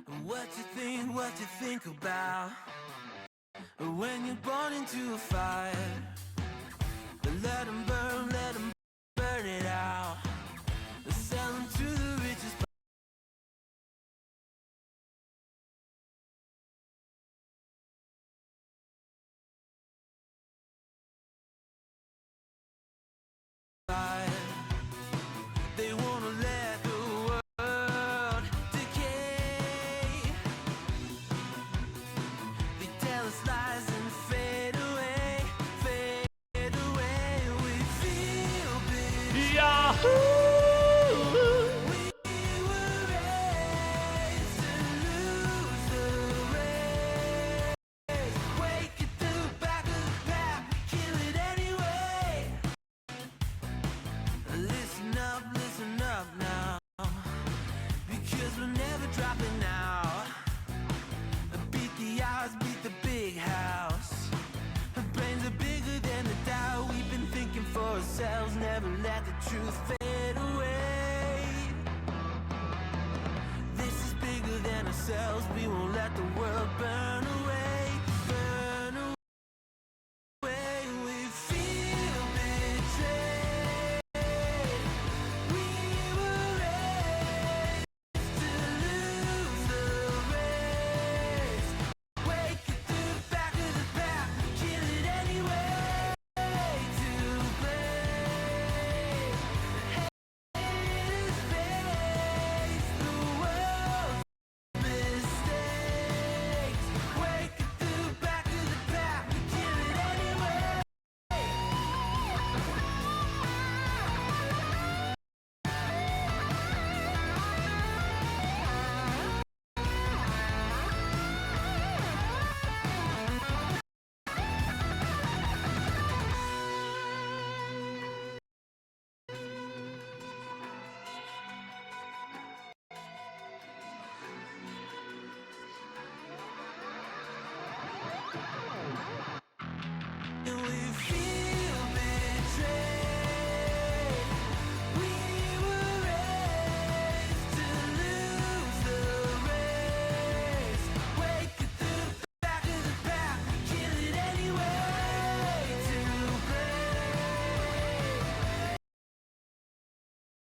What you think about when you're born into a fire? Let them burn it out. Sell them to the richest. They wanna let the world decay. They tell us lies and fade away, fade away. We feel big. Yahoo! We were raised to lose the race. Wake it to the back of the pack, kill it anyway. Listen up now, because we're never dropping out. Beat the odds, beat the big house. Our brains are bigger than the doubt. We've been thinking for ourselves, never let the truth fade away. This is bigger than ourselves, we won't let the world burn away, burn away. We feel betrayed. We were raised to lose the race. Wake it to the back of the pack, kill it anyway. To blame, haters face the world's mistakes. Wake it to the back of the pack, kill it anyway. We feel betrayed. We were raised to lose the race. Wake it to the back of the pack, kill it anyway. To blame,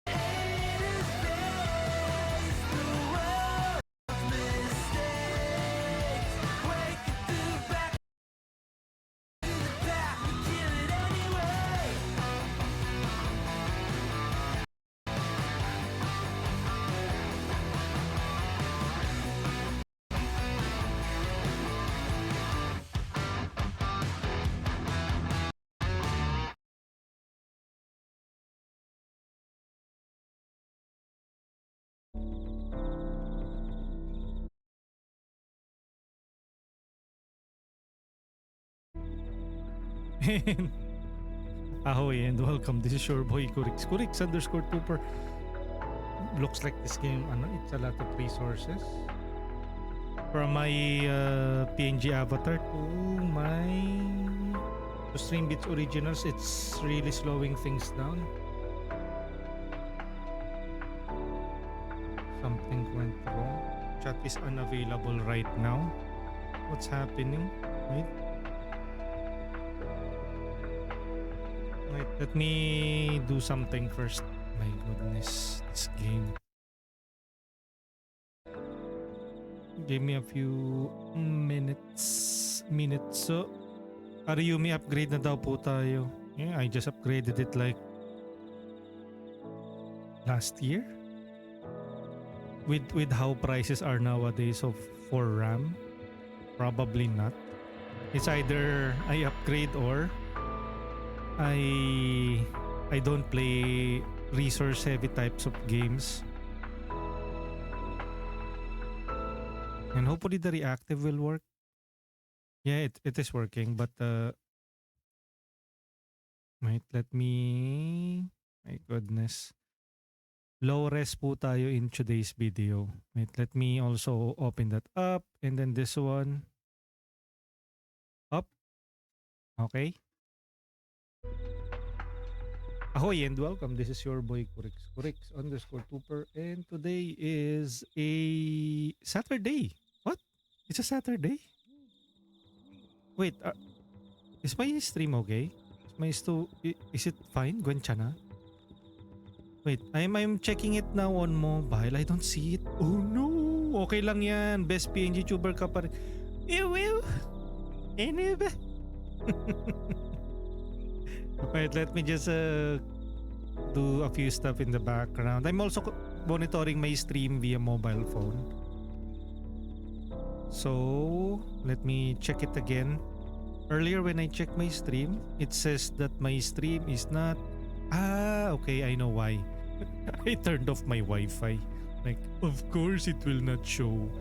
haters face the world's mistakes. Wake it to the back. Ahoy and welcome. This is your boy Kurix. Kurix_Cooper. Looks like this game, it's a lot of resources. From my PNG avatar to Streambits originals, it's really slowing things down. Something went wrong. Chat is unavailable right now. What's happening? Wait, let me do something first. My goodness, this game. Give me a few minutes. So, Ariumi upgrade na daw po tayo. Yeah, I just upgraded it like last year. With how prices are nowadays for RAM, probably not. It's either I upgrade or I don't play resource heavy types of games. And hopefully the reactive will work. Yeah, it is working, but wait, let me, my goodness. Low res po tayo in today's video. Wait, let me also open that up, and then this one up. Okay. Ahoy and welcome. This is your boy Kurix underscore Trooper, and today is a Saturday. What? It's a Saturday? Wait, is my stream okay? Is it fine, Gwenchana? Wait, I'm checking it now on mobile. I don't see it. Oh no! Okay lang yan. Best PNG tuber ka pa rin. Ew, ew. Anyway. Wait, let me just do a few stuff in the background. I'm also monitoring my stream via mobile phone. So, let me check it again. Earlier when I checked my stream, it says that my stream is not... Ah, okay, I know why. I turned off my Wi-Fi. Like, of course it will not show.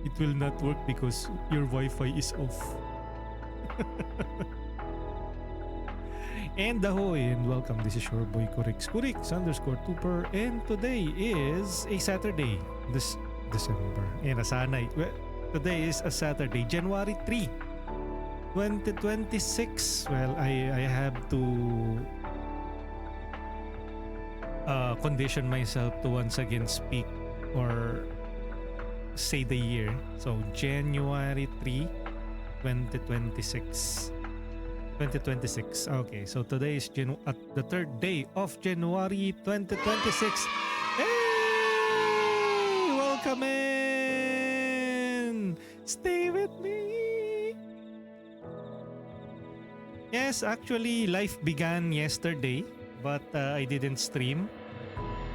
It will not work because your Wi-Fi is off. And ahoy and welcome. This is your boy Kurix underscore Trooper, and today is a Saturday. This December. And nasanay. Well, today is a Saturday, January 3, 2026. Well, I have to condition myself to once again speak or say the year. So January 3, 2026. 2026. Okay, so today is the third day of January 2026. Hey! Welcome in! Stay with me! Yes, actually, life began yesterday, but I didn't stream.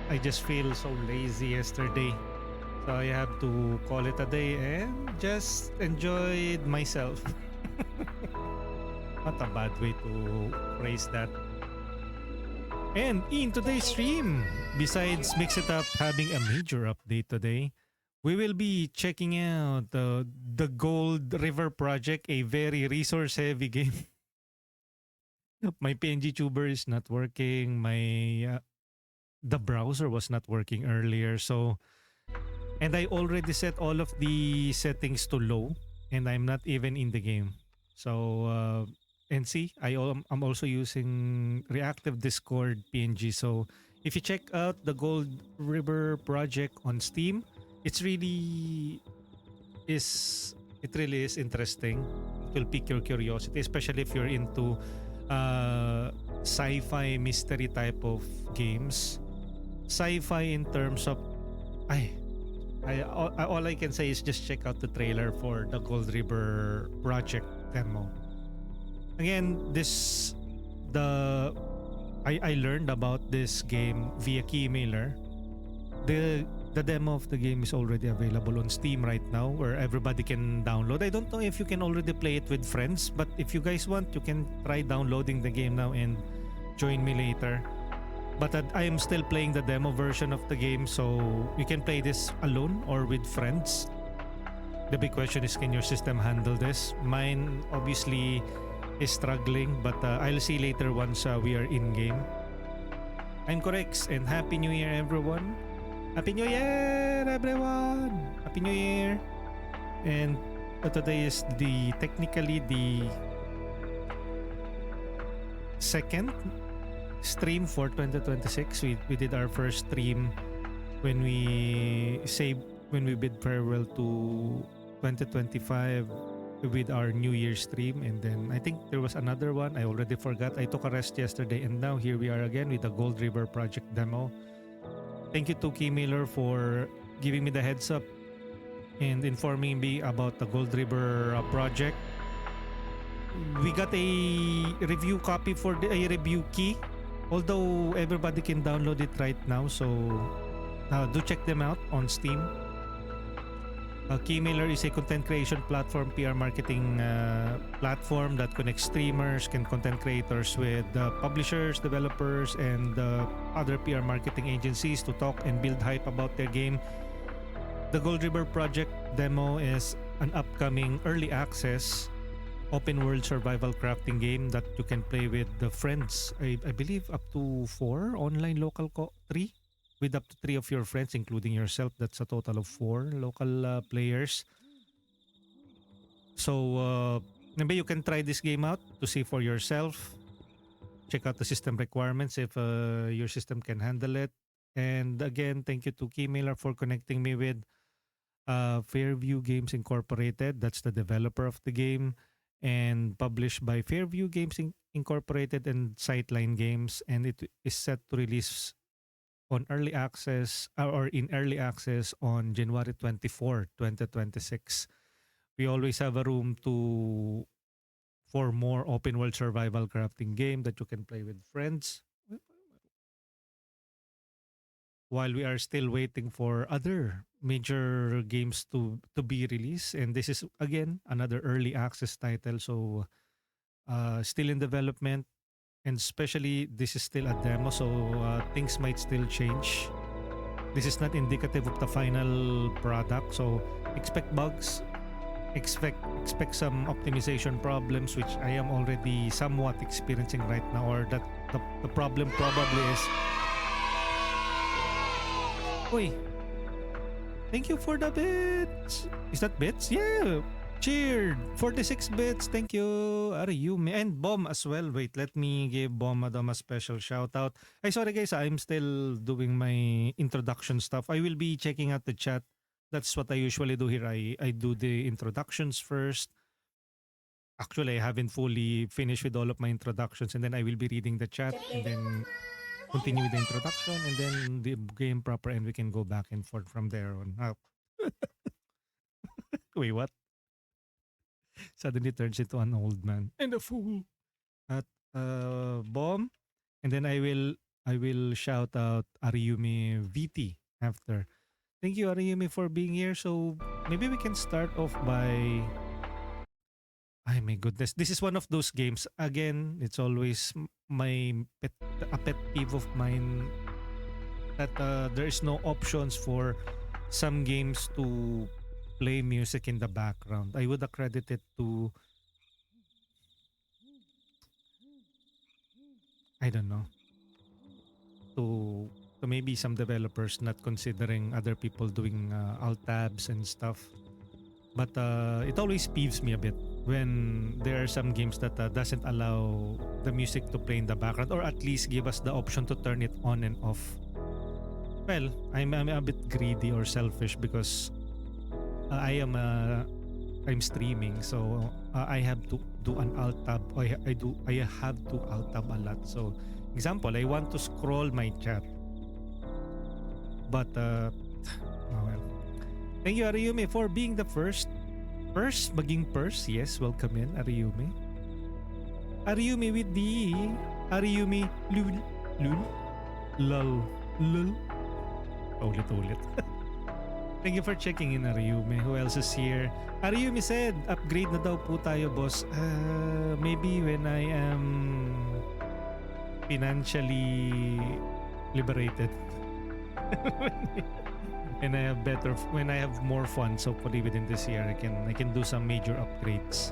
I just feel so lazy yesterday. So I have to call it a day and just enjoyed myself. Not a bad way to phrase that. And in today's stream, besides Mix It Up having a major update today, we will be checking out the Gold River Project, a very resource-heavy game. My PNG tuber is not working. The browser was not working earlier. So, and I already set all of the settings to low, and I'm not even in the game. So, and see, I'm also using reactive Discord PNG. So if you check out the Gold River project on Steam, it really is interesting. It will pique your curiosity, especially if you're into sci-fi mystery type of games. Sci-fi in terms of all I can say is just check out the trailer for the Gold River project demo. Again, I learned about this game via Keymailer. The demo of the game is already available on Steam right now, where everybody can download. I don't know if you can already play it with friends, but if you guys want, you can try downloading the game now and join me later. But I am still playing the demo version of the game, so you can play this alone or with friends. The big question is, can your system handle this? Mine obviously is struggling, but I'll see later once we are in game. I'm Corex, and Happy New Year, everyone. Happy New Year, everyone. Happy New Year. And today is technically the second stream for 2026. We did our first stream when we bid farewell to 2025 with our New Year stream, and then I think there was another one. I already forgot. I took a rest yesterday, and now here we are again with the Gold River project demo. Thank you to Keymailer for giving me the heads up and informing me about the Gold River project. We got a review copy for a review key, although everybody can download it right now, so do check them out on Steam. Keymailer is a content creation platform, PR marketing platform that connects streamers and content creators with publishers, developers, and other PR marketing agencies to talk and build hype about their game. The Gold River project demo is an upcoming early access open world survival crafting game that you can play with the friends. I believe up to 4 online local 3 with up to 3 of your friends, including yourself. That's a total of 4 local players. So maybe you can try this game out to see for yourself. check out the system requirements if your system can handle it. And again, thank you to Keymailer for connecting me with Fairview Games Incorporated. That's the developer of the game, and published by Fairview Games Incorporated and Sightline Games. And it is set to release on early access or in early access on January 24, 2026. We always have a room to for more open world survival crafting game that you can play with friends while we are still waiting for other major games to be released. And this is again another early access title, so still in development, and especially this is still a demo, so things might still change. This is not indicative of the final product, so expect bugs, expect some optimization problems, which I am already somewhat experiencing right now, or that the problem probably is. Uy, thank you for the bits. Is that bits? Yeah. Cheered. 46 bits. Thank you, Ariyumi. And Bomb as well. Wait, let me give Bomb Adam a special shout out. Ay, sorry guys, I'm still doing my introduction stuff. I will be checking out the chat. That's what I usually do here. I do the introductions first. Actually, I haven't fully finished with all of my introductions, and then I will be reading the chat and then continue with the introduction and then the game proper, and we can go back and forth from there on. Wait, what? Suddenly turns into an old man and a fool. At Bomb, and then I will shout out Ariyumi VT after. Thank you, Ariyumi, for being here. So maybe we can start off by. Ay, my goodness. This is one of those games. Again, it's always a pet peeve of mine that there is no options for some games to play music in the background. I would accredit it to, I don't know, to maybe some developers not considering other people doing alt tabs and stuff. But it always peeves me a bit when there are some games that doesn't allow the music to play in the background, or at least give us the option to turn it on and off. Well, I'm a bit greedy or selfish because I'm streaming, so I have to do an alt tab. I have to alt tab a lot. So, example, I want to scroll my chat, but oh well. Thank you, Ariyumi, for being the first. Maging purse. Yes, welcome in, Ariyumi. Ariyumi with the Ariyumi lul lul lul. Ulit. Thank you for checking in, Ariyumi. Who else is here? Ariyumi said, upgrade na daw po tayo, boss. Maybe when I am financially liberated. And when I have more funds, hopefully within this year, I can do some major upgrades.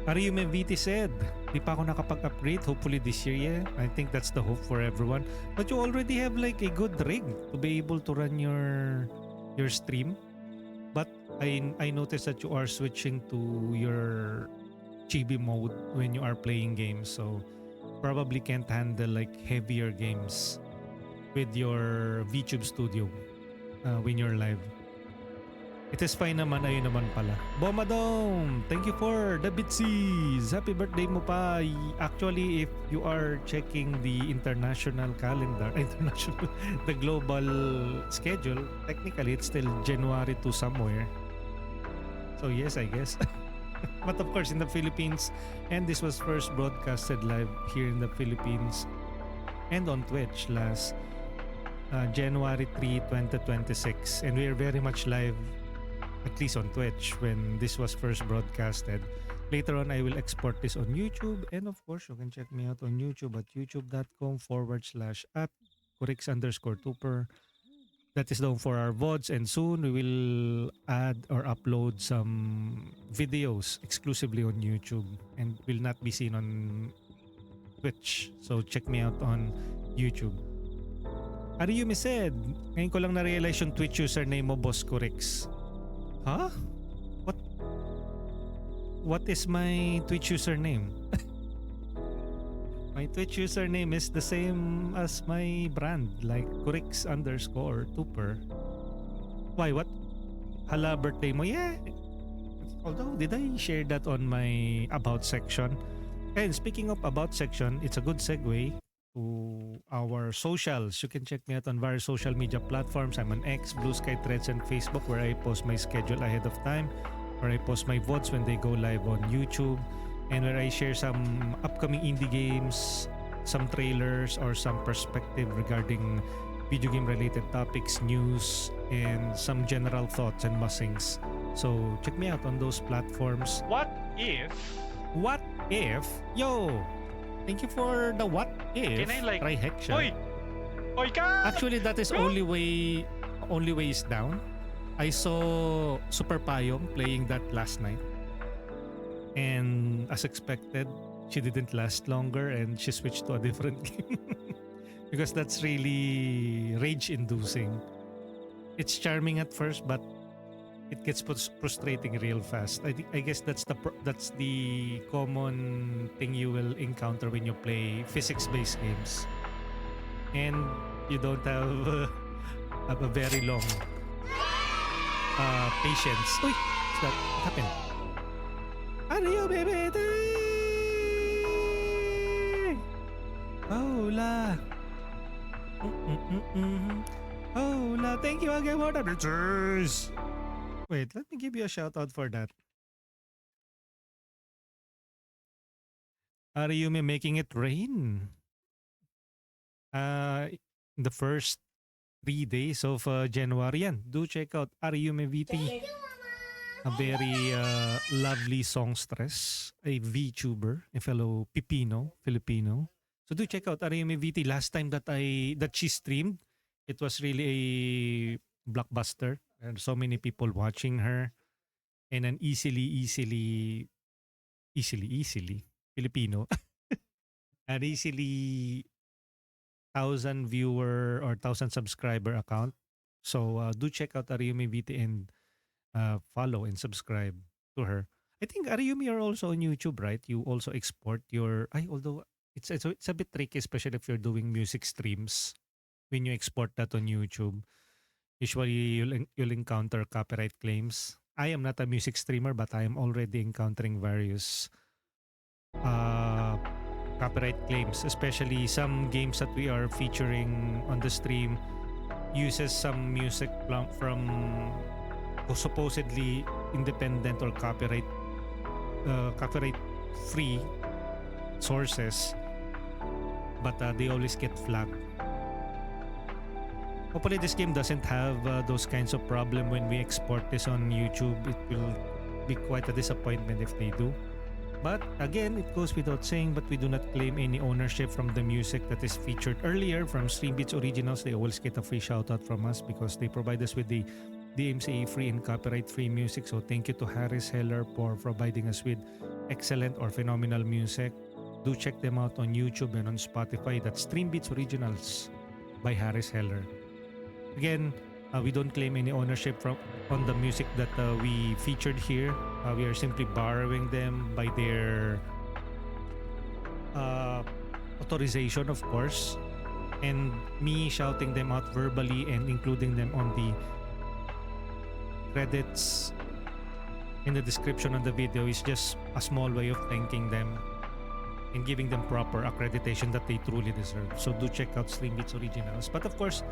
Ariyume VT said, di pa ako nakapag-upgrade, hopefully this year, yeah. I think that's the hope for everyone. But you already have like a good rig to be able to run your stream. But I noticed that you are switching to your chibi mode when you are playing games, so probably can't handle like heavier games with your VTube studio when you're live. It is fine naman, ayun naman pala. Bomadong, thank you for the bitsies. Happy birthday mo pa. Actually, if you are checking the international calendar, the global schedule, technically it's still January to somewhere. So yes, I guess. But of course, in the Philippines, and this was first broadcasted live here in the Philippines and on Twitch last January 3, 2026, and we are very much live, at least on Twitch, when this was first broadcasted. Later on, I will export this on YouTube, and of course, you can check me out on YouTube at youtube.com/@Kurix_Tuper. That is down for our VODs, and soon we will add or upload some videos exclusively on YouTube and will not be seen on Twitch. So check me out on YouTube. Ariyumi said, ngayon ko lang na-realize yung Twitch username mo, Boss Kurix. Huh? What is my Twitch username? My Twitch username is the same as my brand, like Kurix_Tuper. Why, what? Hala, birthday mo? Yeah. Although, did I share that on my About section? And speaking of About section, it's a good segue to our socials. You can check me out on various social media platforms. I'm on X, Blue Sky, Threads, and Facebook, where I post my schedule ahead of time, where I post my VODs when they go live on YouTube, and where I share some upcoming indie games, some trailers, or some perspective regarding video game related topics, news, and some general thoughts and musings. So check me out on those platforms. What if? What if? Yo! Thank you for the what if. Can I like? Try Heksha. Oy! Oy ka! Actually, that is only way is down. I saw Super Payong playing that last night. And as expected, she didn't last longer and she switched to a different game. Because that's really rage-inducing. It's charming at first, but it gets frustrating real fast. I guess that's the common thing you will encounter when you play physics-based games, and you don't have a very long patience. Uy, what's that? What happened? Are you baby? Hola. Hola. Thank you again for the pictures. Wait, let me give you a shout out for that. Ariyumi making it rain. The first 3 days of January yan. Do check out Ariyumi VT. A very lovely songstress, a VTuber, a fellow Filipino. So do check out Ariyumi VT. Last time that she streamed, it was really a blockbuster. And so many people watching her, and an easily Filipino, an easily 1,000 viewer or 1,000 subscriber account. So do check out Ariyumi VT and follow and subscribe to her. I think Ariyumi are also on YouTube, right? You also export your. Although it's a bit tricky, especially if you're doing music streams. When you export that on YouTube, usually you'll encounter copyright claims. I am not a music streamer, but I am already encountering various copyright claims, especially some games that we are featuring on the stream uses some music from supposedly independent or copyright free sources, but they always get flagged. Hopefully this game doesn't have those kinds of problem when we export this on YouTube. It will be quite a disappointment if they do. But again, it goes without saying, but we do not claim any ownership from the music that is featured earlier from Streambeats Originals. They always get a free shout out from us because they provide us with the DMCA free and copyright free music. So thank you to Harris Heller for providing us with excellent or phenomenal music. Do check them out on YouTube and on Spotify. That's Streambeats Originals by Harris Heller. Again, we don't claim any ownership on the music that we featured here. We are simply borrowing them by their authorization, of course, and me shouting them out verbally and including them on the credits in the description of the video is just a small way of thanking them and giving them proper accreditation that they truly deserve. So do check out Streambeats Originals. But of course,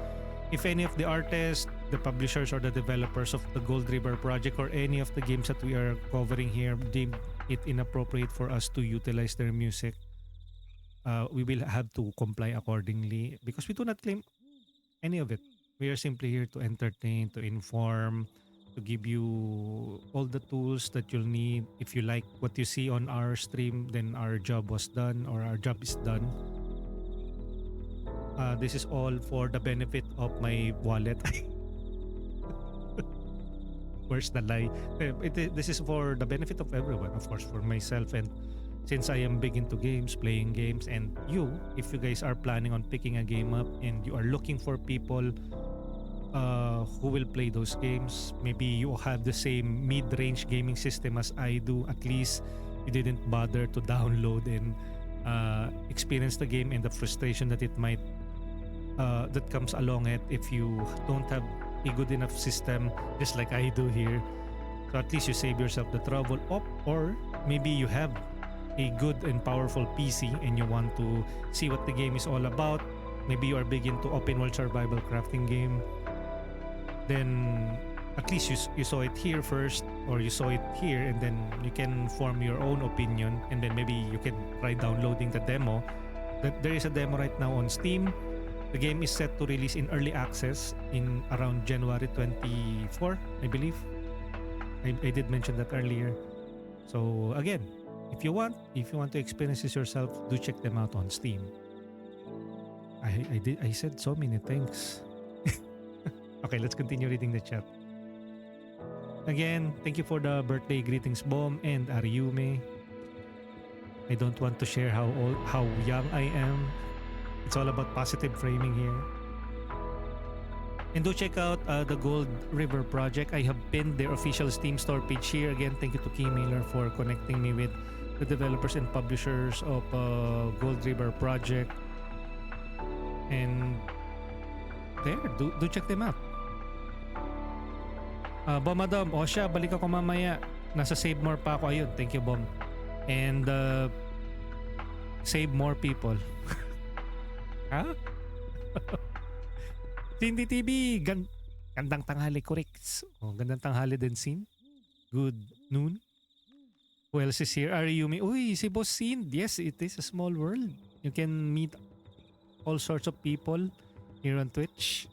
if any of the artists, the publishers, or the developers of the Gold River project or any of the games that we are covering here deem it inappropriate for us to utilize their music, we will have to comply accordingly because we do not claim any of it. We are simply here to entertain, to inform, to give you all the tools that you'll need. If you like what you see on our stream, then our job was done or our job is done. This is all for the benefit of my wallet. Where's the lie? This is for the benefit of everyone, of course, for myself. And since I am big into games, playing games, and you, if you guys are planning on picking a game up and you are looking for people who will play those games, maybe you have the same mid-range gaming system as I do. At least you didn't bother to download and experience the game and the frustration that it might that comes along it if you don't have a good enough system, just like I do here. So at least you save yourself the trouble. Or maybe you have a good and powerful PC and you want to see what the game is all about. Maybe you are big into open world survival crafting game. Then at least you saw it here first, or you saw it here, and then you can form your own opinion, and then maybe you can try downloading the demo. There is a demo right now on Steam. The game is set to release in early access in around January 24, I believe. I did mention that earlier. So again, if you want to experience this yourself, do check them out on Steam. I said so many things. Okay, let's continue reading the chat. Again, thank you for the birthday greetings, Bom and Ariume. I don't want to share how young I am. It's all about positive framing here. And do check out the Gold River Project. I have pinned their official Steam store page here. Again, thank you to Key Mailer for connecting me with the developers and publishers of Gold River Project. And there, do check them out. Bom Adam, o siya, balik ako mamaya. Nasa Save More pa ako. Ayun, thank you, Bom. And save more people. Ha? Cindy TV, gandang tanghali, correct. Oh, gandang tanghali din, Sin. Good noon. Who else is here? Ariumi. Uy, si Boss Sin. Yes, it is a small world. You can meet all sorts of people here on Twitch.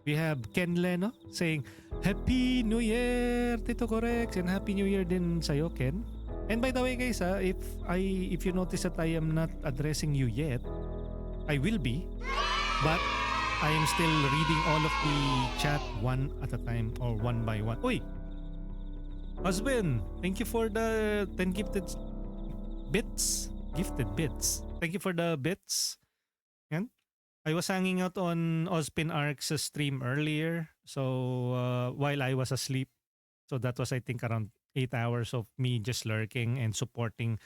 We have Ken Leno saying, Happy New Year, Tito Correx, and Happy New Year din sa'yo, Ken. And by the way, guys, if you notice that I am not addressing you yet, I will be, but I am still reading all of the chat one at a time or one by one. Uy! Husband, thank you for the 10 gifted bits. Gifted bits. Thank you for the bits. Yan. I was hanging out on Ozpin Ark's stream earlier. So while I was asleep. So that was, I think, around 8 hours of me just lurking and supporting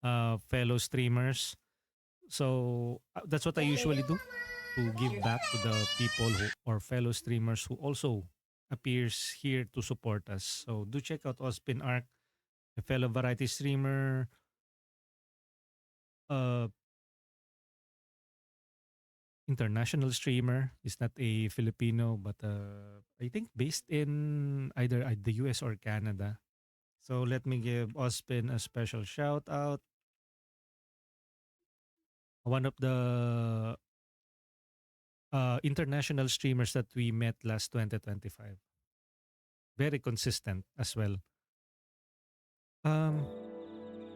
fellow streamers. So that's what I usually do, to give back to the people who or fellow streamers who also appears here to support us. So do check out Ozpin Arc, a fellow variety streamer, international streamer. Is not a Filipino, but I think based in either the US or Canada. So let me give Ozpin a special shout out. One of the international streamers that we met last 2025. Very consistent as well.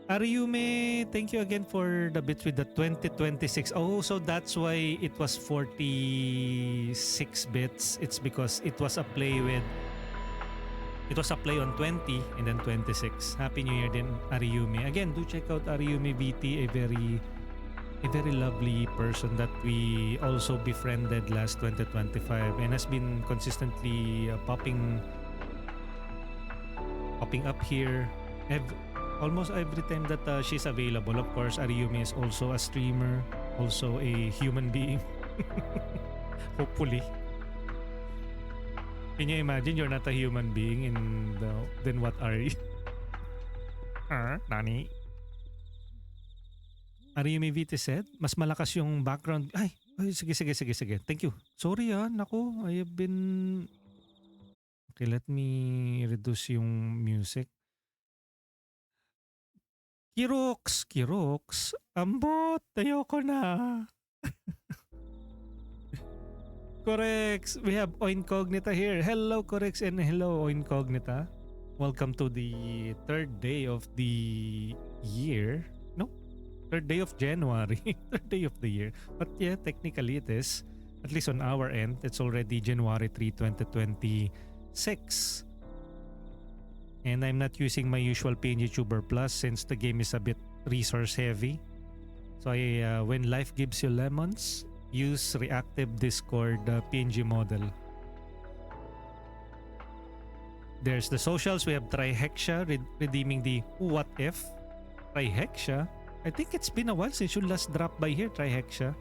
Ariume, thank you again for the bits with the 2026. Oh, so that's why it was 46 bits. It's because it was a play on 20 and then 26. Happy New Year din, Ariume. Again, do check out Ariume VT, a very lovely person that we also befriended last 2025 and has been consistently popping up here almost every time that she's available. Of course, Ariumi is also a streamer, also a human being. Hopefully. Can you imagine you're not a human being and then what are you? Nani? Ariumi VT said, mas malakas yung background. Ay, sige. Thank you. Sorry naku, I have been... Okay, let me reduce yung music. Kirox, ambot, ayoko na. Correx, we have Oincognita here. Hello, Correx, and hello, Oincognita. Welcome to the third day of the year. No? Third day of January. Third day of the year. But yeah, technically it is. At least on our end, it's already January 3, 2026. And I'm not using my usual PNG Tuber Plus since the game is a bit resource heavy. So when life gives you lemons, use reactive Discord PNG model. There's the socials. We have Trihexia redeeming the what if. Trihexia? I think it's been a while since you last dropped by here, Trihexia.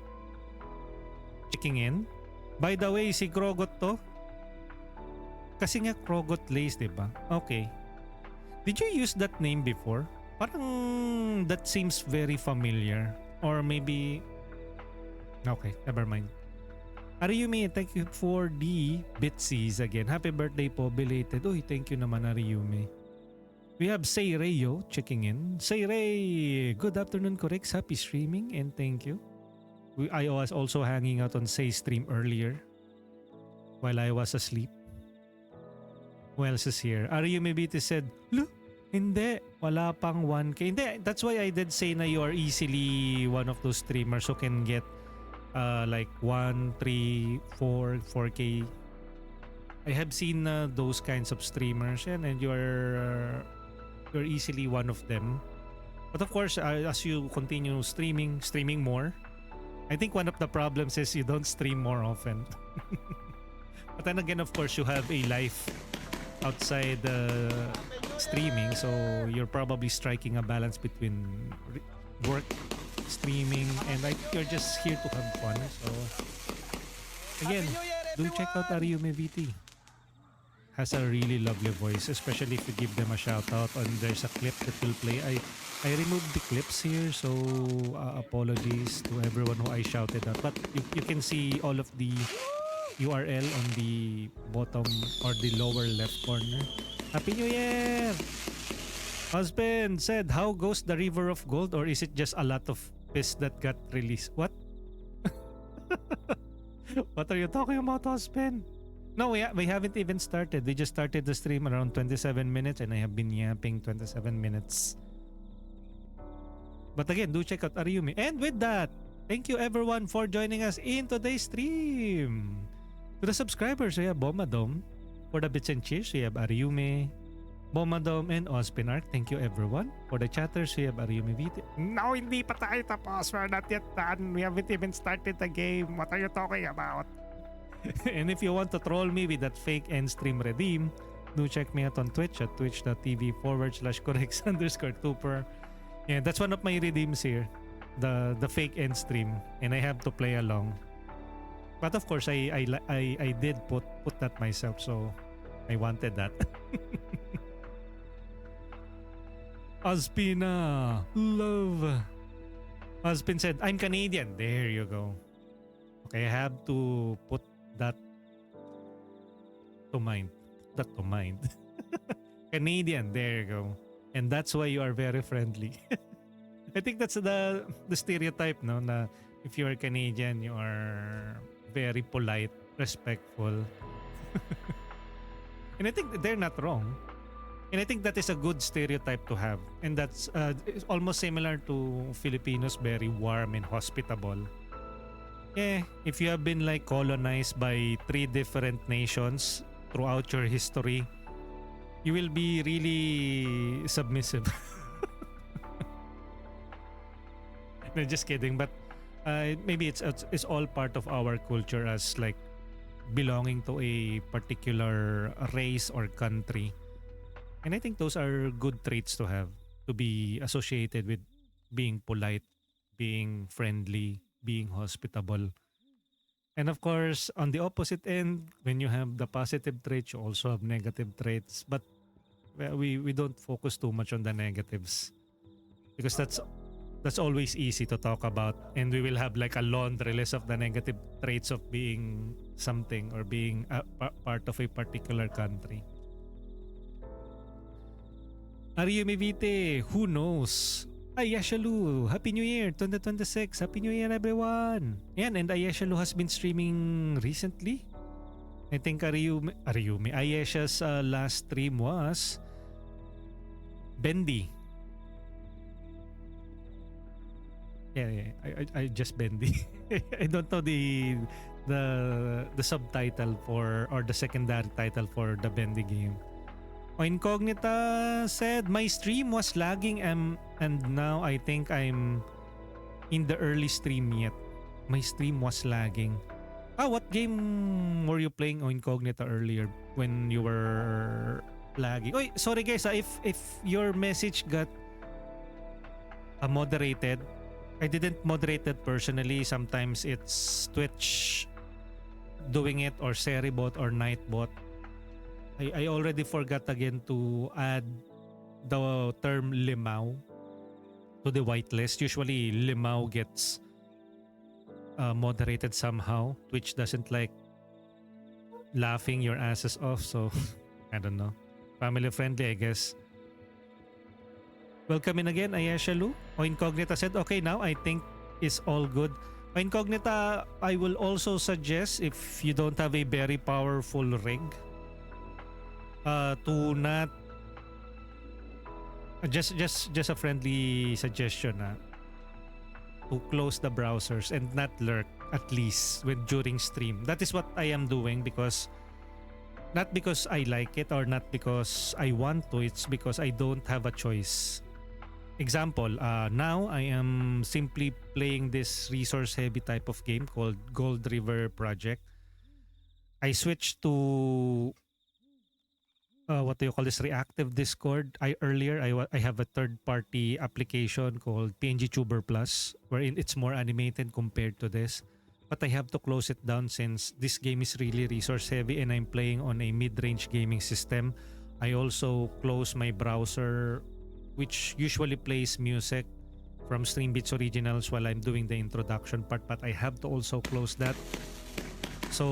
Checking in. By the way, si Krogot to. Kasi nga Krogot Lace, diba? Okay. Did you use that name before? Parang that seems very familiar. Or maybe... Okay, never mind. Ariyumi, thank you for the bitsies again. Happy birthday po, belated. Uy, thank you naman, Ariyumi. We have Seireyo checking in. Seirei, good afternoon, Correx. Happy streaming and thank you. I was also hanging out on Sei's stream earlier while I was asleep. Who else is here? Ariyumi BT said, look, hindi, wala pang 1K. Hindi, that's why I did say na you are easily one of those streamers who can get like 1, 3, 4, 4K. I have seen those kinds of streamers and you're easily one of them. But of course, as you continue streaming more, I think one of the problems is you don't stream more often. But then again, of course, you have a life outside streaming, so you're probably striking a balance between work, streaming, and like you're just here to have fun. So again, do check out Ariyume VT. Has a really lovely voice, especially if you give them a shout out. And there's a clip that will play. I removed the clips here, so apologies to everyone who I shouted at. But you can see all of the URL on the bottom or the lower left corner. Happy New Year! Husband said, how goes the River of Gold, or is it just a lot of piss that got released? What? What are you talking about, husband? No, we haven't even started. We just started the stream around 27 minutes and I have been yapping 27 minutes. But again, do check out Ariyumi. And with that, thank you everyone for joining us in today's stream. To the subscribers, we have Bomadom. For the bits and cheers, we have Ariyume, Bomadom, and Ospinark. Thank you everyone. For the chatters, we have Ariyume VT. No, hindi pa tayo tapos. We're not yet done. We haven't even started the game. What are you talking about? And if you want to troll me with that fake end stream redeem, do check me out on Twitch at twitch.tv/correx_Cooper. Yeah, that's one of my redeems here. The fake end stream. And I have to play along. But of course, I did put that myself, so I wanted that. Ospina, love. Ospin said, I'm Canadian. There you go. Okay, I have to put that to mind. That to mind. Canadian, there you go. And that's why you are very friendly. I think that's the stereotype, no? Na if you are Canadian, you are very polite, respectful. And I think they're not wrong. And I think that is a good stereotype to have. And that's it's almost similar to Filipinos, very warm and hospitable. Yeah, if you have been like colonized by 3 different nations throughout your history, you will be really submissive. No, just kidding. But maybe it's all part of our culture as like belonging to a particular race or country. And I think those are good traits to have, to be associated with being polite, being friendly, being hospitable. And of course, on the opposite end, when you have the positive traits, you also have negative traits. But we don't focus too much on the negatives, because that's always easy to talk about, and we will have like a laundry list of the negative traits of being something or being a part of a particular country. Ariyumi Vite, who knows? Ayeshalu, Happy New Year 2026. Happy New Year everyone. Yan, and Ayeshalu has been streaming recently. I think Ariyumi Ayesha's last stream was Bendy. Yeah, I just Bendy. I don't know the subtitle for, or the secondary title for the Bendy game. Incognita said, my stream was lagging and now I think I'm in the early stream yet. My stream was lagging. What game were you playing, Incognita, earlier when you were lagging? Oy, sorry guys, if your message got moderated. I didn't moderate that personally. Sometimes it's Twitch doing it, or Seribot or Nightbot. I already forgot again to add the term limau to the whitelist. Usually limau gets moderated somehow. Twitch doesn't like laughing your asses off, so I don't know. Family friendly, I guess. Welcome in again, Ayesha Lu. O Incognita said, okay, now I think is all good. O Incognita, I will also suggest, if you don't have a very powerful rig, to not just a friendly suggestion, to close the browsers and not lurk, at least when during stream. That is what I am doing, because not because I like it or not because I want to, it's because I don't have a choice. Example, now I am simply playing this resource heavy type of game called Gold River Project. I switched to what do you call this, reactive Discord. I have a third party application called PNG Tuber Plus, wherein it's more animated compared to this. But I have to close it down since this game is really resource heavy and I'm playing on a mid-range gaming system. I also close my browser, which usually plays music from Streambeats Originals while I'm doing the introduction part, but I have to also close that. So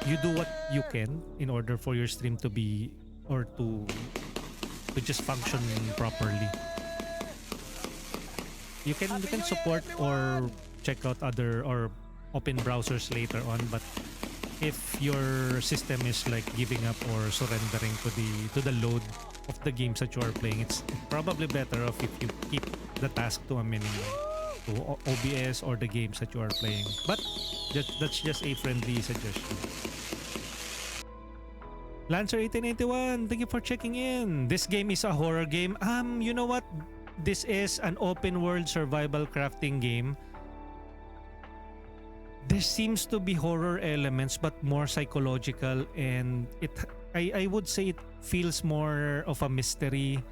you do what you can in order for your stream to be, or to just function properly. You can support or check out other or open browsers later on, but if your system is like giving up or surrendering to the load of the games that you are playing, it's probably better off if you keep the task to a minimum, to OBS or the games that you are playing. But that's just a friendly suggestion. Lancer 1881, thank you for checking in. This game is a horror game. You know what? This is an open world survival crafting game. There seems to be horror elements, but more psychological, and I would say it feels more of a mystery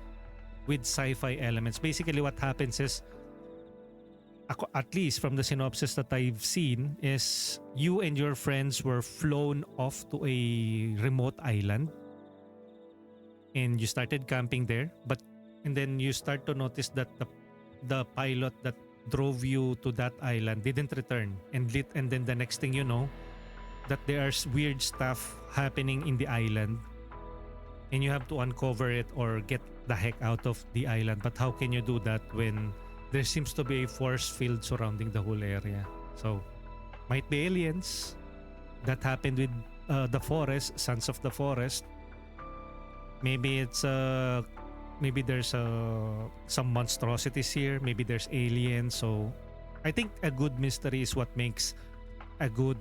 with sci-fi elements. Basically what happens is, at least from the synopsis that I've seen, is you and your friends were flown off to a remote island and you started camping there, and then you start to notice that the pilot that drove you to that island didn't return, and then the next thing you know, that there are weird stuff happening in the island and you have to uncover it or get the heck out of the island. But how can you do that when there seems to be a force field surrounding the whole area? So might be aliens. That happened with the forest, Sons of the Forest. Maybe it's maybe there's some monstrosities here. Maybe there's aliens. So I think a good mystery is what makes a good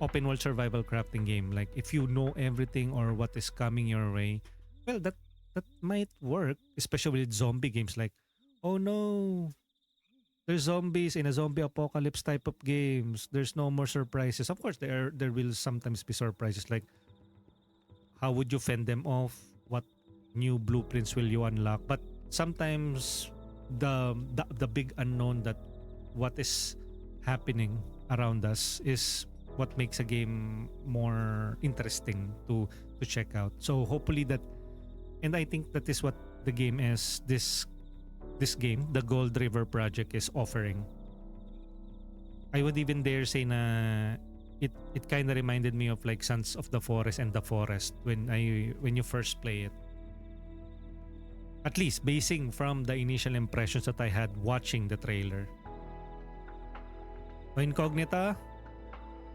open world survival crafting game. Like if you know everything or what is coming your way, well, that might work, especially with zombie games. Like, oh no, there's zombies in a zombie apocalypse type of games. There's no more surprises. Of course, there will sometimes be surprises. Like, how would you fend them off? What new blueprints will you unlock? But sometimes the big unknown, that what is happening around us, is what makes a game more interesting to check out. So hopefully that, and I think that is what the game is, this game, the Gold River Project, is offering. I would even dare say na it kind of reminded me of like Sons of the Forest and The Forest when you first play it. At least basing from the initial impressions that I had watching the trailer. O Incognita,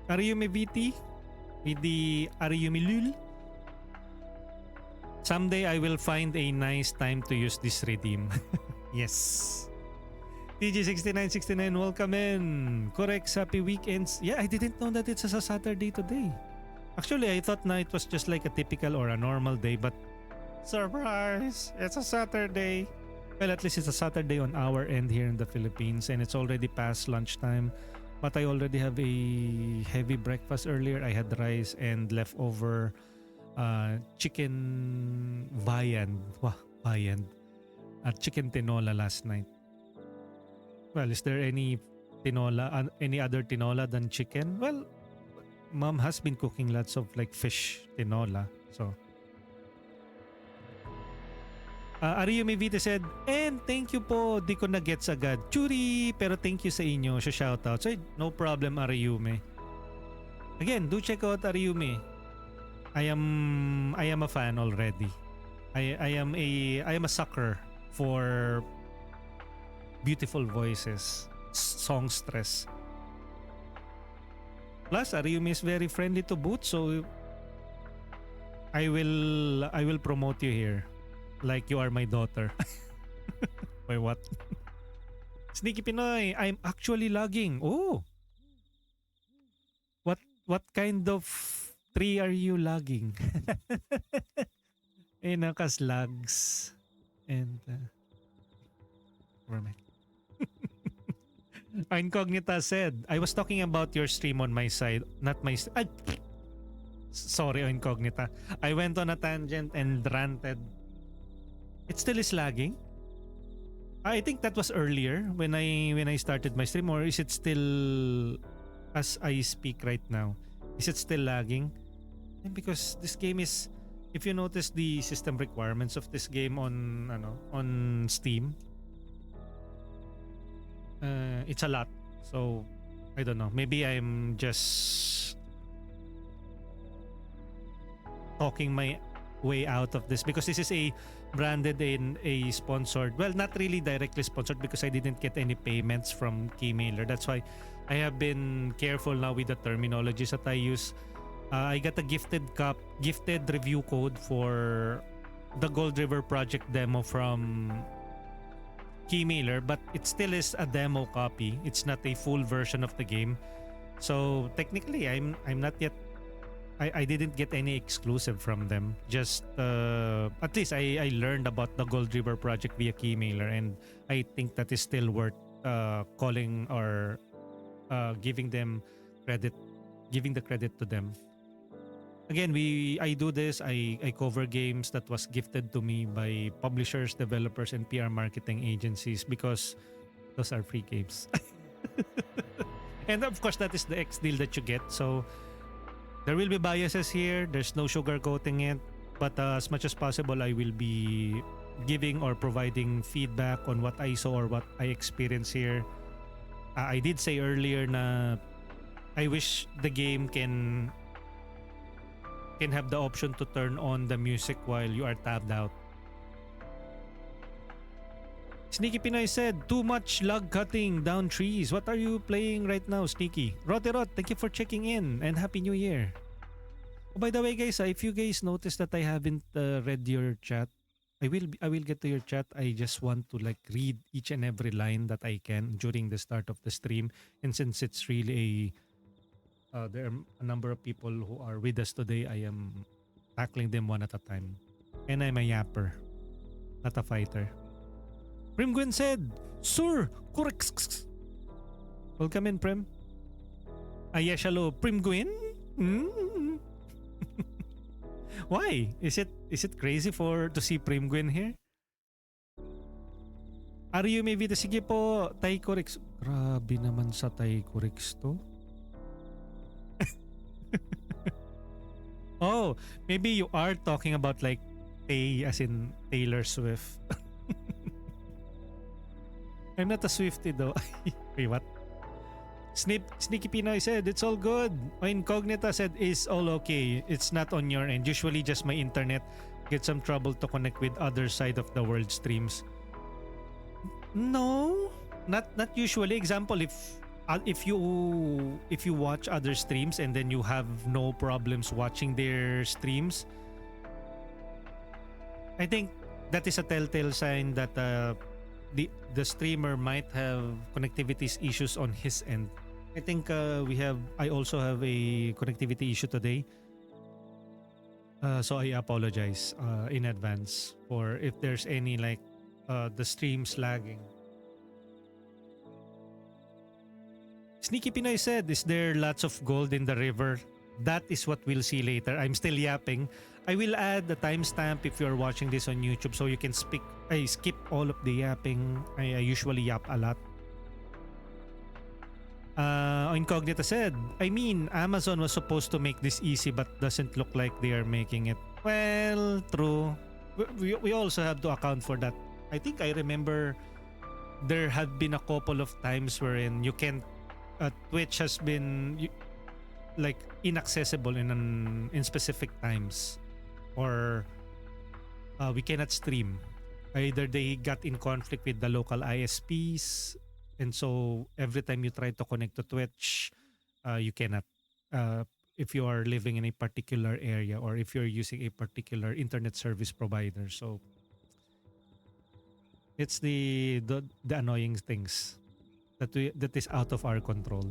Ariumi VT with the Ariumi Lul. Someday I will find a nice time to use this redeem. Yes. TG6969, welcome in. Correct, happy weekends. Yeah, I didn't know that it's a Saturday today. Actually, I thought na it was just like a typical or a normal day, but surprise, it's a Saturday. Well, at least it's a Saturday on our end here in the Philippines, and it's already past lunchtime. But I already have a heavy breakfast earlier. I had rice and leftover chicken viand. Wow, viand. chicken tinola last night. Well, is there any tinola, any other tinola than chicken? Well, mom has been cooking lots of like fish tinola. So, Ariumi Vita said, and thank you po, di ko na-gets agad. Churi, pero thank you sa inyo. Shoutout. So, no problem, Ariumi. Again, do check out Ariumi. I am a fan already. I am a sucker for beautiful voices, songstress. Plus, Ariumi is very friendly to boot, so I will promote you here, like you are my daughter. Wait, what? Sneaky Pinoy, I'm actually lagging. Oh, what kind of tree are you lagging? Eh, nakaslags. And, where am I? Incognita said, I was talking about your stream on my side, not my... Sorry, Incognita. I went on a tangent and ranted. It still is lagging? I think that was earlier when I started my stream, or is it still as I speak right now? Is it still lagging? Because this game is, if you notice the system requirements of this game on Steam, it's a lot. So I don't know. Maybe I'm just talking my way out of this because this is a branded in a sponsored, well, not really directly sponsored because I didn't get any payments from Keymailer. That's why I have been careful now with the terminologies that I use. I got a gifted review code for the Gold River project demo from Keymailer, but it still is a demo copy. It's not a full version of the game. So technically, I'm not yet. I didn't get any exclusive from them. Just at least I learned about the Gold River project via Keymailer, and I think that is still worth calling or giving them credit, giving the credit to them. Again, I do this. I cover games that was gifted to me by publishers, developers, and PR marketing agencies because those are free games. And of course, that is the X deal that you get. So there will be biases here. There's no sugarcoating it. But as much as possible, I will be giving or providing feedback on what I saw or what I experienced here. I did say earlier na I wish the game can have the option to turn on the music while you are tabbed out. Sneaky Pinoy said, too much log cutting down trees. What are you playing right now, Sneaky? Roterot, thank you for checking in and Happy New Year. Oh, by the way, guys, if you guys notice that I haven't read your chat, I will get to your chat. I just want to like read each and every line that I can during the start of the stream. And since it's really there are a number of people who are with us today, I am tackling them one at a time. And I'm a yapper, not a fighter. Prim Gwen said, Sir, correct. Welcome in, Prim. Yes, hello, Prim Gwen? Mm. Why? Is it crazy to see Prim Gwen here? Are you maybe the sige po, Tycorix? Grabe naman sa Tycorix to. Oh, maybe you are talking about like Tay as in Taylor Swift. I'm not a Swiftie though. Wait, what? Sneaky Pinoy said, it's all good. Incognita said, it's all okay. It's not on your end. Usually just my internet gets some trouble to connect with other side of the world streams. No, not usually. Example, if you watch other streams and then you have no problems watching their streams, I think that is a telltale sign that the streamer might have connectivity issues on his end. I think I also have a connectivity issue today. So I apologize in advance for if there's any like the streams lagging. Sneaky Pinoy said, is there lots of gold in the river? That is what we'll see later. I'm still yapping. I will add the timestamp if you're watching this on YouTube so you can skip all of the yapping. I usually yap a lot. Incognito said, I mean, Amazon was supposed to make this easy but doesn't look like they are making it. Well, true. We also have to account for that. I think I remember there had been a couple of times wherein you can't Twitch has been like inaccessible in specific times, or we cannot stream. Either they got in conflict with the local ISPs, and so every time you try to connect to Twitch, you cannot. If you are living in a particular area or if you're using a particular internet service provider, so it's the annoying things that is out of our control.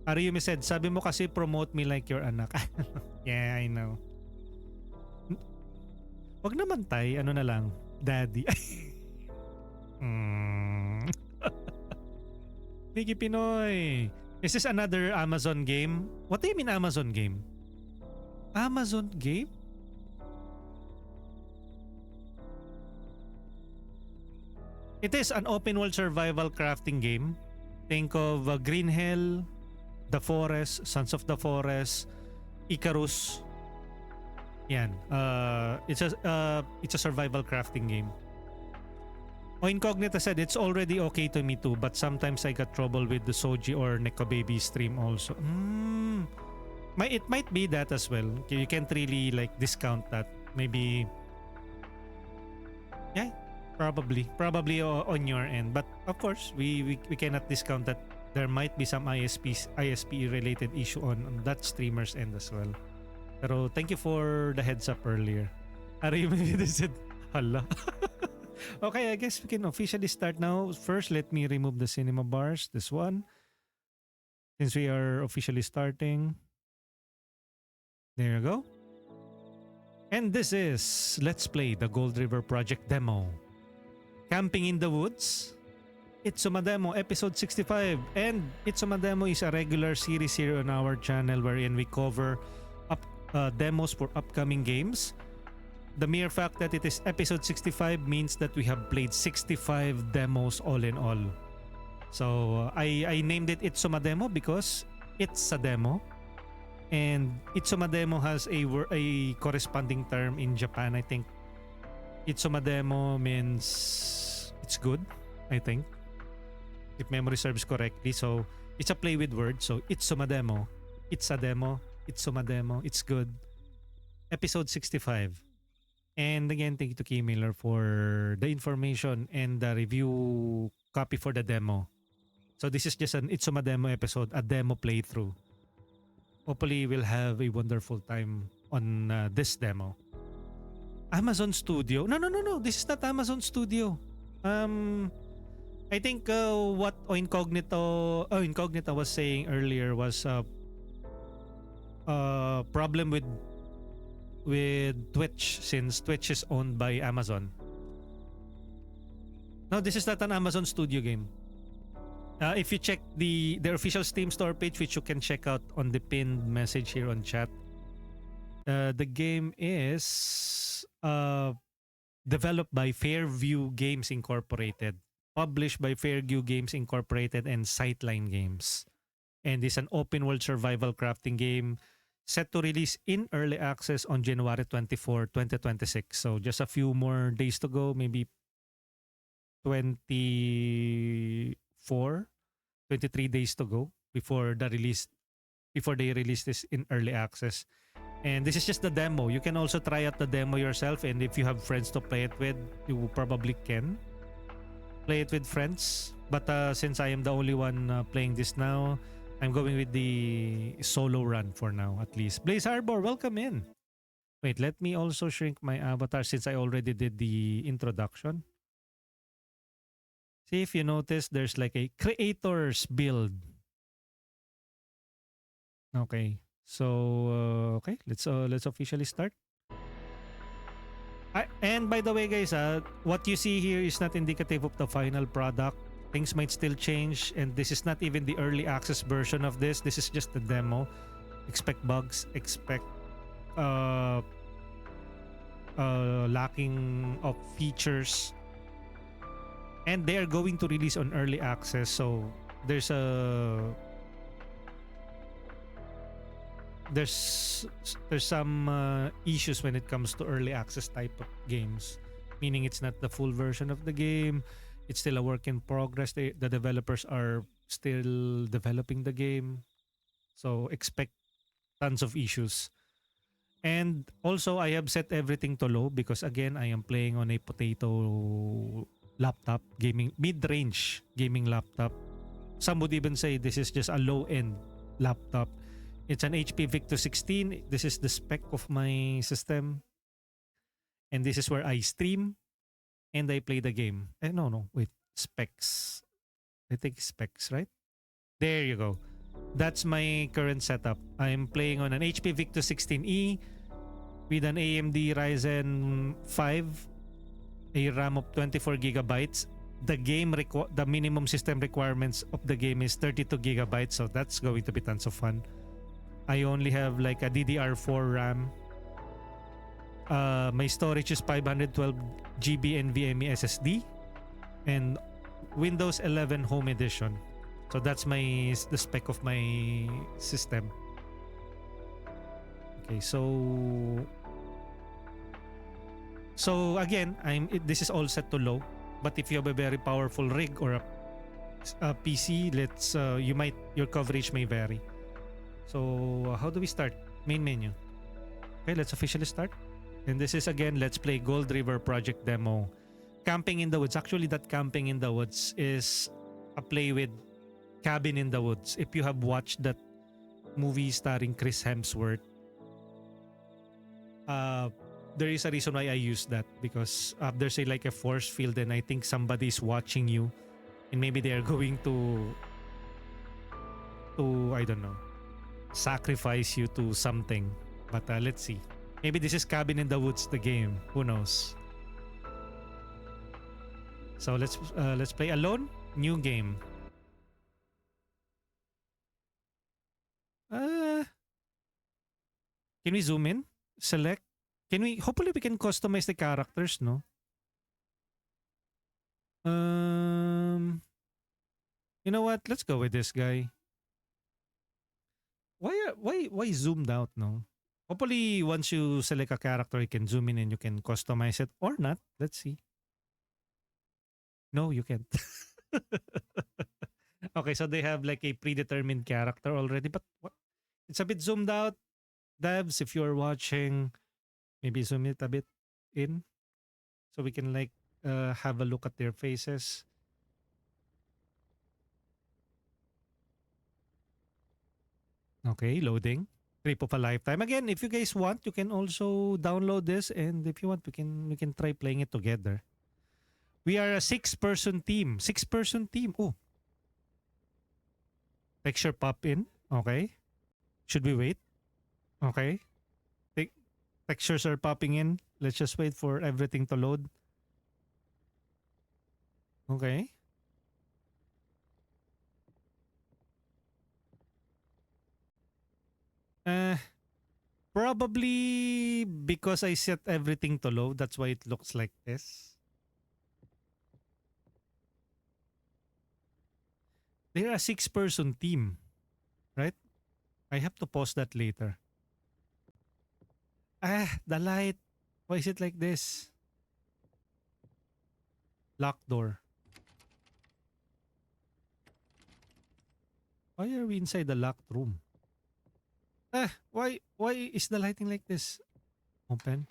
Ariyumi said, sabi mo kasi promote me like your anak. Yeah, I know. Wag naman tay, ano na lang, daddy. Vicky Pinoy. Is this another Amazon game? What do you mean Amazon game? Amazon game? It is an open world survival crafting game. Think of Green Hell, The Forest, Sons of the Forest, Icarus. Yan. It's a survival crafting game. Incognito said it's already okay to me too, but sometimes I got trouble with the Soji or Neko Baby stream also. It might be that as well. You can't really like discount that. Maybe, yeah, probably on your end. But of course, we cannot discount that there might be some ISP related issue on that streamer's end as well. Pero thank you for the heads up earlier. Ariyumi said, hala. Okay, I guess we can officially start now. First, let me remove the cinema bars. This one. Since we are officially starting. There you go. And this is Let's Play the Gold River Project demo. Camping in the Woods. ItsumaDEMO episode 65. And ItsumaDEMO is a regular series here on our channel wherein we cover demos for upcoming games. The mere fact that it is episode 65 means that we have played 65 demos all in all. So I named it ItsumaDEMO because it's a demo. And ItsumaDEMO has a corresponding term in Japan. I think ItsumaDEMO means it's good, I think, if memory serves correctly. So it's a play with words. So ItsumaDEMO, it's a demo, ItsumaDEMO, it's good. Episode 65. And again, thank you to Key Miller for the information and the review copy for the demo. So this is just an ItsumaDEMO episode, a demo playthrough. Hopefully, we'll have a wonderful time on this demo. Amazon Studio? No. This is not Amazon Studio. I think what Incognito was saying earlier was problem with Twitch, since Twitch is owned by Amazon. No, this is not an Amazon Studio game. If you check their official Steam store page, which you can check out on the pinned message here on chat, the game is developed by Fairview Games Incorporated, published by Fairview Games Incorporated and Sightline Games, and is an open world survival crafting game set to release in early access on January 24, 2026. So just a few more days to go, maybe 23 days to go before they release this in early access. And this is just the demo. You can also try out the demo yourself, and if you have friends to play it with, you probably can play it with friends. But since I am the only one playing this now, I'm going with the solo run for now, at least. Blaze Harbor, welcome in. Wait, let me also shrink my avatar since I already did the introduction. See, if you notice, there's like a creator's build. Okay, so okay, let's officially start. And by the way, guys, what you see here is not indicative of the final product. Things might still change, and this is not even the early access version of this. This is just the demo. Expect bugs, expect lacking of features, and they are going to release on early access. So there's a there's there's some issues when it comes to early access type of games, meaning it's not the full version of the game. It's still a work in progress. The developers are still developing the game, so expect tons of issues. And also, I have set everything to low because again, I am playing on a potato laptop, gaming mid-range gaming laptop. Some would even say this is just a low-end laptop. It's an HP Victus 16. This is the spec of my system, and this is where I stream and I play the game. No, wait, specs. I think specs, right? There you go. That's my current setup. I'm playing on an HP Victus 16E with an AMD Ryzen 5, a RAM of 24 gigabytes. The minimum system requirements of the game is 32 gigabytes, so that's going to be tons of fun. I only have like a DDR4 RAM. My storage is 512 GB NVMe SSD and Windows 11 Home Edition. So that's the spec of my system. Okay, so again, this is all set to low. But if you have a very powerful rig or a PC, your coverage may vary. So how do we start? Main menu. Okay, let's officially start. And this is again, let's play Gold River Project Demo. Camping in the Woods. Actually, that Camping in the Woods is a play with Cabin in the Woods. If you have watched that movie starring Chris Hemsworth, there is a reason why I use that because there's like a force field and I think somebody is watching you and maybe they are going to I don't know, sacrifice you to something. But let's see. Maybe this is Cabin in the Woods, the game. Who knows? So let's play alone. New game. Can we zoom in? Select. Hopefully we can customize the characters, no? You know what? Let's go with this guy. Why zoomed out, no? Hopefully once you select a character, you can zoom in and you can customize it or not. Let's see. No, you can't. Okay, so they have like a predetermined character already, but it's a bit zoomed out. Devs, if you're watching, maybe zoom it a bit in so we can like have a look at their faces. Okay, loading. Trip of a lifetime. Again, if you guys want, you can also download this, and if you want, we can try playing it together. We are a 6-person team. 6-person team. Oh. Texture pop in. Okay. Should we wait? Okay. Textures are popping in. Let's just wait for everything to load. Okay. Probably because I set everything to low. That's why it looks like this. They're a 6-person team, right? I have to pause that later. The light. Why is it like this? Lock door. Why are we inside the locked room? Why is the lighting like this? Open.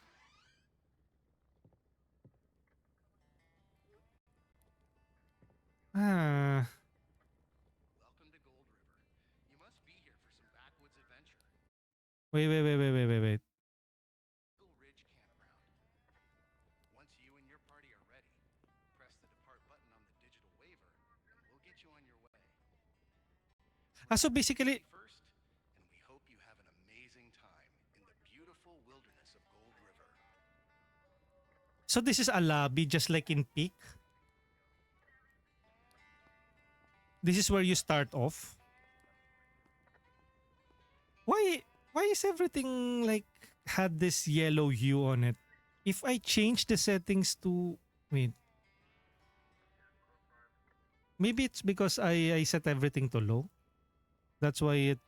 Ah. Welcome to Gold River. You must be here for some backwoods adventure. Wait. Eagle Ridge Campground. Once you and your party are ready, press the depart button on the digital waiver, and we'll get you on your way. So basically, First, and we hope you have an amazing time in the beautiful wilderness of Gold River. so this is a lobby just like in Peak. This is where you start off. Why is everything like had this yellow hue on it? If I change the settings to... Wait. Maybe it's because I set everything to low. That's why it...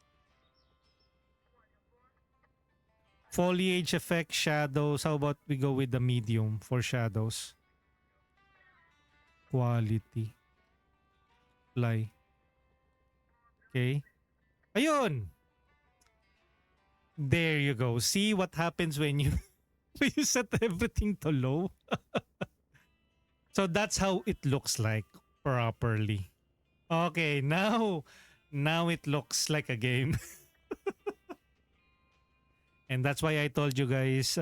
Foliage effect, shadows. How about we go with the medium for shadows? Quality. Apply. Okay. Ayun! There you go. See what happens when you, when you set everything to low? So that's how it looks like properly. Okay, now it looks like a game. And that's why I told you guys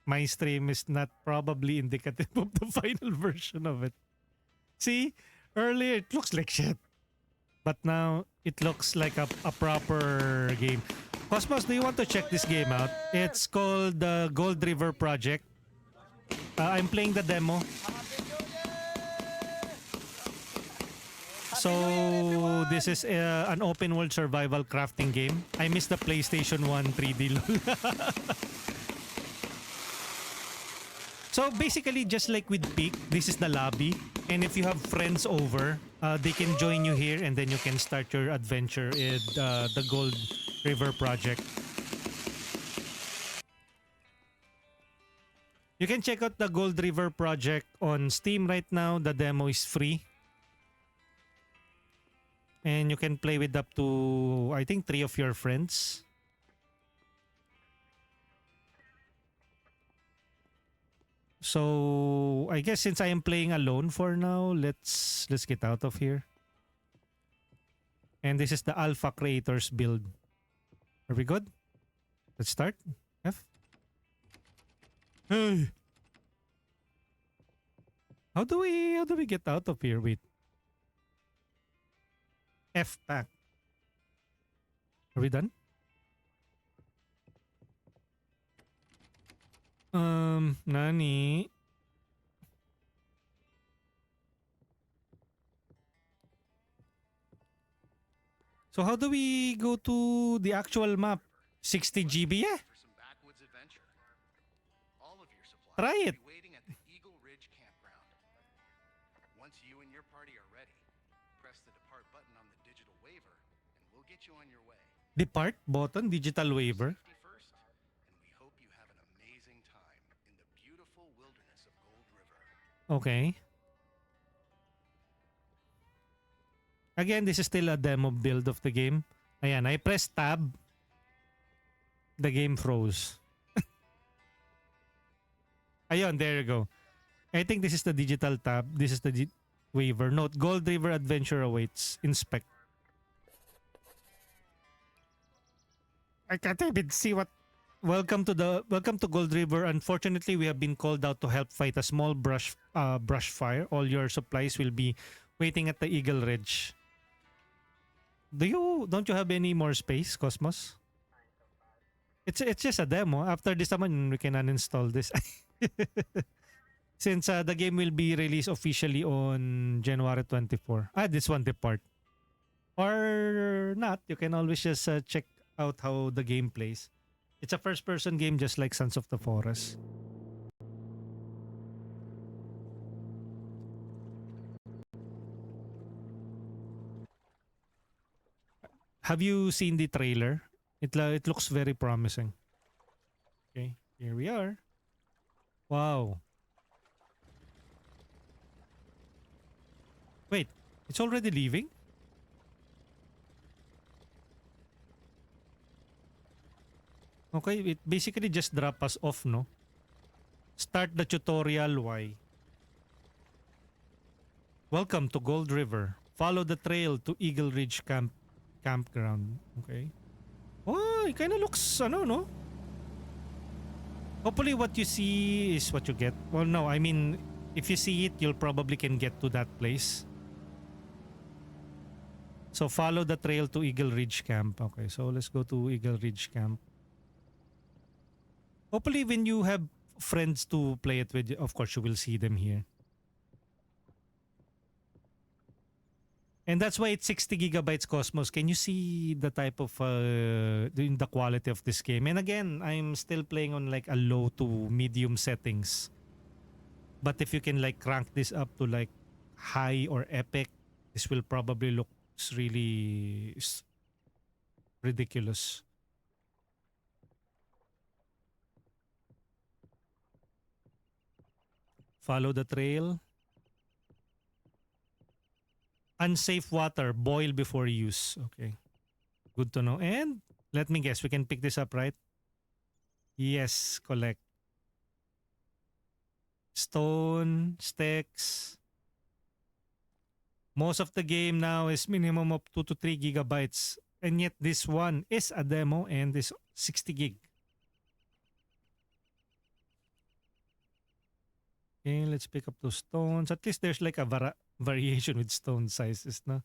my stream is not probably indicative of the final version of it. See, earlier it looks like shit. But now it looks like a proper game. Cosmos, do you want to check this game out? It's called the Gold River Project. I'm playing the demo. So this is an open world survival crafting game. I missed the PlayStation 1 3D lol. So basically, just like with Peak, this is the lobby. And if you have friends over, they can join you here and then you can start your adventure in the Gold River Project. You can check out the Gold River Project on Steam right now. The demo is free. And you can play with up to, I think, 3 of your friends. So I guess since I am playing alone for now, let's get out of here. And this is the Alpha Creators build. Are we good? Let's start. F. Hey. How do we get out of here? Wait. F pack. Are we done? Nani? So how do we go to the actual map? 60 GB? Yeah. For some backwoods adventure. All of your supplies Try will it. be waiting at the Eagle Ridge campground. Once you and your party are ready, press the depart button on the digital waiver, and we'll get you on your way. Depart button, digital waiver. Safety first, and we hope you have an amazing time in the beautiful wilderness of Gold River. Okay. Again, this is still a demo build of the game. Ayan, I press tab. The game froze. Ayun, there you go. I think this is the digital tab. This is the waiver. Note, Gold River Adventure awaits. Inspect. I can't even see what... Welcome to Gold River. Unfortunately, we have been called out to help fight a small brush fire. All your supplies will be waiting at the Eagle Ridge. Don't you have any more space, Cosmos? It's just a demo. After this naman, we can uninstall this. Since the game will be released officially on January 24. This one depart. Or not, you can always just check out how the game plays. It's a first-person game just like Sons of the Forest. Have you seen the trailer? It looks very promising. Okay, here we are. Wow. Wait, it's already leaving? Okay, it basically just drop us off, no? Start the tutorial, why? Welcome to Gold River. Follow the trail to Eagle Ridge campground. Okay. Oh, it kind of looks, no? Hopefully what you see is what you get. Well, no, I mean, if you see it, you'll probably can get to that place. So follow the trail to Eagle Ridge Camp. Okay, so let's go to Eagle Ridge Camp. Hopefully when you have friends to play it with, of course you will see them here. And that's why it's 60 gigabytes Cosmos. Can you see the type of the quality of this game? And again, I'm still playing on like a low to medium settings. But if you can like crank this up to like high or epic, this will probably look really ridiculous. Follow the trail. Unsafe water, boil before use. Okay. Good to know. And let me guess, we can pick this up, right? Yes, collect. Stone, sticks. Most of the game now is minimum of 2 to 3 gigabytes. And yet this one is a demo and this 60 gig. Okay, let's pick up those stones. At least there's like a variation with stone sizes, no?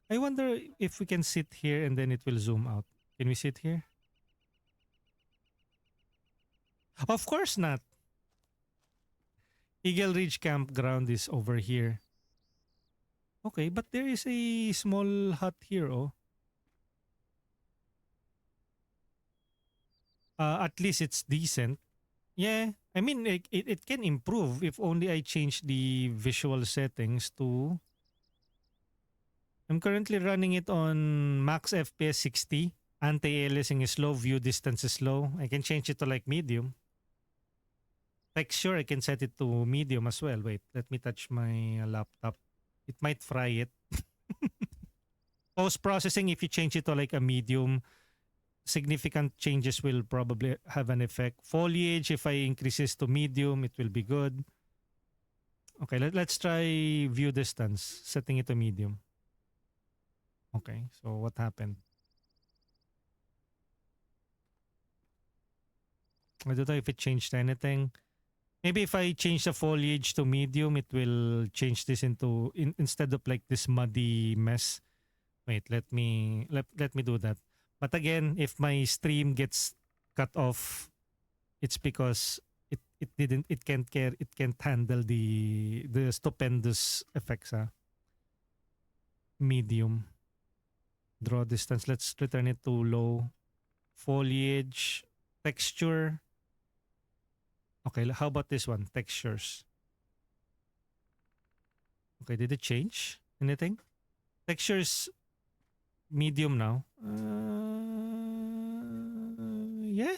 I wonder if we can sit here and then it will zoom out. Can we sit here? Of course not. Eagle Ridge Campground is over here. Okay, but there is a small hut here, oh. At least it's decent. Yeah, I mean, it can improve if only I change the visual settings to... I'm currently running it on max FPS 60. Anti-aliasing is low, view distance is low. I can change it to like medium. Texture, I can set it to medium as well. Wait, let me touch my laptop. It might fry it. Post-processing, if you change it to like a medium, significant changes will probably have an effect. Foliage, if I increase this to medium, it will be good. Okay, let's try view distance, setting it to medium. Okay, so what happened? I don't know if it changed anything. Maybe if I change the foliage to medium, it will change this into instead of like this muddy mess. Wait, let me do that. But again, if my stream gets cut off, it's because it can't handle the stupendous effects. Medium. Draw distance. Let's return it to low. Foliage. Texture. Okay, how about this one? Textures. Okay, did it change anything? Textures medium now. Yeah.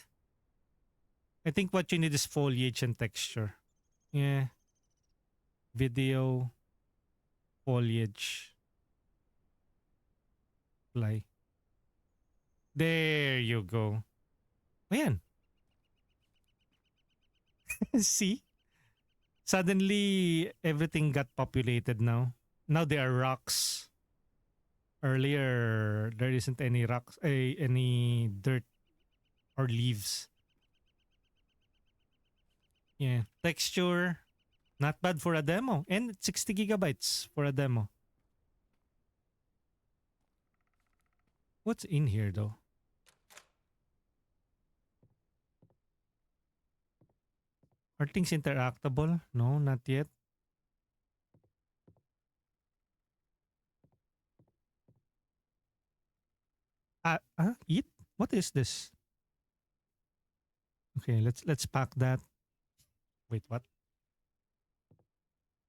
I think what you need is foliage and texture. Yeah. Video. Foliage. Play. There you go. Ayan. See? Suddenly, everything got populated now. Now there are rocks. Earlier, there isn't any rocks, any dirt or leaves. Yeah. Texture, not bad for a demo. And 60 gigabytes for a demo. What's in here though? Are things interactable? No, not yet. Eat? What is this? Okay, let's pack that. Wait, what?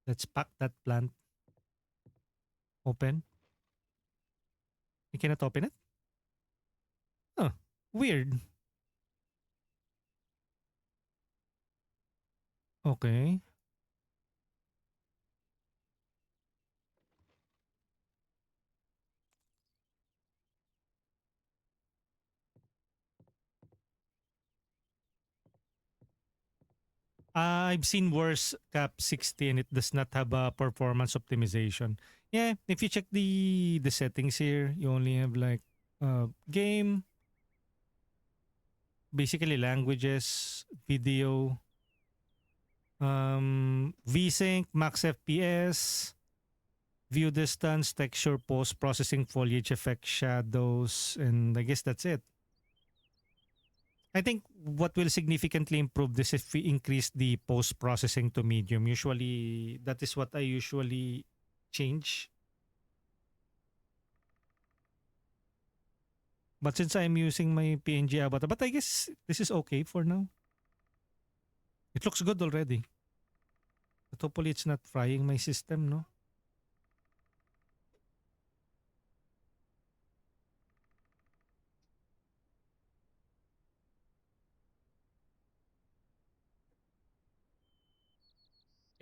Let's pack that plant. Open. You cannot open it? Huh. Weird. Okay. I've seen worse cap 60 and it does not have a performance optimization. Yeah, if you check the settings here, you only have like game, basically languages, video, VSync, max FPS, view distance, texture, post processing, foliage effect, shadows, and I guess that's it. I think what will significantly improve this if we increase the post processing to medium. Usually, that is what I usually change. But since I'm using my PNG avatar, but I guess this is okay for now. It looks good already. But hopefully it's not frying my system, no?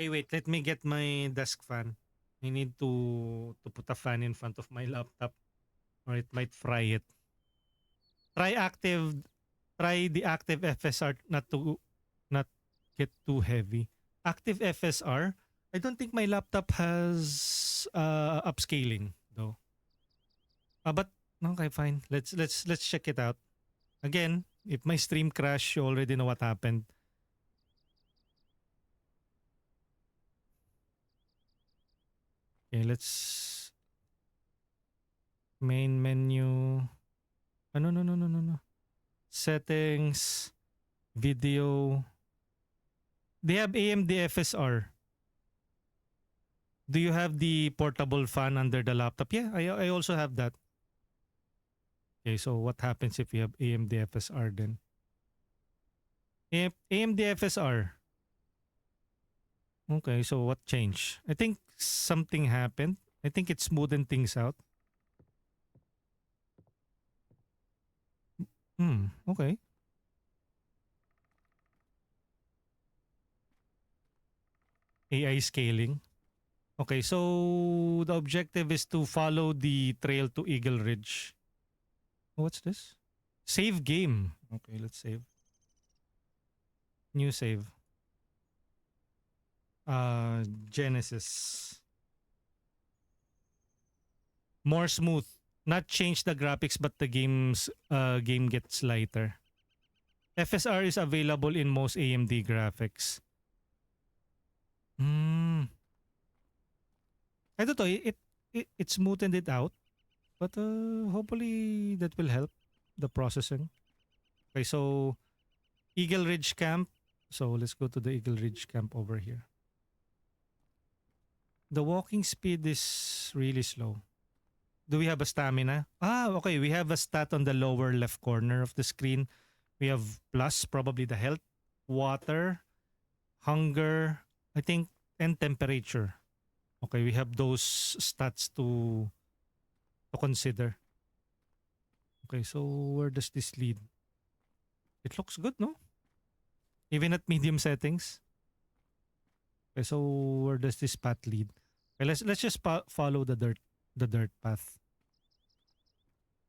Okay, wait. Let me get my desk fan. I need to put a fan in front of my laptop or it might fry it. Try active try the active FSR not get too heavy. Active FSR. I don't think my laptop has upscaling though. But okay, fine. Let's check it out. Again, if my stream crash, you already know what happened. Okay, let's main menu. No, no, no, no, no, no. Settings, video. They have AMD FSR. Do you have the portable fan under the laptop? Yeah, I also have that. Okay, so what happens if you have AMD FSR then? AMD FSR. Okay, so what changed? I think something happened. I think it smoothened things out. Okay. AI scaling. Okay, so the objective is to follow the trail to Eagle Ridge. What's this? Save game. Okay, let's save. New save. Genesis. More smooth. Not change the graphics but the game gets lighter. FSR is available in most AMD graphics. I don't know. It smoothened it out, but hopefully that will help the processing. Okay, so Eagle Ridge Camp. So let's go to the Eagle Ridge Camp over here. The walking speed is really slow. Do we have a stamina? Okay. We have a stat on the lower left corner of the screen. We have plus, probably the health, water, hunger, I think, and temperature. Okay, we have those stats to consider. Okay, so where does this lead? It looks good, no? Even at medium settings. Okay, so where does this path lead? Okay, let's just follow the dirt path.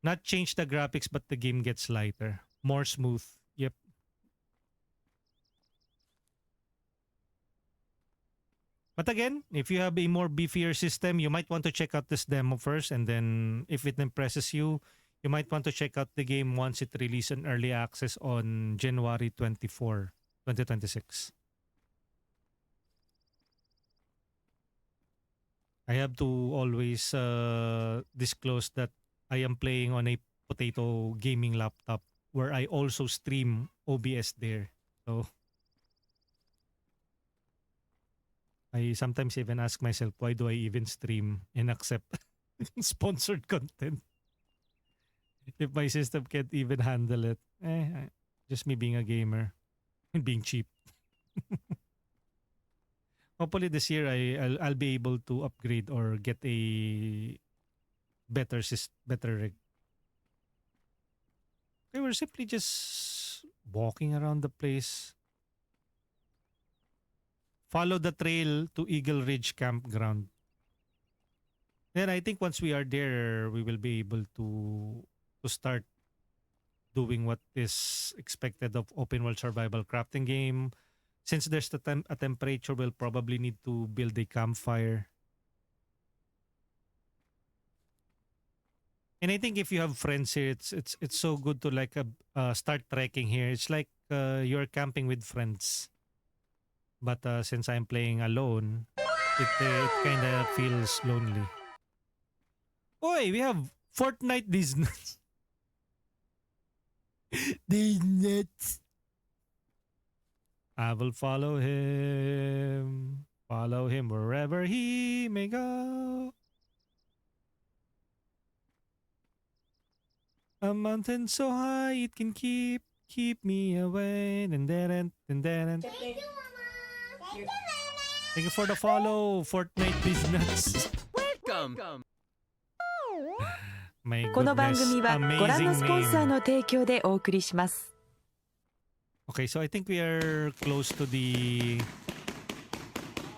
Not change the graphics, but the game gets lighter, more smooth. Yep. But again, if you have a more beefier system, you might want to check out this demo first, and then if it impresses you, you might want to check out the game once it releases in early access on January 24, 2026. I have to always disclose that I am playing on a potato gaming laptop where I also stream OBS there. So I sometimes even ask myself, why do I even stream and accept sponsored content if my system can't even handle it? Just me being a gamer and being cheap. Hopefully this year I'll be able to upgrade or get a better rig. Okay, we're simply just walking around the place. Follow the trail to Eagle Ridge Campground. Then I think once we are there, we will be able to start doing what is expected of open world survival crafting game. Since there's a temperature, we'll probably need to build a campfire. And I think if you have friends here, it's so good to like start trekking here. It's like you're camping with friends. But since I'm playing alone, it kind of feels lonely. Oi, we have Fortnite Disney. These nuts. I will follow him. Follow him wherever he may go. A mountain so high it can keep me away. Thank you for the follow. Fortnite is nuts. My この番 goodness. 組はご覧の Amazing スポンサー name. の提供でお送りします。 Okay, so I think we are close to the...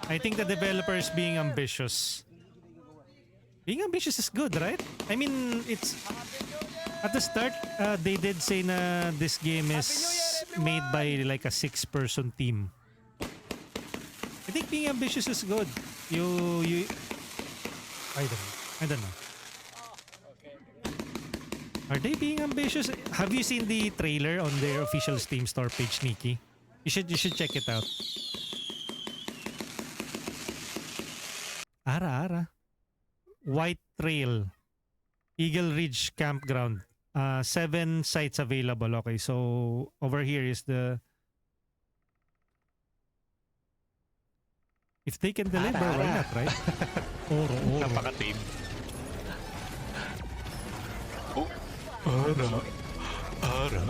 I think the developer is being ambitious. Being ambitious is good, right? I mean, it's... At the start, they did say na this game is made by like a 6-person team. I think being ambitious is good. You... I don't know. Are they being ambitious? Have you seen the trailer on their official Steam store page, Nikki? You should check it out. Ara. White Trail. Eagle Ridge Campground. 7 sites available. Okay, so over here is the... If they can deliver, why not, right? Oro. Napaka-team. Ara.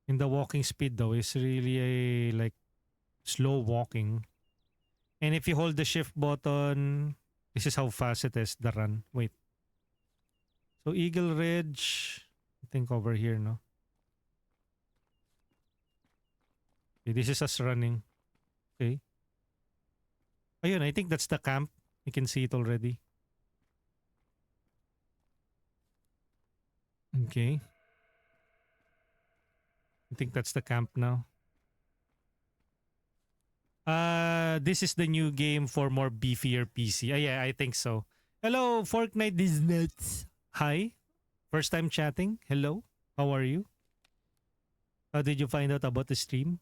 In the walking speed though, is really a like slow walking. And if you hold the shift button, this is how fast it is, the run. Wait. So Eagle Ridge, I think over here, no? Okay, this is us running. Okay. Ayun, I think that's the camp. You can see it already. Okay. I think that's the camp now. This is the new game for more beefier PC. Yeah, I think so. Hello, Fortnite is nuts. Hi. First time chatting. Hello. How are you? How did you find out about the stream?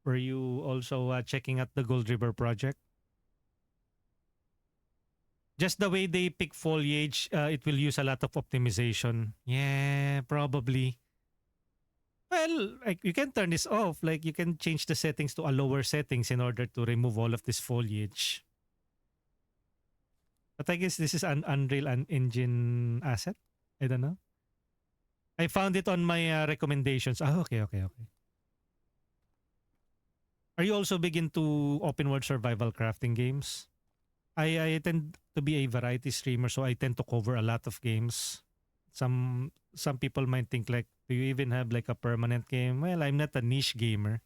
Were you also checking out the Gold River project? Just the way they pick foliage, it will use a lot of optimization. Yeah, probably. Well, like you can turn this off. Like you can change the settings to a lower settings in order to remove all of this foliage. But I guess this is an Unreal Engine asset. I don't know. I found it on my recommendations. Okay. Are you also big into open world survival crafting games? I tend to be a variety streamer, so I tend to cover a lot of games. Some people might think like, do you even have like a permanent game? Well, I'm not a niche gamer.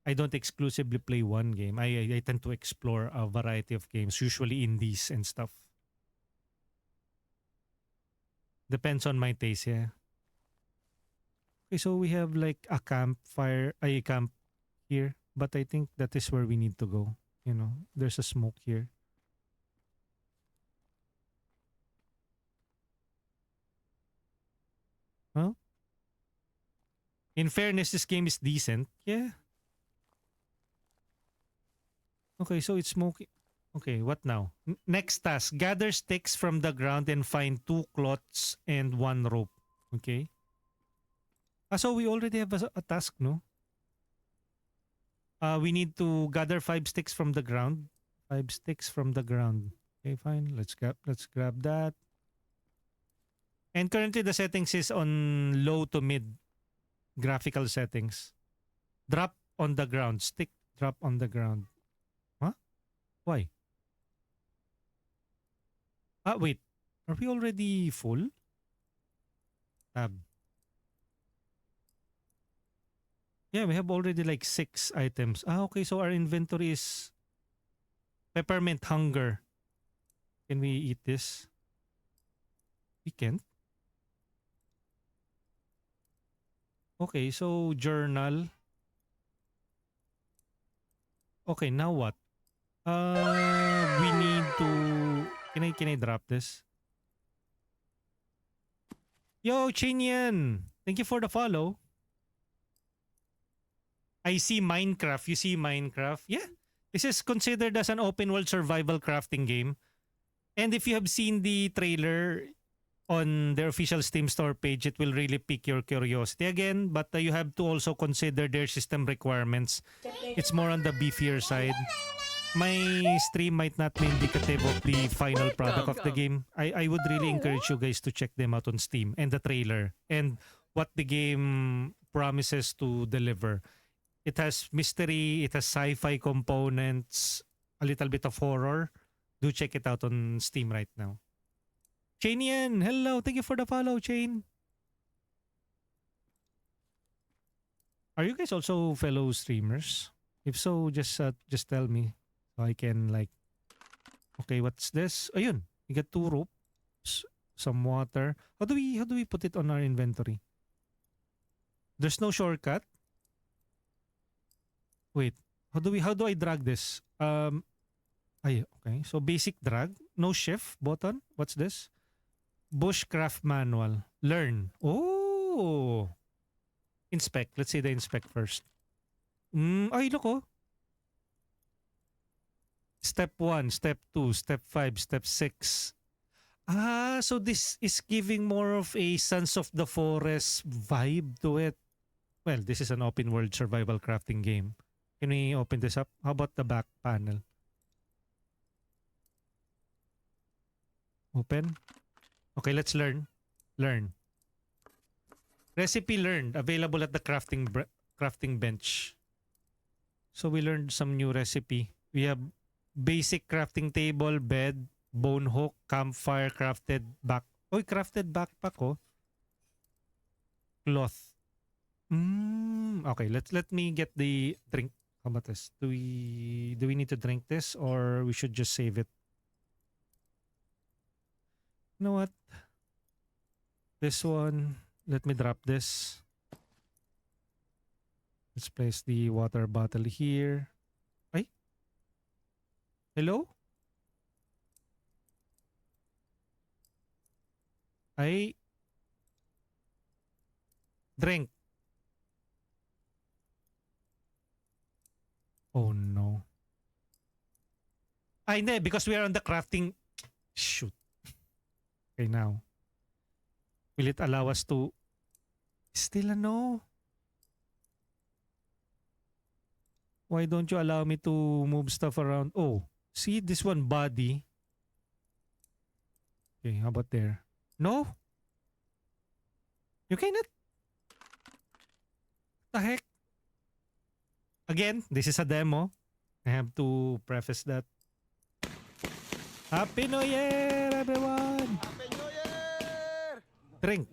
I don't exclusively play one game. I tend to explore a variety of games, usually indies and stuff. Depends on my taste, yeah. Okay, so we have like a camp here, but I think that is where we need to go. You know, there's a smoke here. Huh? In fairness, this game is decent. Yeah. Okay, so it's smoky. Okay, what now? Next task. Gather sticks from the ground and find 2 cloths and 1 rope. Okay. So we already have a task, no? We need to gather 5 sticks from the ground. 5 sticks from the ground. Okay, fine. Let's grab that. And currently the settings is on low to mid graphical settings. Drop on the ground. Stick drop on the ground. Huh? Why? Wait. Are we already full? Tab. Yeah, we have already like 6 items. Okay, so our inventory is peppermint hunger. Can we eat this? We can't. Okay, so journal. Okay, now what? We need to... Can I drop this? Yo, Chinyan! Thank you for the follow. I see Minecraft. You see Minecraft? Yeah. This is considered as an open world survival crafting game. And if you have seen the trailer on their official Steam store page, it will really pique your curiosity again. But you have to also consider their system requirements. It's more on the beefier side. My stream might not be indicative of the final product of the game. I would really encourage you guys to check them out on Steam and the trailer and what the game promises to deliver. It has mystery, it has sci-fi components, a little bit of horror. Do check it out on Steam right now. Chainian, hello. Thank you for the follow, Chain. Are you guys also fellow streamers? If so, just tell me so I can like. Okay, what's this? Ayun, we got 2 ropes, some water. How do we put it on our inventory? There's no shortcut. Wait, how do I drag this? Okay. So basic drag, no shift button. What's this? Bushcraft manual. Learn. Oh. Inspect. Let's say the inspect first. Ay, look oh. Step 1, step 2, step 5, step 6. Ah, so this is giving more of a Sons of the Forest vibe to it. Well, this is an open world survival crafting game. Can we open this up? How about the back panel? Open. Okay, let's learn. Learn. Recipe learned. Available at the crafting bench. So we learned some new recipe. We have basic crafting table, bed, bone hook, campfire, crafted crafted backpack oh. Cloth. Okay, let me get the drink. How about this? Do we need to drink this or we should just save it? You know what? This one, let me drop this. Let's place the water bottle here. Ay? Hello? Ay. Drink. Oh no. Ay, hindi. Because we are on the crafting. Shoot. Okay, now. Will it allow us to... Still a no. Why don't you allow me to move stuff around? Oh, see this one body. Okay, how about there? No? You cannot? The heck? Again, this is a demo. I have to preface that. Happy New Year, everyone! Happy New Year! Drink.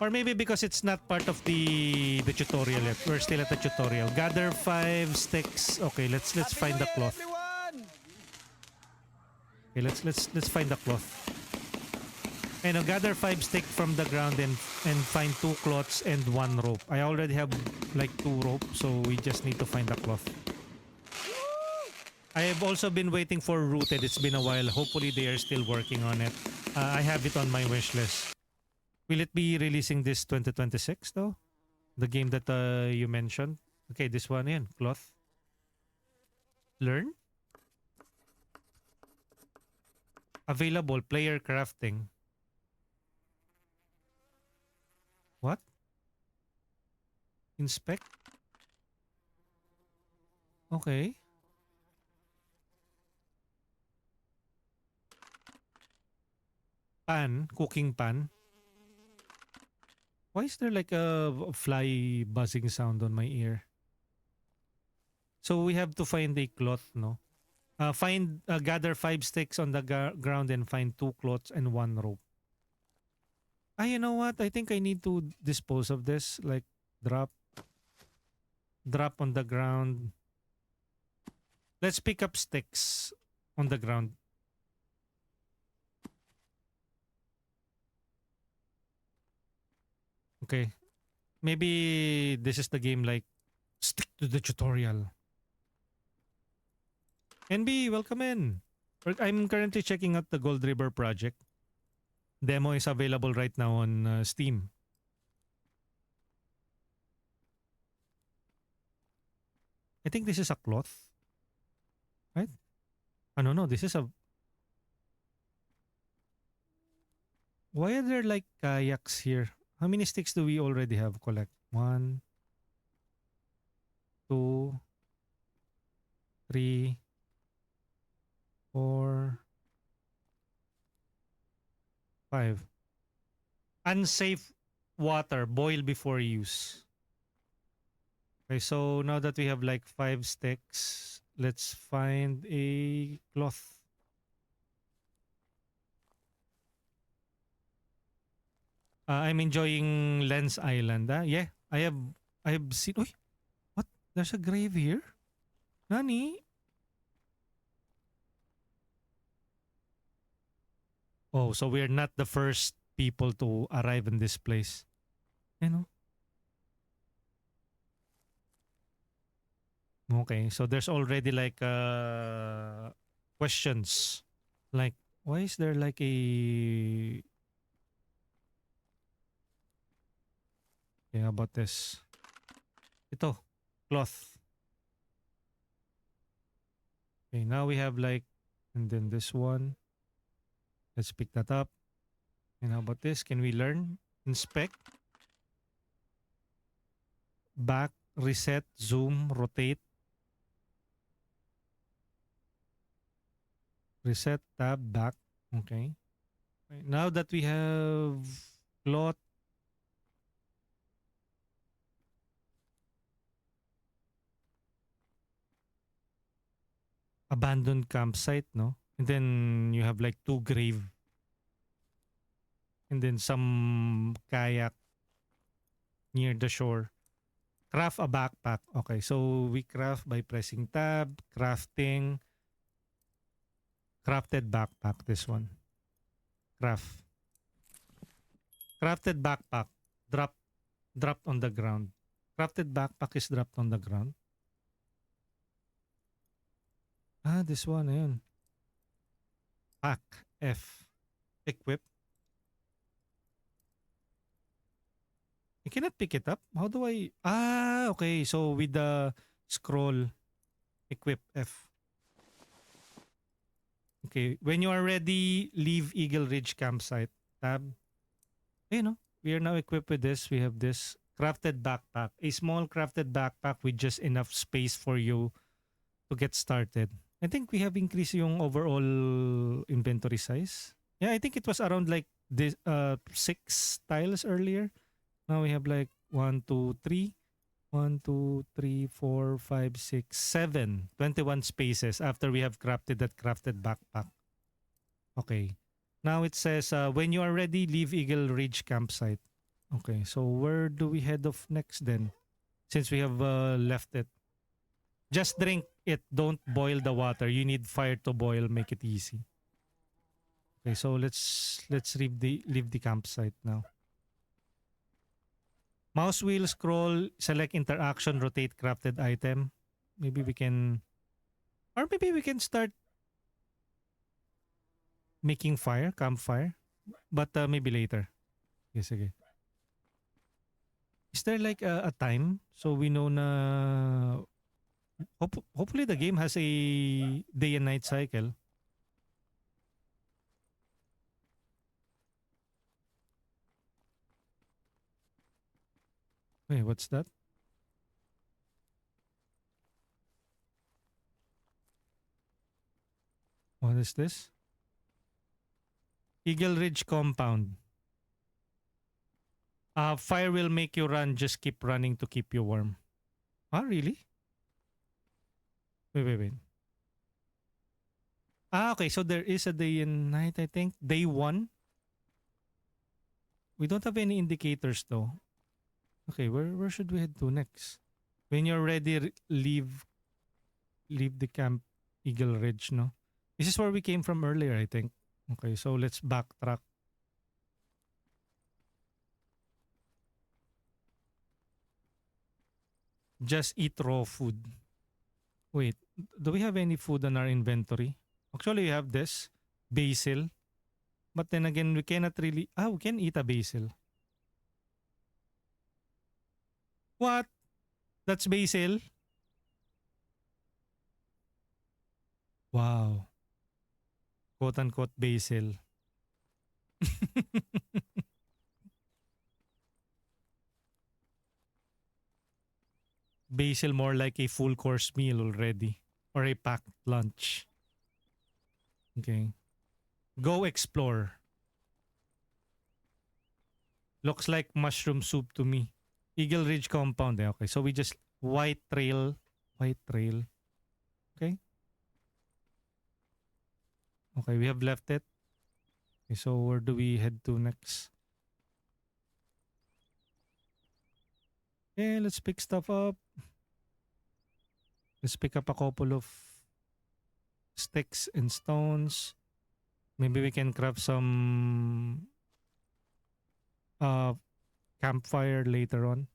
Or maybe because it's not part of the tutorial yet. We're still at the tutorial. Gather 5 sticks. Okay, let's find the cloth. Okay, let's find the cloth. And gather 5 sticks from the ground and find 2 cloths and 1 rope. I already have like 2 ropes, so we just need to find the cloth. I have also been waiting for Rooted. It's been a while. Hopefully they are still working on it. I have it on my wish list. Will it be releasing this 2026 though? The game that you mentioned? Okay, this one in. Cloth. Learn? Available. Player crafting. What? Inspect? Okay. Pan. Cooking pan. Why is there like a fly buzzing sound on my ear? So we have to find a cloth, no? Gather 5 sticks on the ground and find 2 cloths and 1 rope. You know what? I think I need to dispose of this. Like, drop on the ground. Let's pick up sticks on the ground. Okay. Maybe this is the game like, stick to the tutorial. NB, welcome in. I'm currently checking out the Gold River project. Demo is available right now on Steam. I think this is a cloth. Right? No, this is a... Why are there like kayaks here? How many sticks do we already have? Collect. 1, 2, 3, 4, 5. Unsafe water. Boil before use. Okay, so now that we have like 5 sticks, let's find a cloth. I'm enjoying Lens Island. Yeah, I have seen. Uy, what? There's a grave here? Nani? Oh, so we're not the first people to arrive in this place. You know? Okay, so there's already like questions. Like, why is there like a... Yeah, about this? Ito, cloth. Okay, now we have like, and then this one. Let's pick that up. And how about this? Can we learn? Inspect. Back, reset, zoom, rotate. Reset, tab, back. Okay. Okay, now that we have cloth, abandoned campsite, no? And then you have like 2 grave. And then some kayak near the shore. Craft a backpack. Okay, so we craft by pressing tab, crafting, crafted backpack, this one. Craft. Crafted backpack. Dropped on the ground. Crafted backpack is dropped on the ground. Ah, this one, ayun. Pack. F. Equip. I cannot pick it up. How do I... Ah, okay. So with the scroll, equip F. Okay. When you are ready, leave Eagle Ridge campsite. Tab. You know, we are now equipped with this. We have this crafted backpack. A small crafted backpack with just enough space for you to get started. I think we have increased yung overall inventory size. Yeah, I think it was around like this 6 tiles earlier. Now we have like 1, 2, 3. 1, 2, 3, 4, 5, 6, 7. 21 spaces after we have crafted that crafted backpack. Okay. Now it says, when you are ready, leave Eagle Ridge campsite. Okay, so where do we head off next then? Since we have left it. Just drink it. Don't boil the water. You need fire to boil. Make it easy. Okay, so let's leave the campsite now. Mouse wheel, scroll, select interaction, rotate crafted item. Maybe we can... Or maybe we can start making fire, campfire. But maybe later. Yes, okay. Is there like a time so we know na... hopefully the game has a day and night cycle. Wait, what's that? What is this? Eagle Ridge compound. Fire will make you run. Just keep running to keep you warm. Ah, really? Wait. Ah, okay. So there is a day and night, I think. Day 1. We don't have any indicators though. Okay, where should we head to next? When you're ready, leave the camp, Eagle Ridge, no? This is where we came from earlier, I think. Okay, so let's backtrack. Just eat raw food. Wait, do we have any food in our inventory? Actually, we have this. Basil. But then again, we cannot really... Ah, we can eat a basil. What? That's basil? Wow. Quote-unquote basil. Basil more like a full course meal already. Or a packed lunch. Okay. Go explore. Looks like mushroom soup to me. Eagle Ridge compound. Okay, so we just White Trail. White Trail. Okay. Okay, we have left it. Okay, so where do we head to next? Okay, let's pick stuff up. Let's pick up a couple of sticks and stones. Maybe we can craft some uh campfire later on.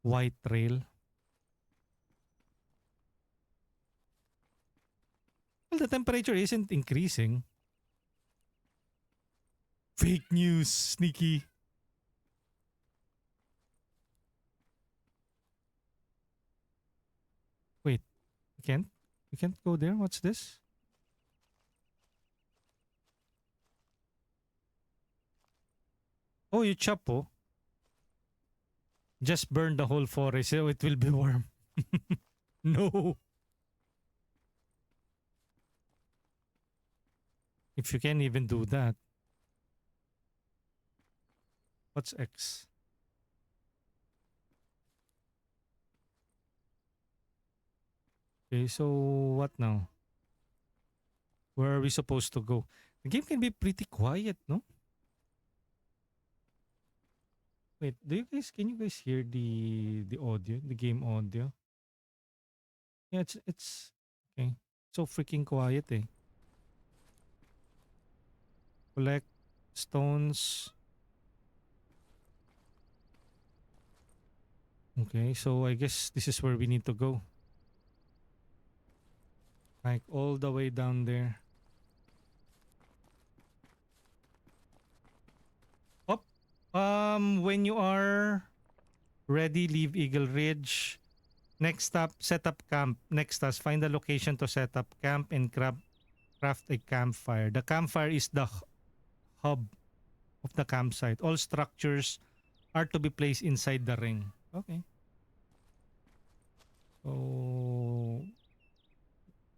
White Trail. Well, the temperature isn't increasing. Fake news, sneaky. Wait, we can't? We can't go there? What's this? Oh, you chop, oh. Just burn the whole forest so it will be warm. No. If you can even do that. What's X? Okay, so what now? Where are we supposed to go? The game can be pretty quiet, no? Wait, can you guys hear the audio, the game audio? Yeah, it's okay. So freaking quiet, eh. Collect stones. Okay, so I guess this is where we need to go. Like all the way down there. Up. When you are ready, leave Eagle Ridge. Next stop, set up camp. Next task, find a location to set up camp and craft a campfire. The campfire is the hub of the campsite. All structures are to be placed inside the ring. Okay. So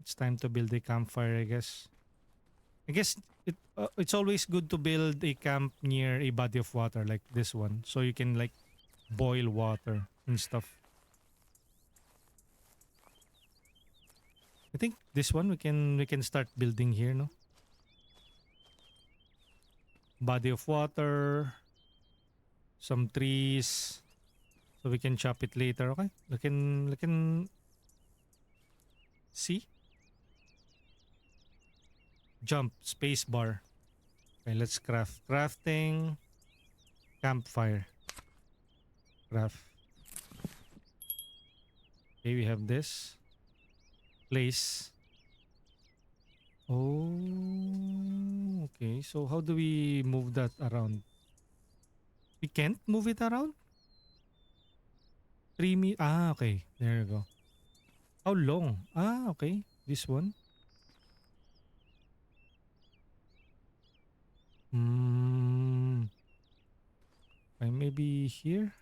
it's time to build a campfire, I guess. I guess it's always good to build a camp near a body of water like this one, so you can like boil water and stuff. I think this one we can start building here, no? Body of water, some trees, so we can chop it later. Okay, we can see. Jump, space bar. Okay, let's craft. Crafting. Campfire. Craft. Okay, we have this. Place. Oh, okay. So how do we move that around? We can't move it around? 3 meters. Ah, okay. There you go. How long? Ah, okay. This one. Okay, maybe here.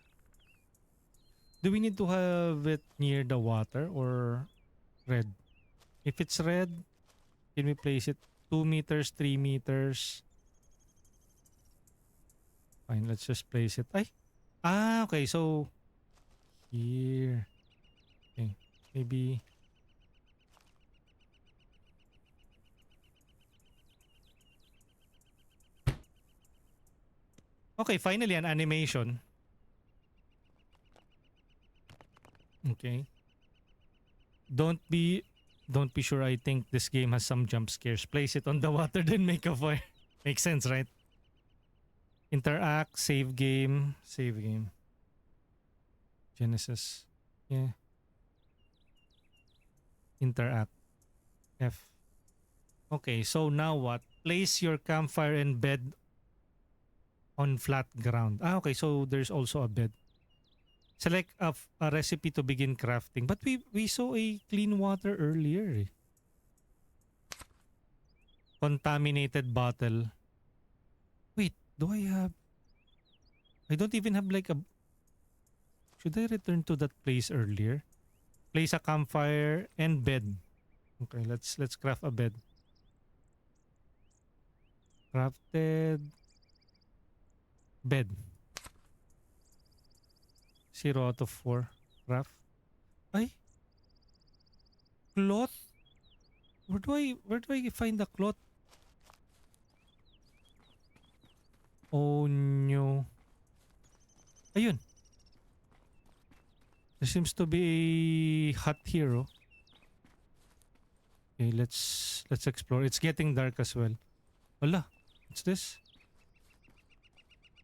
Do we need to have it near the water or red? If it's red, can we place it 2 meters, 3 meters? Fine, let's just place it. Ay! Ah, okay. So, here. Okay. Maybe. Okay, finally an animation. Okay. Don't be sure. I think this game has some jump scares. Place it on the water then make a fire. Makes sense, right? Interact, save game. Genesis. Yeah. Interact. F. Okay, so now what? Place your campfire and bed on flat ground. Ah, okay, so there's also a bed. Select a recipe to begin crafting. But we saw a clean water earlier. Eh. Contaminated bottle. Wait, do I have... I don't even have like a... Should I return to that place earlier? Place a campfire and bed. Okay, let's craft a bed. Crafted bed. 0 out of 4. Craft. Ay, cloth. Where do I find the cloth? Oh no. Ayun. There seems to be a hut here, oh. Okay, let's explore. It's getting dark as well. Wala. What's this?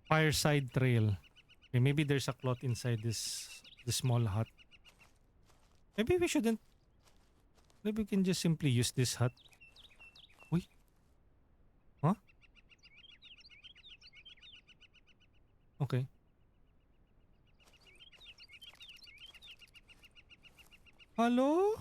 Fireside trail. Okay, maybe there's a cloth inside this small hut. Maybe we shouldn't. Maybe we can just simply use this hut. Uy. Huh? Okay. Hello?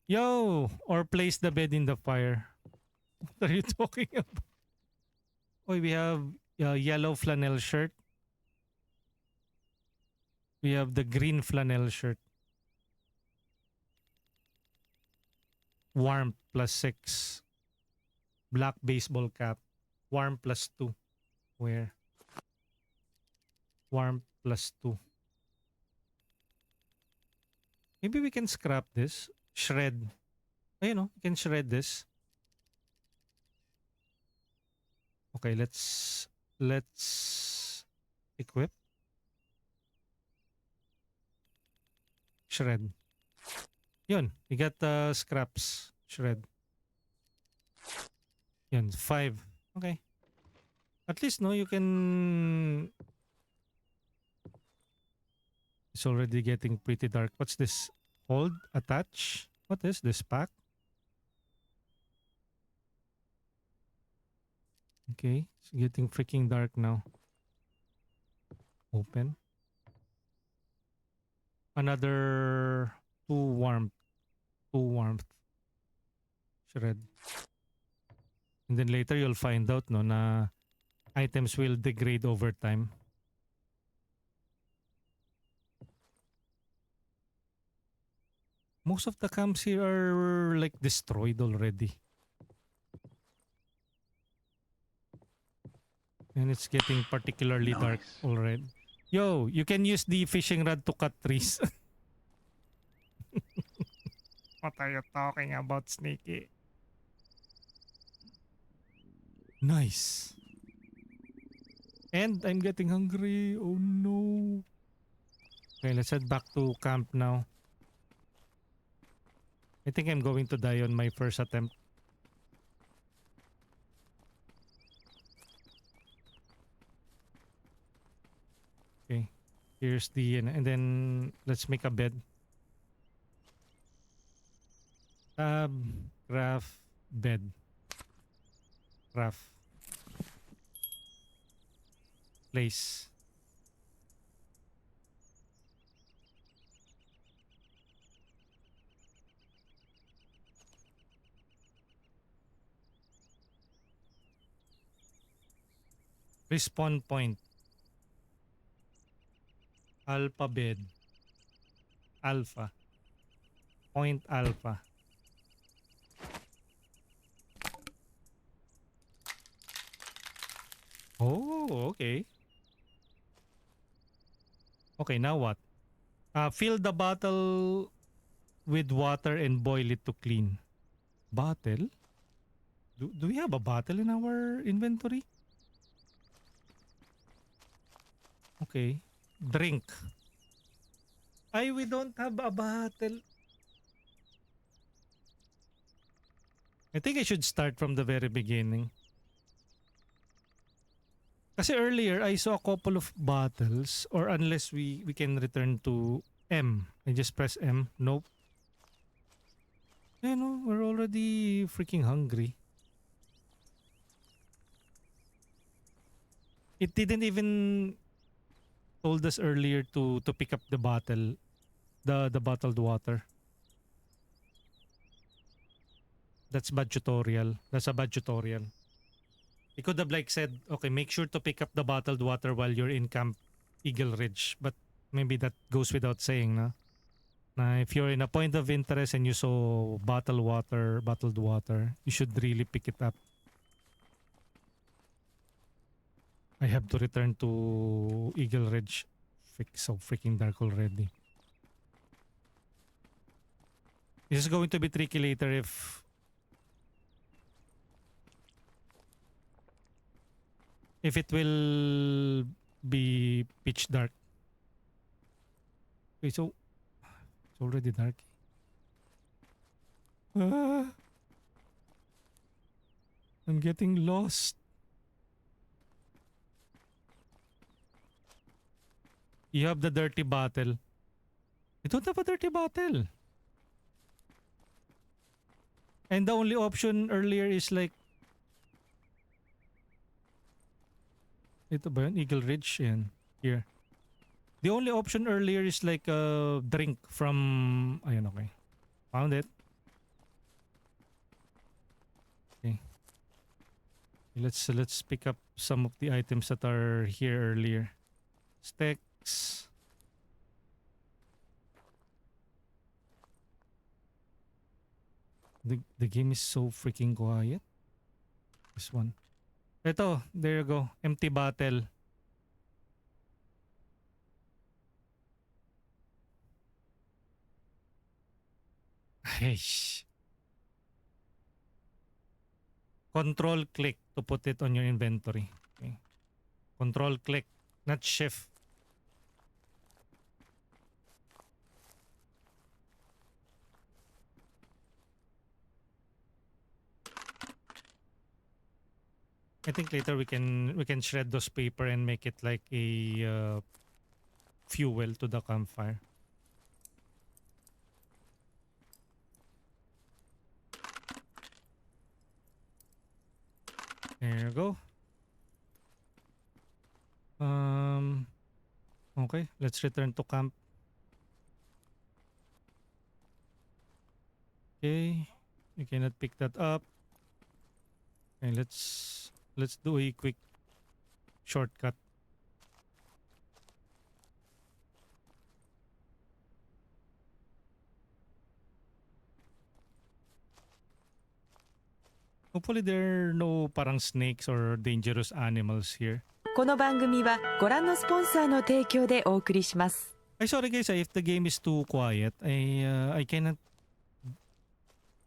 Yo! Or place the bed in the fire. What are you talking about? Oh, we have yellow flannel shirt. We have the green flannel shirt. Warmth +6. Black baseball cap. Warm +2. Where? Warm +2. Maybe we can scrap this. Shred. You know, you can shred this. Okay, let's equip. Shred. Yun, we got the scraps. Shred. Yun, 5. Okay. At least, no, you can... It's already getting pretty dark. What's this? Hold, attach. What is this pack? Okay, it's getting freaking dark now. Open. Another 2 warmth. 2 warmth. Shred. And then later you'll find out no na items will degrade over time. Most of the camps here are like destroyed already. And it's getting particularly dark already. Yo, you can use the fishing rod to cut trees. What are you talking about, Sneaky? Nice. And I'm getting hungry. Oh no. Okay, let's head back to camp now. I think I'm going to die on my first attempt. Okay. Here's the... And then let's make a bed. Tab, craft, bed. Craft. Place. Respawn point. Alpha bed. Alpha. Point alpha. Oh, okay. Okay, now what? Fill the bottle with water and boil it to clean. Bottle? Do we have a bottle in our inventory? Okay. Drink. Ay, we don't have a bottle. I think I should start from the very beginning. Kasi earlier, I saw a couple of bottles or unless we can return to M. I just press M. Nope. You know, we're already freaking hungry. It didn't even told us earlier to pick up the bottle, the bottled water. That's bad tutorial. That's a bad tutorial. He could have like said, okay, make sure to pick up the bottled water while you're in Camp Eagle Ridge. But maybe that goes without saying, na? Na if you're in a point of interest and you saw bottled water, you should really pick it up. I have to return to Eagle Ridge. So freaking dark already. This is going to be tricky later if it will be pitch dark. Okay, so it's already dark. Ah, I'm getting lost. You have the dirty bottle. I don't have a dirty bottle. And the only option earlier is like... Ito ba yun? Eagle Ridge? Yan. Here. The only option earlier is like a drink from... Ayun, okay. Found it. Okay. Let's pick up some of the items that are here earlier. Sticks. The game is so freaking quiet. This one. Ito, there you go. Empty bottle. Eish. Control click to put it on your inventory. Okay. Control click, not shift. I think later we can shred those paper and make it like a fuel to the campfire. There you go. Okay, let's return to camp. Okay, you cannot pick that up. Okay, let's do a quick shortcut. Hopefully there are no parang snakes or dangerous animals here. この番組はご覧のスポンサーの提供でお送りします。I sorry guys, if the game is too quiet, I cannot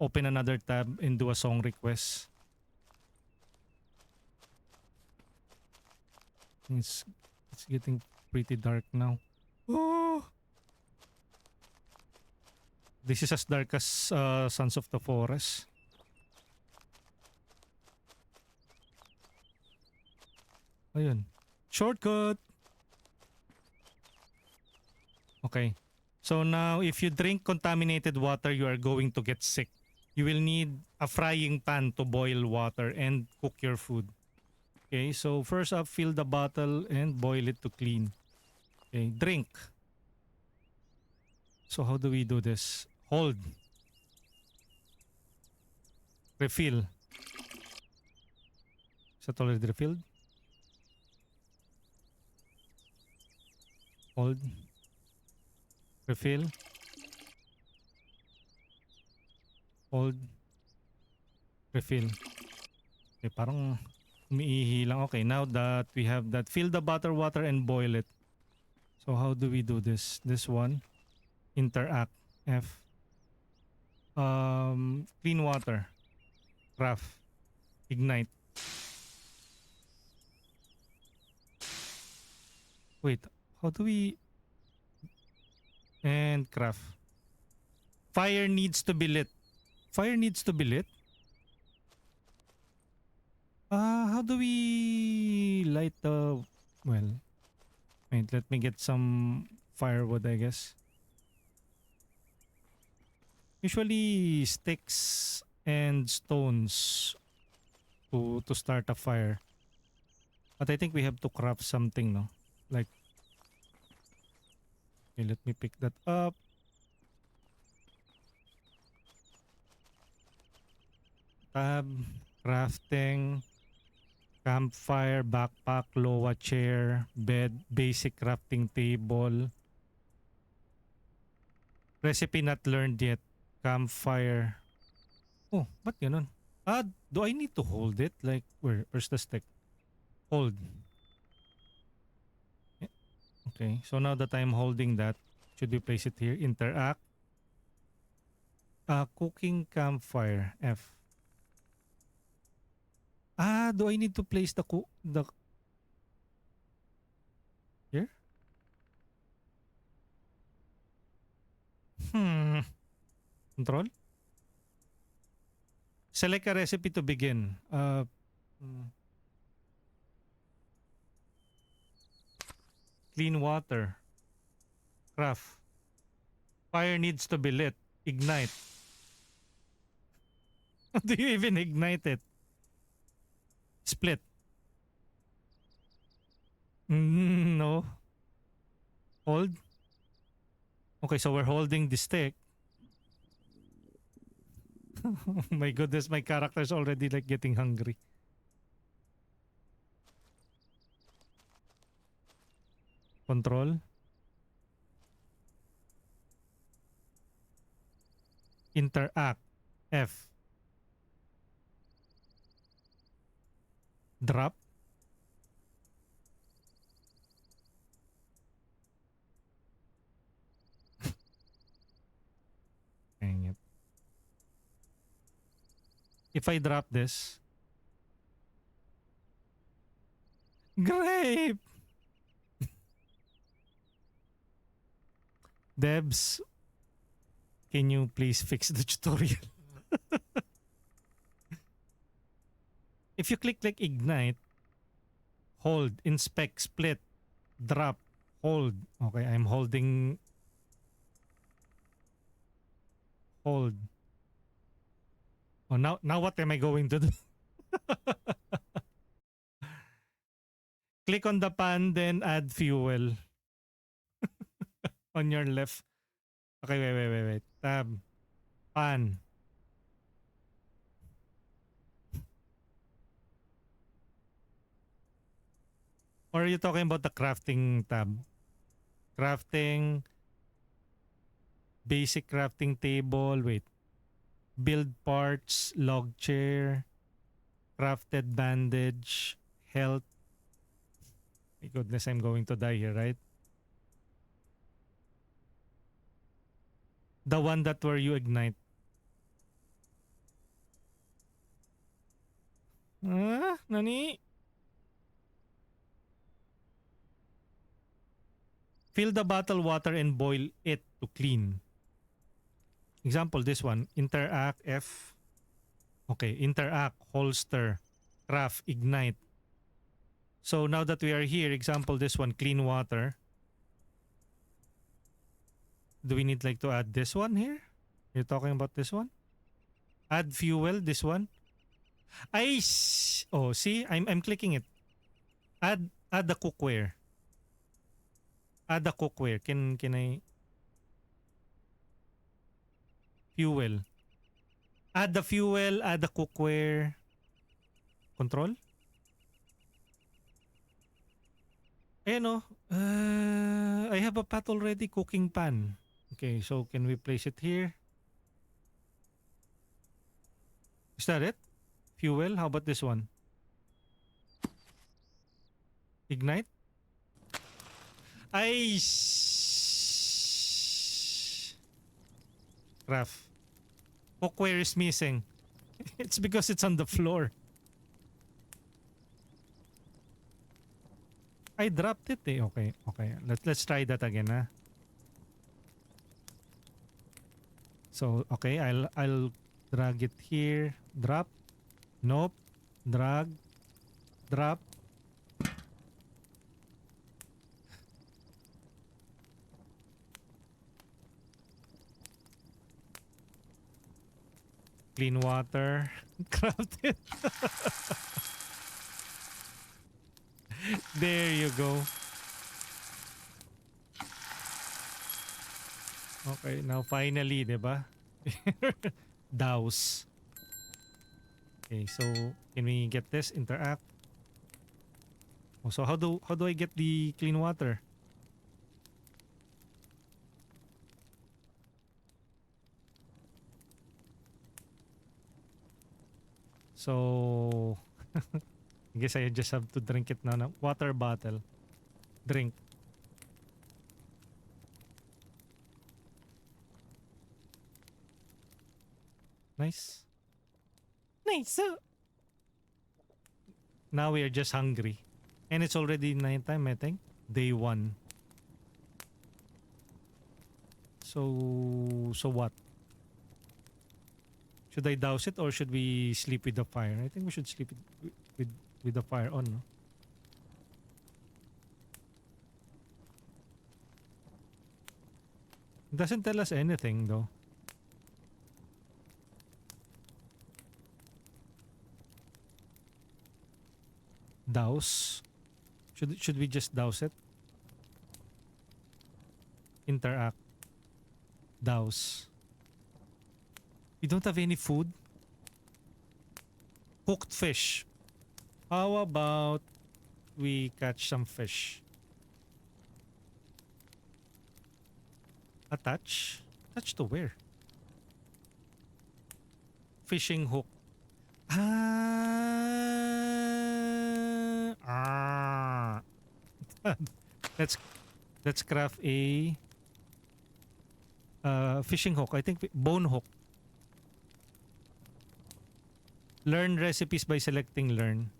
open another tab and do a song request. It's getting pretty dark now. Oh! This is as dark as Sons of the Forest. Ayun. Shortcut! Okay. So now, if you drink contaminated water, you are going to get sick. You will need a frying pan to boil water and cook your food. Okay, so first up, fill the bottle and boil it to clean. Okay, drink. So how do we do this? Hold. Refill. Is that already refilled? Hold. Refill. Hold. Refill. Okay, parang umiihi lang. Okay, now that we have that, fill the bottled water and boil it. So how do we do this? This one. Interact. F. Clean water. Craft. Ignite. Wait, how do we... And craft. Fire needs to be lit. Fire needs to be lit? How do we light the... Well, wait, let me get some firewood, I guess. Usually sticks and stones to start a fire. But I think we have to craft something, no? Like Okay, let me pick that up. Tab, crafting, campfire, backpack, lowa chair, bed, basic crafting table. Recipe not learned yet. Campfire. Oh, ba't ganun? Do I need to hold it? Like, where's the stick? Hold. Eh, okay, so now that I'm holding that, should we place it here? Interact. Cooking campfire. F. Do I need to place the here? Control? Select a recipe to begin. Clean water. Craft. Fire needs to be lit. Ignite. Do you even ignite it? Split. No. Hold. Okay, so we're holding the stick. Oh my goodness, my character's already like getting hungry. Control. Interact. F. Drop. Dang it. If I drop this. Grape! Debs, can you please fix the tutorial? If you click like ignite, hold, inspect, split, drop, hold. Okay, I'm holding. Hold. Oh, now what am I going to do? Click on the pan, then add fuel. On your left. Okay, wait. Tab. Pan. Or are you talking about the crafting tab? Crafting. Basic crafting table. Wait. Build parts. Log chair. Crafted bandage. Health. My goodness, I'm going to die here, right? The one that where you ignite. Nani? Fill the bottle water and boil it to clean. Example, this one. Interact, F. Okay, interact, holster, craft, ignite. So now that we are here, example, this one, clean water. Do we need like to add this one here? You're talking about this one? Add fuel, this one? Oh, see? I'm clicking it. Add the cookware. Add the cookware. Can I fuel? Add the fuel, add the cookware. Control? Ayan o. I have a pot already, cooking pan. Okay, so can we place it here? Is that it? Fuel? How about this one? Ignite? Craft. Cookware is missing. It's because it's on the floor. I dropped it eh. Okay. Let's try that again, huh? So, okay, I'll drag it here. Drop. Nope. Drag. Drop. Clean water. Craft it. There you go. Okay, now finally, 'di ba? Douse. Okay, so can we get this? Interact. Oh, so how do I get the clean water? So I guess I just have to drink it now. Water bottle. Drink. Nice. Nice. Now we are just hungry. And it's already nighttime, I think. Day 1. So what? Should I douse it or should we sleep with the fire? I think we should sleep with the fire on, no? It doesn't tell us anything though. Douse. Should we just douse it? Interact. Douse. We don't have any food. Cooked fish. How about we catch some fish? Attach? Attach to where? Fishing hook. Ah. let's craft a fishing hook. I think bone hook. Learn recipes by selecting learn.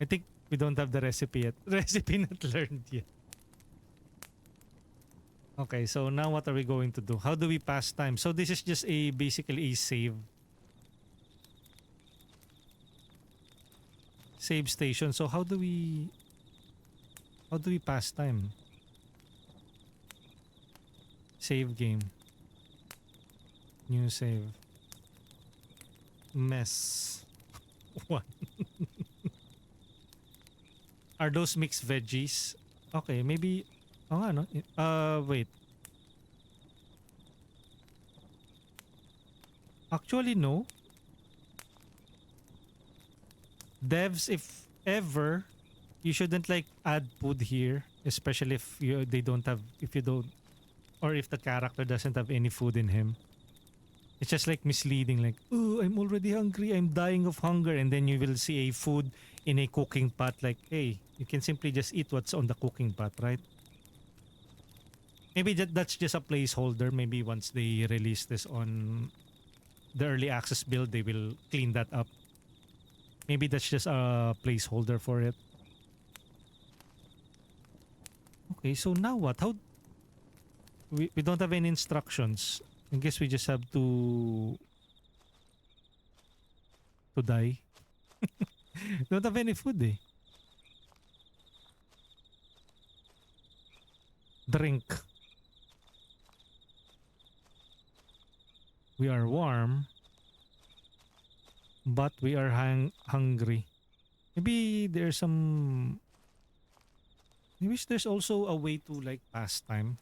I think we don't have the recipe yet. Recipe not learned yet. Okay, so now what are we going to do? How do we pass time? So this is just basically a save station. So how do we pass time? Save game. New save. Mess. What? Are those mixed veggies? Okay, maybe. Oh, ano? Wait. Actually, no. Devs, if ever, you shouldn't like add food here, especially if they don't have, if you don't, or if the character doesn't have any food in him. It's just like misleading, like, oh, I'm already hungry, I'm dying of hunger, and then you will see a food in a cooking pot, like, hey, you can simply just eat what's on the cooking pot, right? Maybe that's just a placeholder. Maybe once they release this on the early access build, they will clean that up. Maybe that's just a placeholder for it. Okay, so now what? How we don't have any instructions. I guess we just have to die. Don't have any food eh. Drink. We are warm, but we are hungry. Maybe there's some. I wish there's also a way to like pass time.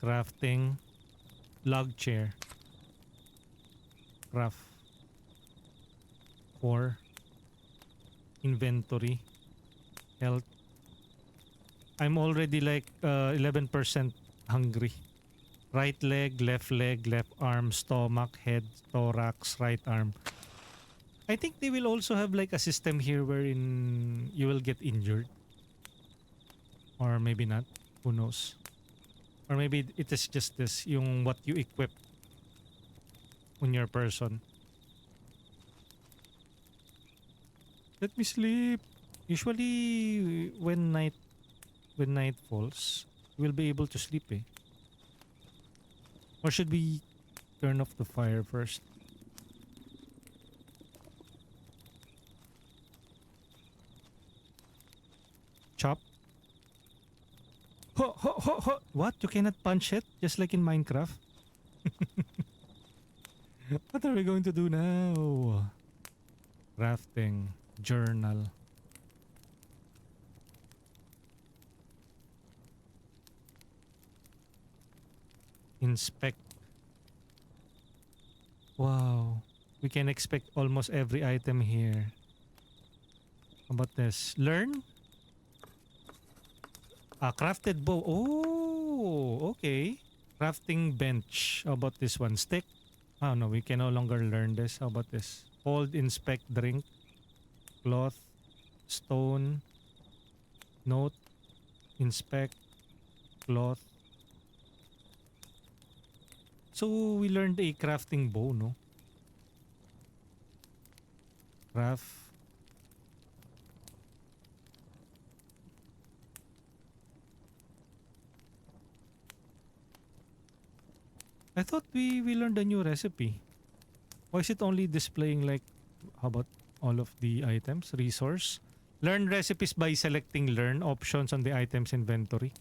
Crafting. Log chair. Craft. Core. Inventory. Health. I'm already like 11% hungry. Right leg, left arm, stomach, head, thorax, right arm. I think they will also have like a system here wherein you will get injured. Or maybe not. Who knows? Or maybe it is just this, yung what you equip on your person. Let me sleep. Usually when night falls, we'll be able to sleep eh. Or should we turn off the fire first? Chop. Ho, ho, ho, ho. What? You cannot punch it? Just like in Minecraft? What are we going to do now? Crafting. Journal. Inspect. Wow. We can expect almost every item here. How about this? Learn? Crafted bow. Oh, okay. Crafting bench. How about this one? Stick? Oh no, we can no longer learn this. How about this? Hold, inspect, drink, cloth, stone, note, inspect, cloth. So we learned a crafting bow, no? Craft. I thought we learned a new recipe. Why is it only displaying like, how about all of the items? Resource. Learn recipes by selecting learn options on the items inventory.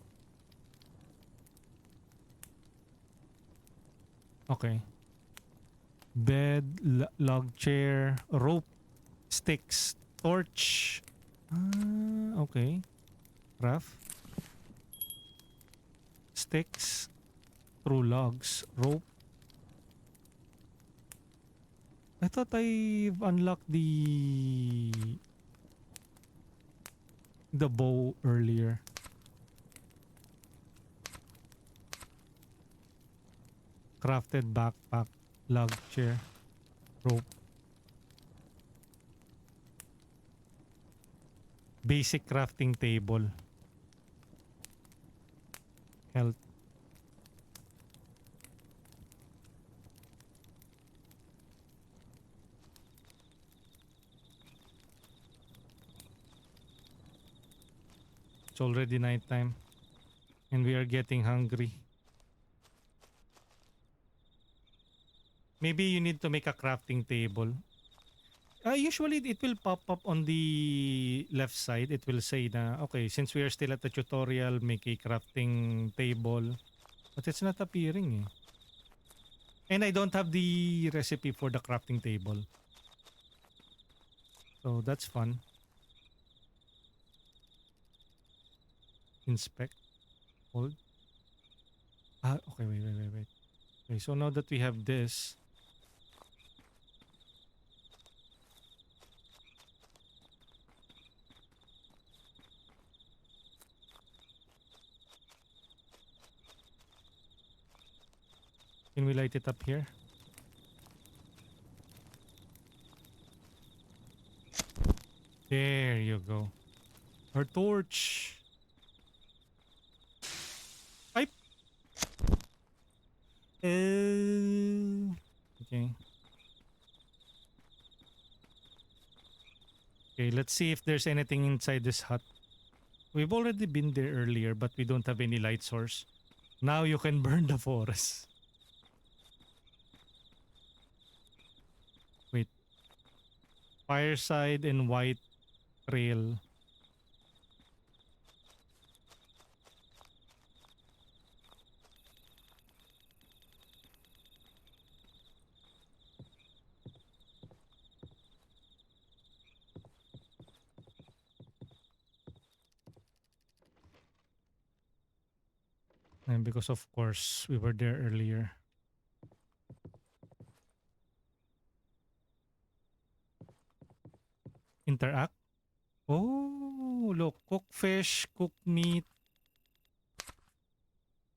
Okay. Bed, log chair, rope, sticks, torch. Okay. Craft. Sticks, through logs, rope. I thought I've unlocked the bow earlier. Crafted backpack, log chair, rope. Basic crafting table. Health. It's already nighttime and we are getting hungry. Maybe you need to make a crafting table. Usually it will pop up on the left side. It will say na, okay, since we are still at the tutorial, make a crafting table. But it's not appearing eh. And I don't have the recipe for the crafting table. So that's fun. Inspect. Hold. Okay, wait. Okay, so now that we have this, can we light it up here? There you go. Our torch. Ay! Okay. Okay, let's see if there's anything inside this hut. We've already been there earlier, but we don't have any light source. Now you can burn the forest. Wait. Fireside and white trail. And because of course we were there earlier. Interact. Oh, look. Cook fish, cook meat.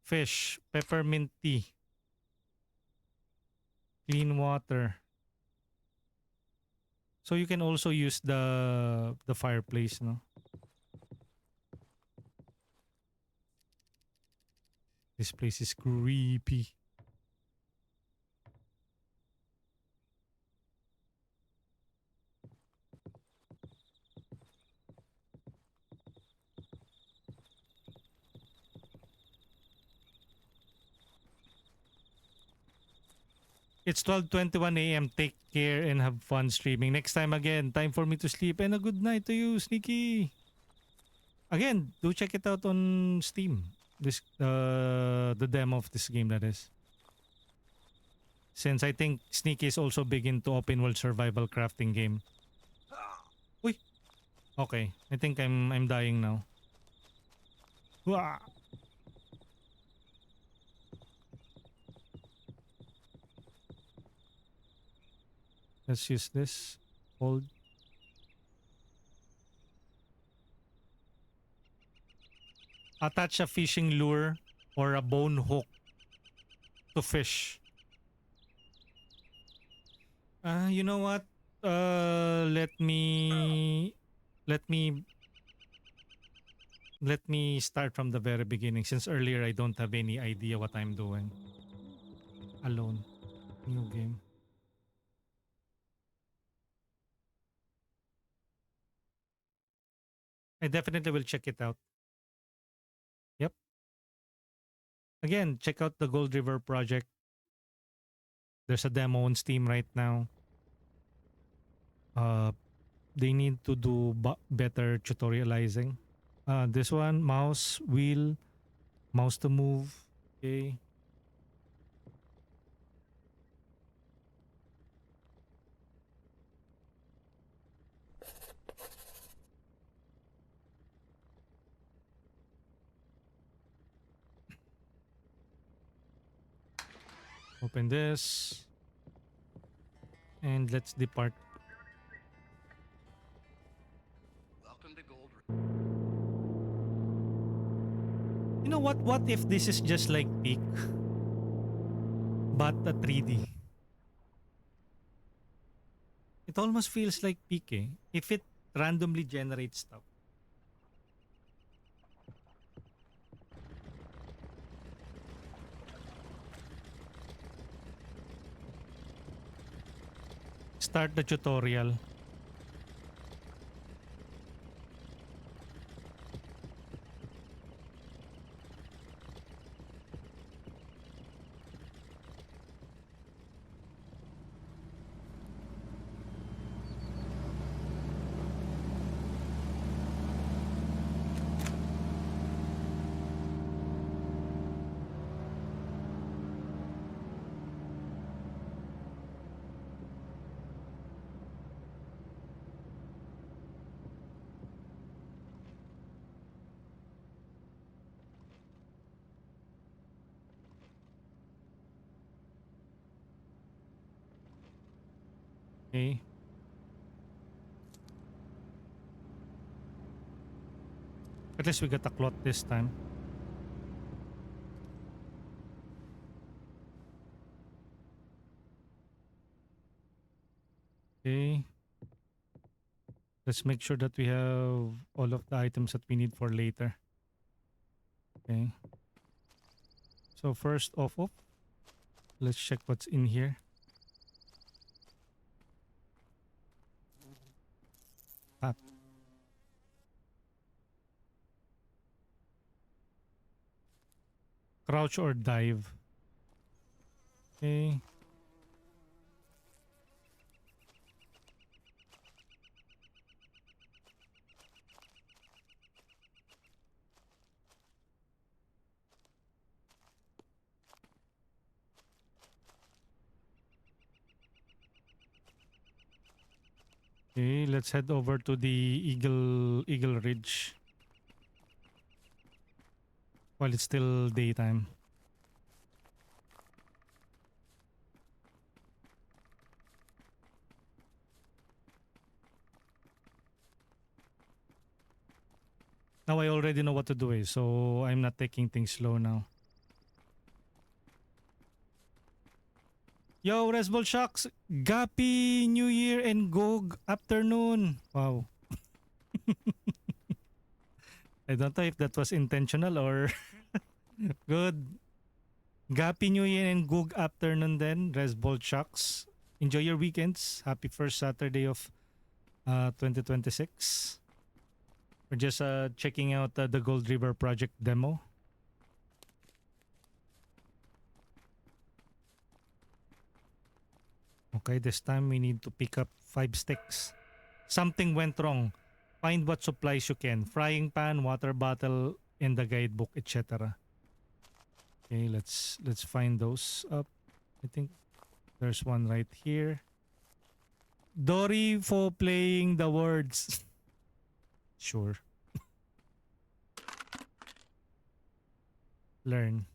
Fish, peppermint tea. Clean water. So you can also use the fireplace, no? This place is creepy. It's 12:21 a.m. Take care and have fun streaming. Next time again, time for me to sleep and a good night to you, Sneaky. Again, do check it out on Steam. This the demo of this game, that is. Since I think Sneaky is also big into open world survival crafting game. Uy. Okay, I think I'm dying now. Wah! Let's use this. Hold. Attach a fishing lure or a bone hook to fish. You know what? Let me let me start from the very beginning since earlier I don't have any idea what I'm doing. Alone. New game. I definitely will check it out. Yep. Again, check out the Gold River project. There's a demo on Steam right now. Uh, they need to do better tutorializing. This one, mouse, wheel, mouse to move. Okay. Open this. And let's depart. Welcome to Gold. You know what? What if this is just like Peak, but a 3D? It almost feels like Peak eh. If it randomly generates stuff. Start the tutorial. Okay. At least we got a cloth this time. Okay. Let's make sure that we have all of the items that we need for later. Okay. So first off, let's check what's in here. Ah, crouch or dive. Okay. Okay, let's head over to the Eagle Ridge while it's still daytime. Now I already know what to do eh, so I'm not taking things slow now. Yo, Resbol Shocks! Gappy New Year and Gog afternoon! Wow. I don't know if that was intentional or good. Gappy New Year and Gog afternoon then, Resbol Shocks. Enjoy your weekends. Happy first Saturday of 2026. We're just checking out the Gold River project demo. Okay, this time we need to pick up 5 sticks. Something went wrong. Find what supplies you can. Frying pan, water bottle, and the guidebook, etc. Okay, let's find those up. I think there's one right here. Dory for playing the words. Sure. Learn.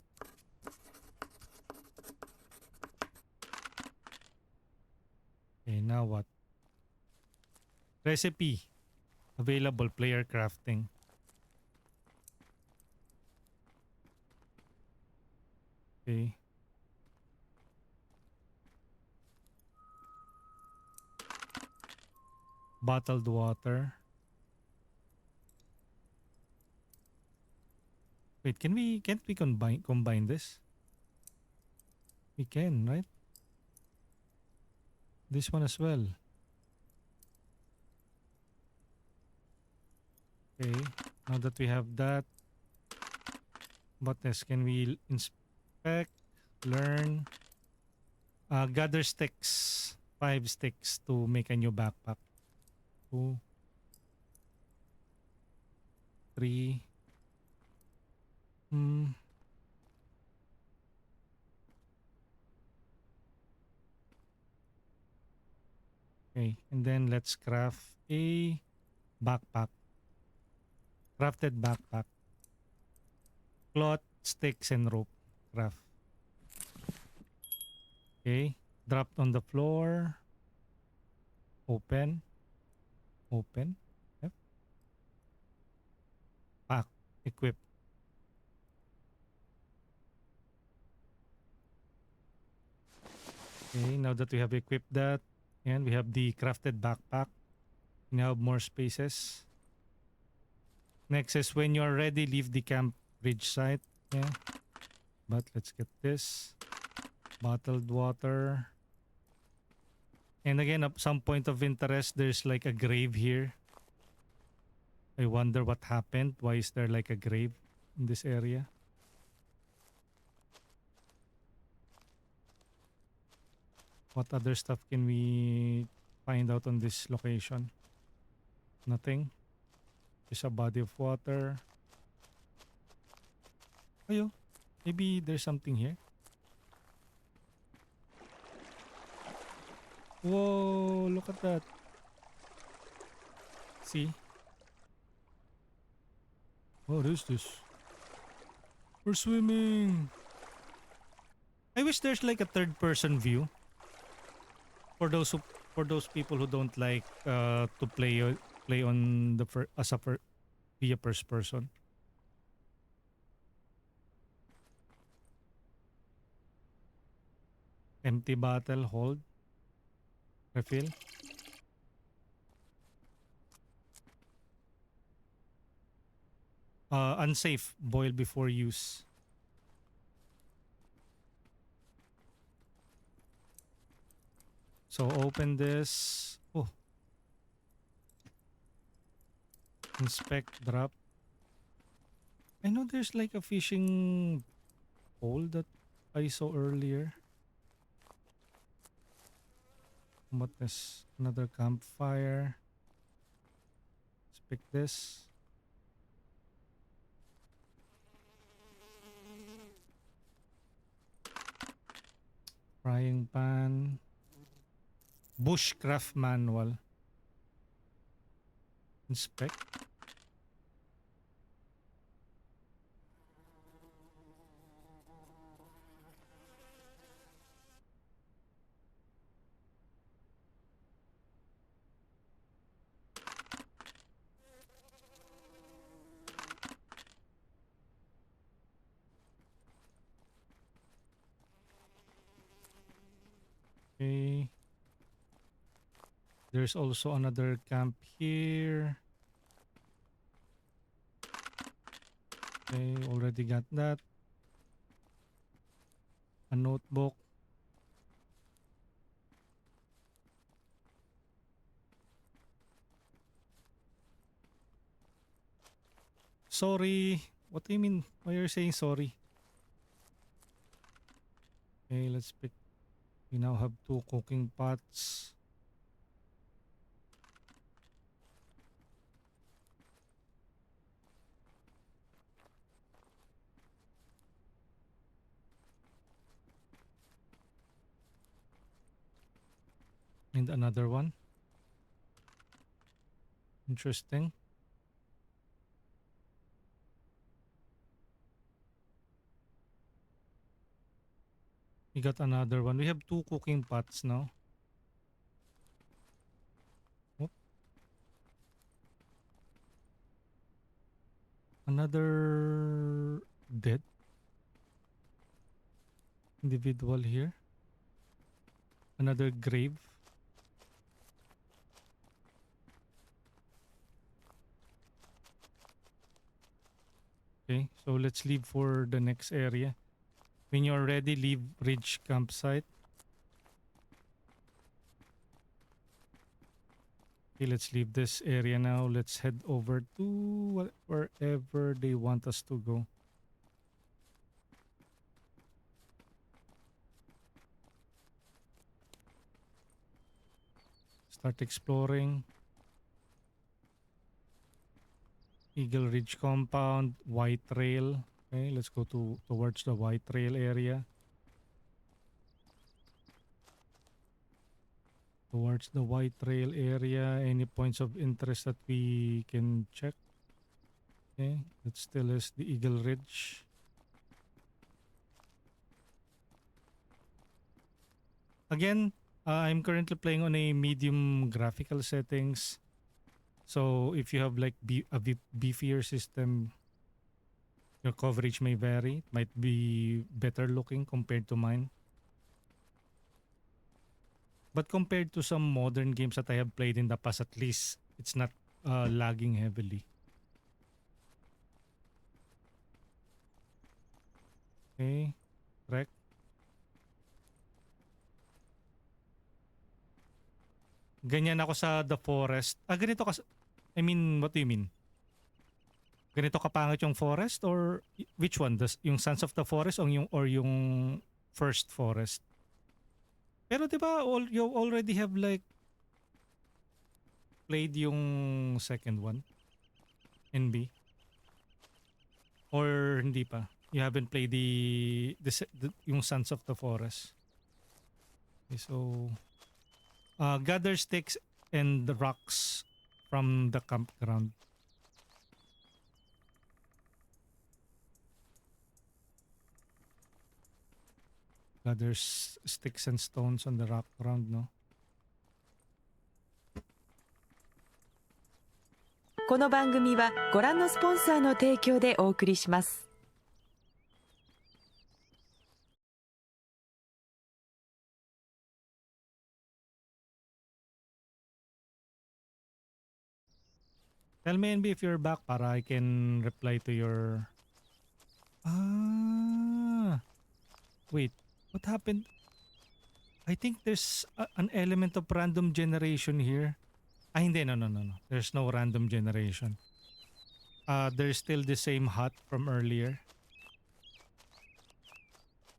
Okay, now what? Recipe. Available player crafting. Okay. Bottled water. Wait, can't we combine this? We can, right? This one as well. Okay. Now that we have that, what else can we inspect, learn, gather sticks, 5 sticks to make a new backpack. 2, 3. Hmm. Okay, and then let's craft a backpack. Crafted backpack. Cloth, sticks, and rope. Craft. Okay. Dropped on the floor. Open. Open. Yep. Pack. Equip. Okay, now that we have equipped that, and we have the crafted backpack, we now have more spaces. Next is when you're ready, leave the camp bridge site. Yeah. But let's get this. Bottled water. And again, at some point of interest, there's like a grave here. I wonder what happened. Why is there like a grave in this area? What other stuff can we find out on this location? Nothing. Just a body of water. Ayo, maybe there's something here. Whoa, look at that. See? What is this? We're swimming. I wish there's like a third person view for those people who don't like to play on the via first person. Empty bottle, hold, refill. Unsafe, boil before use. So open this. Oh, inspect, drop. I know there's like a fishing pole that I saw earlier. What is another campfire? Let's pick this. Frying pan. Bushcraft manual. Inspect. Okay. There's also another camp here. Okay, already got that. A notebook. Sorry. What do you mean? Why are you saying sorry? Okay, let's pick. We now have 2 cooking pots. And another one. Interesting. We got another one. We have 2 cooking pots now. Another dead individual here. Another grave. Okay, so let's leave for the next area. When you're ready, leave Ridge campsite. Okay, let's leave this area now. Let's head over to wherever they want us to go. Start exploring. Eagle Ridge compound, White Trail. Okay, let's go towards the White Trail area. Towards the White Trail area. Any points of interest that we can check? Okay, that still is the Eagle Ridge. Again, I'm currently playing on a medium graphical settings. So if you have like beefier system, your coverage may vary. It might be better looking compared to mine. But compared to some modern games that I have played in the past, at least it's not lagging heavily. Okay, correct. Ganyan ako sa The Forest. Ganito ka. I mean, what do you mean? Ganito kapangit yung forest or which one? Yung Sons of the Forest or yung first forest? Pero 'di ba you already have like played yung second one? NB? Or hindi pa? You haven't played the yung Sons of the Forest. Okay, so gather sticks and the rocks from the campground. There's sticks and stones on the rock ground, no? この番組はご覧のスポンサーの提供でお送りします。Tell me NB if you're back para I can reply to your... Wait, what happened? I think there's an element of random generation here. Hindi, no. There's no random generation. There's still the same hut from earlier.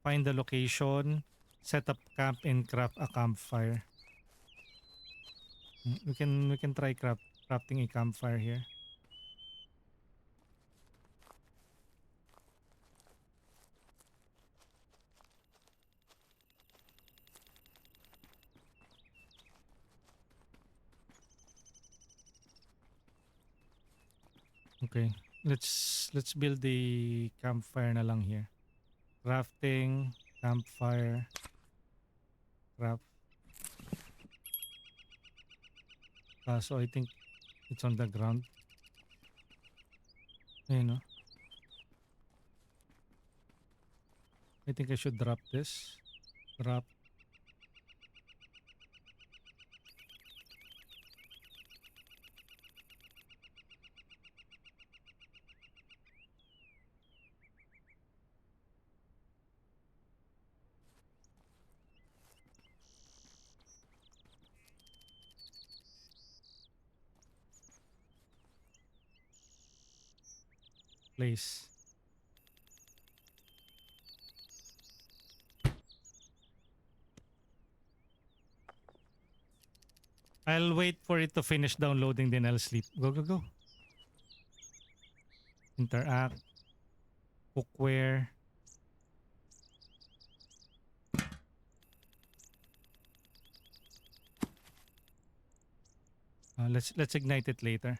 Find the location, set up camp, and craft a campfire. We can try crafting a campfire here. Okay, let's build the campfire na lang here. Crafting, campfire, craft. So I think it's on the ground. Ayun, no? I think I should drop this. Drop. Place. I'll wait for it to finish downloading, then I'll sleep. Go. Interact. Cookware. Let's ignite it later.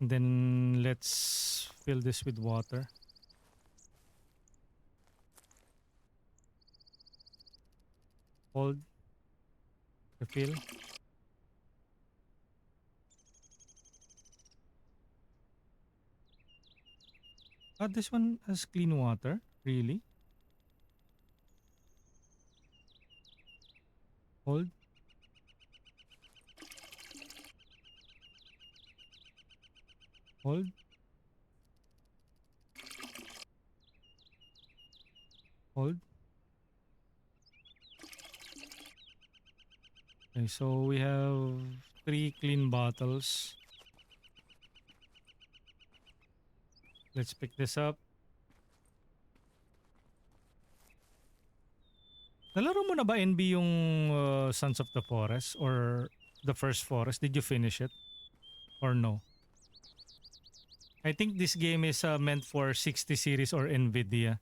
And then let's fill this with water. Hold. Refill. This one has clean water? Really? Hold. Hold. Hold. Okay, so we have 3 clean bottles. Let's pick this up. Nalaro mo na ba NB yung Sons of the Forest or the first Forest? Did you finish it or no? I think this game is meant for 60 series or Nvidia.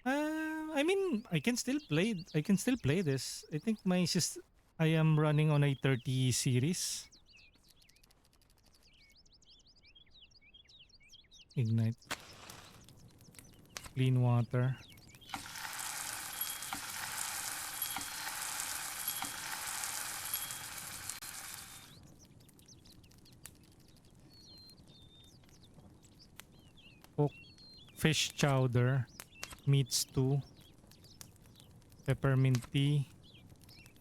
I mean, I can still play. I can still play this. I think I am running on a 30 series. Ignite. Clean water. Cook. Fish chowder. Meat stew. Peppermint tea.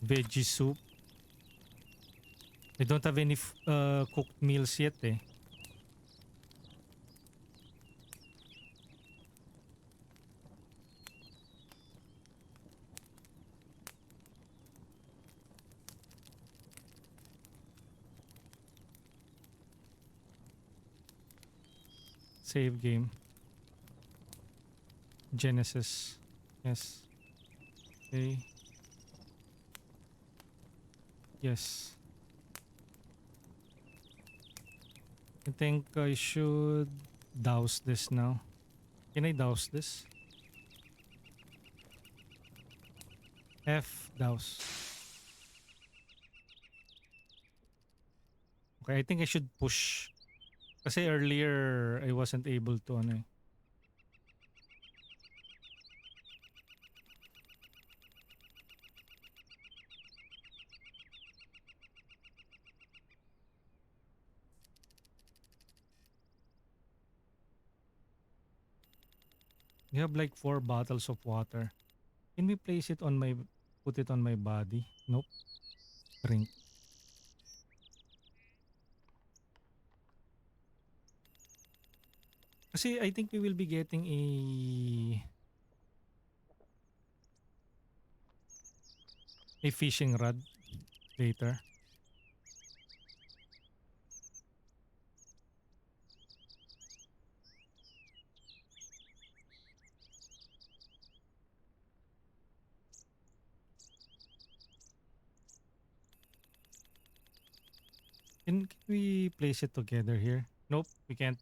Veggie soup. I don't have any cooked meals yet eh. Save game. Genesis. Yes. Okay. Yes. I think I should douse this now. Can I douse this? F douse. Okay, I think I should push. Kasi earlier I wasn't able to ano eh. You have like 4 bottles of water. Can we place it on my, put it on my body? Nope. Drink. Kasi I think we will be getting a fishing rod later. Can we place it together here? Nope, we can't.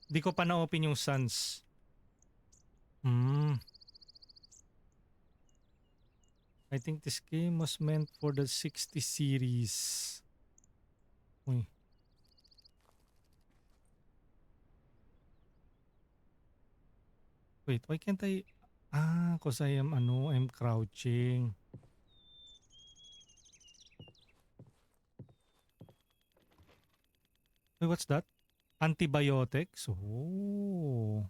Di ko pa na-open yung Suns. I think this game was meant for the 60 series. Uy. Wait, why can't I? Cause I'm crouching. Wait, what's that? Antibiotics? Oh.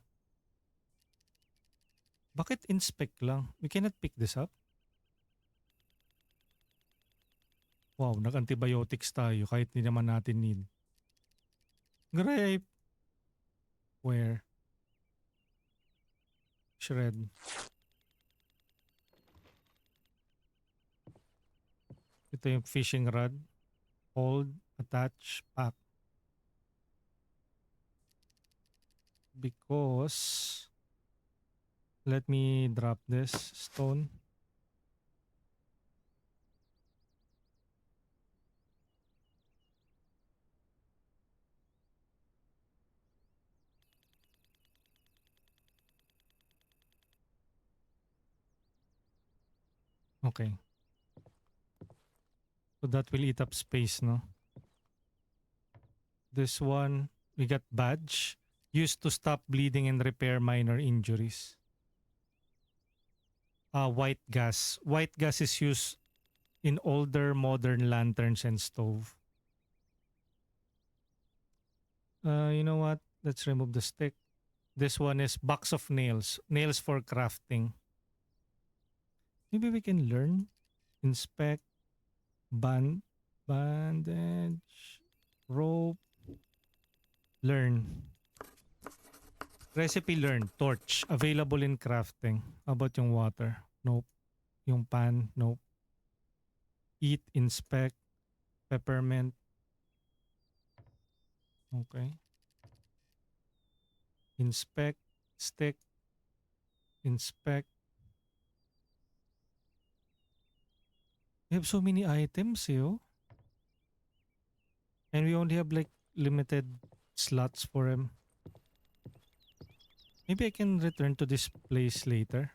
Bakit inspect lang? We cannot pick this up? Wow, nag-antibiotics tayo kahit hindi naman natin need. Grape. Where? Shred. Ito yung fishing rod. Hold, attach, pack. Because let me drop this stone. Okay. So that will eat up space, no? This one, we got badge. Used to stop bleeding and repair minor injuries. White gas. White gas is used in older modern lanterns and stove. You know what? Let's remove the stick. This one is box of nails. Nails for crafting. Maybe we can learn. Inspect. Bandage. Rope. Learn. Recipe learn. Torch. Available in crafting. How about yung water? Nope. Yung pan? Nope. Eat. Inspect. Peppermint. Okay. Inspect. Stick. Inspect. We have so many items, yo. And we only have like limited slots for him. Maybe I can return to this place later.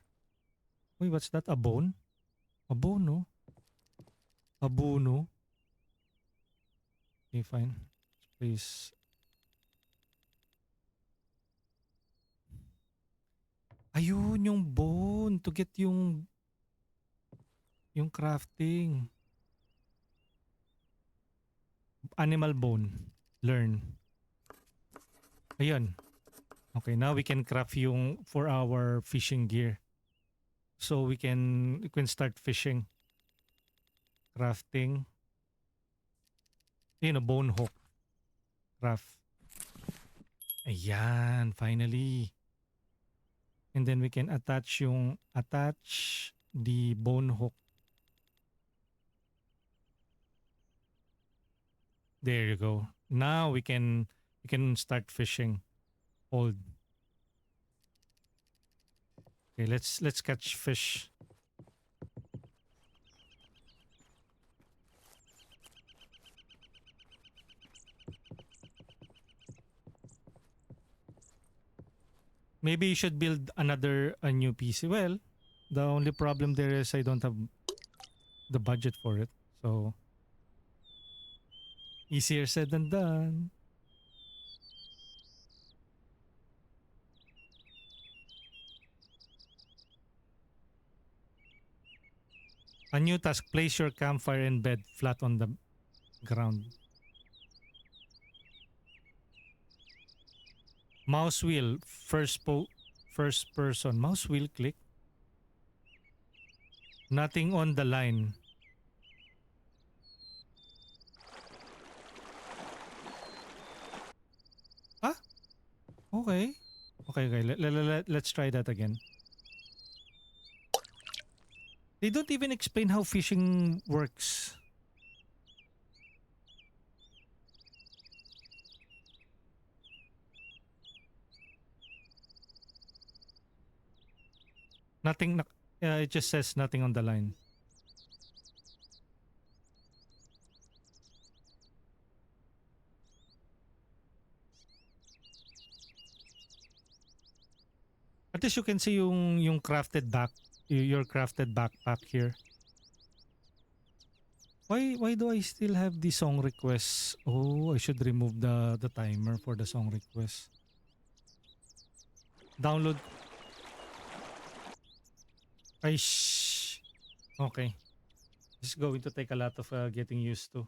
Wait, what's that? A bone? A bone, no? A bone, no? Okay, fine. Please. Ayun, yung bone. To get yung crafting. Animal bone. Learn. Ayun. Okay, now we can craft yung for our fishing gear. So we can start fishing. Crafting. Yun, a bone hook. Craft. Ayan, finally. And then we can attach the bone hook. There you go. Now we can start fishing. Hold. Okay, let's catch fish. Maybe you should build a new PC. Well, the only problem there is I don't have the budget for it. So easier said than done. A new task, place your campfire and bed flat on the ground. Mouse wheel, first person. Mouse wheel click. Nothing on the line. Ah? Okay. Okay. Let's try that again. They don't even explain how fishing works. Nothing. It just says nothing on the line. At least you can see yung crafted your crafted backpack here. Why do I still have the song requests? Oh, I should remove the timer for the song request. Download. Okay. This is going to take a lot of getting used to.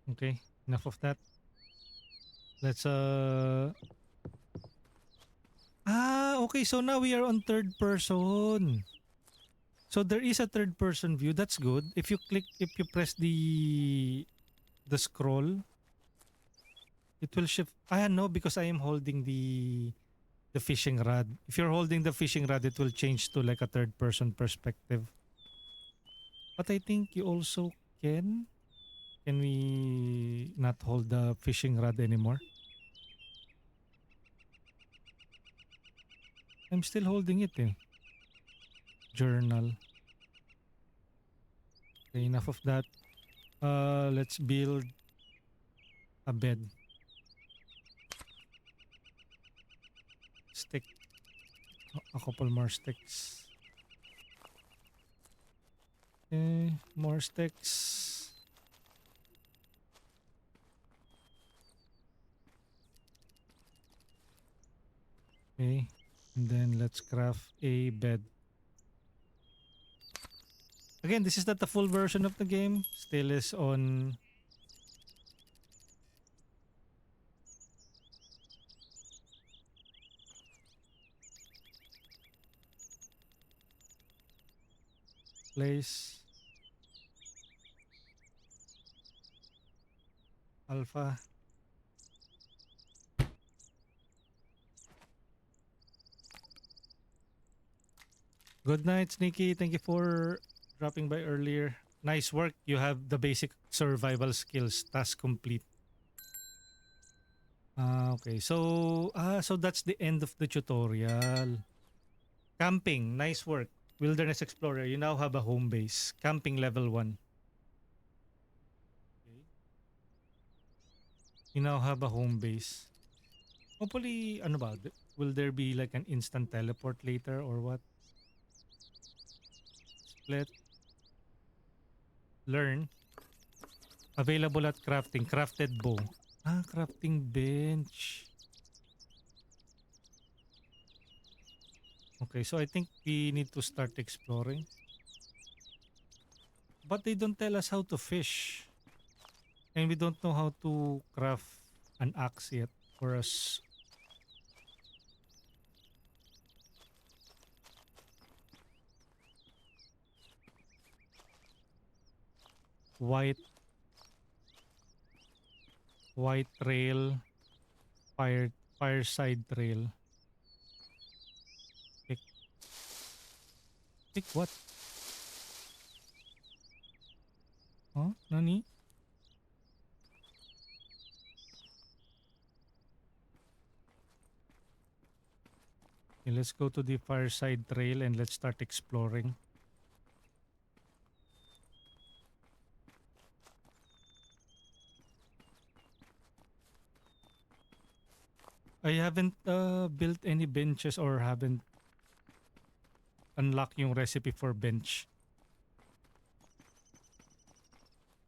Okay, enough of that. Let's okay, so now we are on third person. So there is a third person view. That's good. If you press the scroll, it will shift. No, because I am holding the fishing rod. If you're holding the fishing rod, it will change to like a third person perspective. But I think you also can. Can we not hold the fishing rod anymore? I'm still holding it eh. Journal. Okay, enough of that. Let's build a bed. Stick. A couple more sticks. Okay, more sticks. Okay. And then let's craft a bed. Again, this is not the full version of the game. Still is on place alpha. Good night, Sneaky. Thank you for dropping by earlier. Nice work. You have the basic survival skills. Task complete. Okay. So that's the end of the tutorial. Camping. Nice work. Wilderness Explorer. You now have a home base. Camping level 1. Okay. You now have a home base. Hopefully, ano ba? Will there be like an instant teleport later or what? Split. Learn. Available at crafting. Crafted bow. Crafting bench. Okay, so I think we need to start exploring. But they don't tell us how to fish. And we don't know how to craft an axe yet for us. White trail, fireside trail. Pick what? Huh? Nani? Okay, let's go to the fireside trail and let's start exploring. I haven't built any benches or haven't unlocked yung recipe for bench.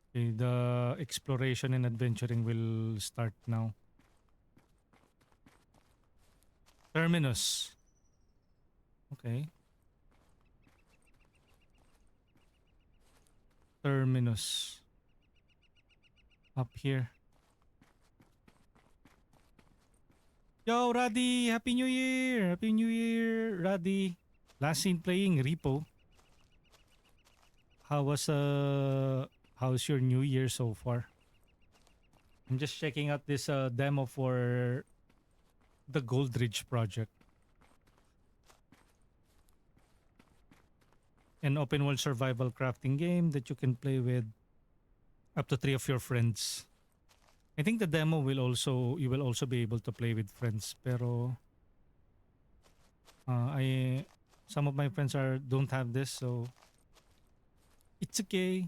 Okay, the exploration and adventuring will start now. Terminus. Okay. Terminus. Up here. Yo, Raddy! Happy New Year! Happy New Year, Raddy. Last seen playing Repo. How's your New Year so far? I'm just checking out this demo for the Goldridge project. An open world survival crafting game that you can play with up to 3 of your friends. I think the demo you will also be able to play with friends, pero some of my friends don't have this, so it's okay.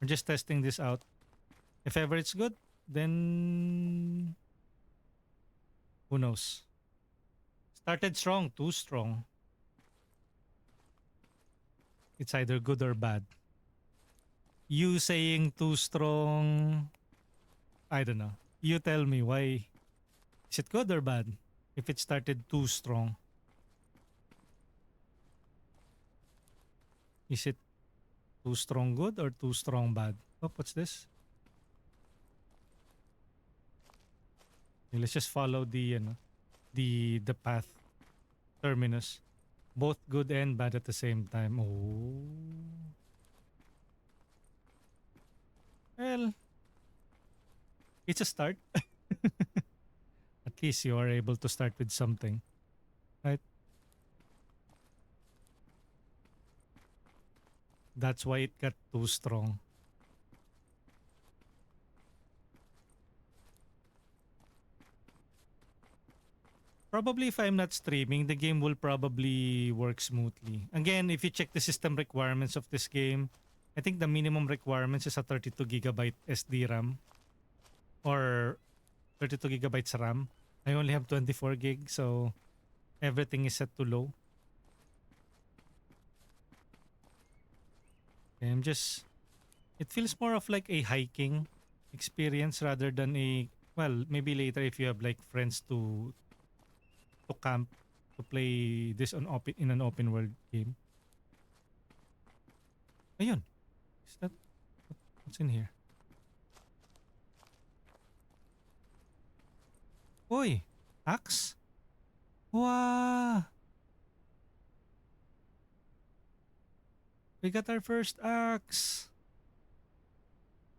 We're just testing this out. If ever it's good, then who knows? Started strong, too strong. It's either good or bad. You saying too strong, I don't know. You tell me why. Is it good or bad if it started too strong? Is it too strong good or too strong bad? Oh, what's this? Okay, let's just follow the path. Terminus. Both good and bad at the same time. Oh. Well, it's a start. At least you are able to start with something, right? That's why it got too strong. Probably if I'm not streaming, the game will probably work smoothly. Again, if you check the system requirements of this game, I think the minimum requirements is a 32GB SD RAM or 32 gigabytes RAM. I only have 24 gig, so everything is set to low. Okay, it feels more of like a hiking experience rather than maybe later if you have like friends to camp, to play this on in an open world game. Ayun. Is that what's in here? Uy, axe? Wow! We got our first axe.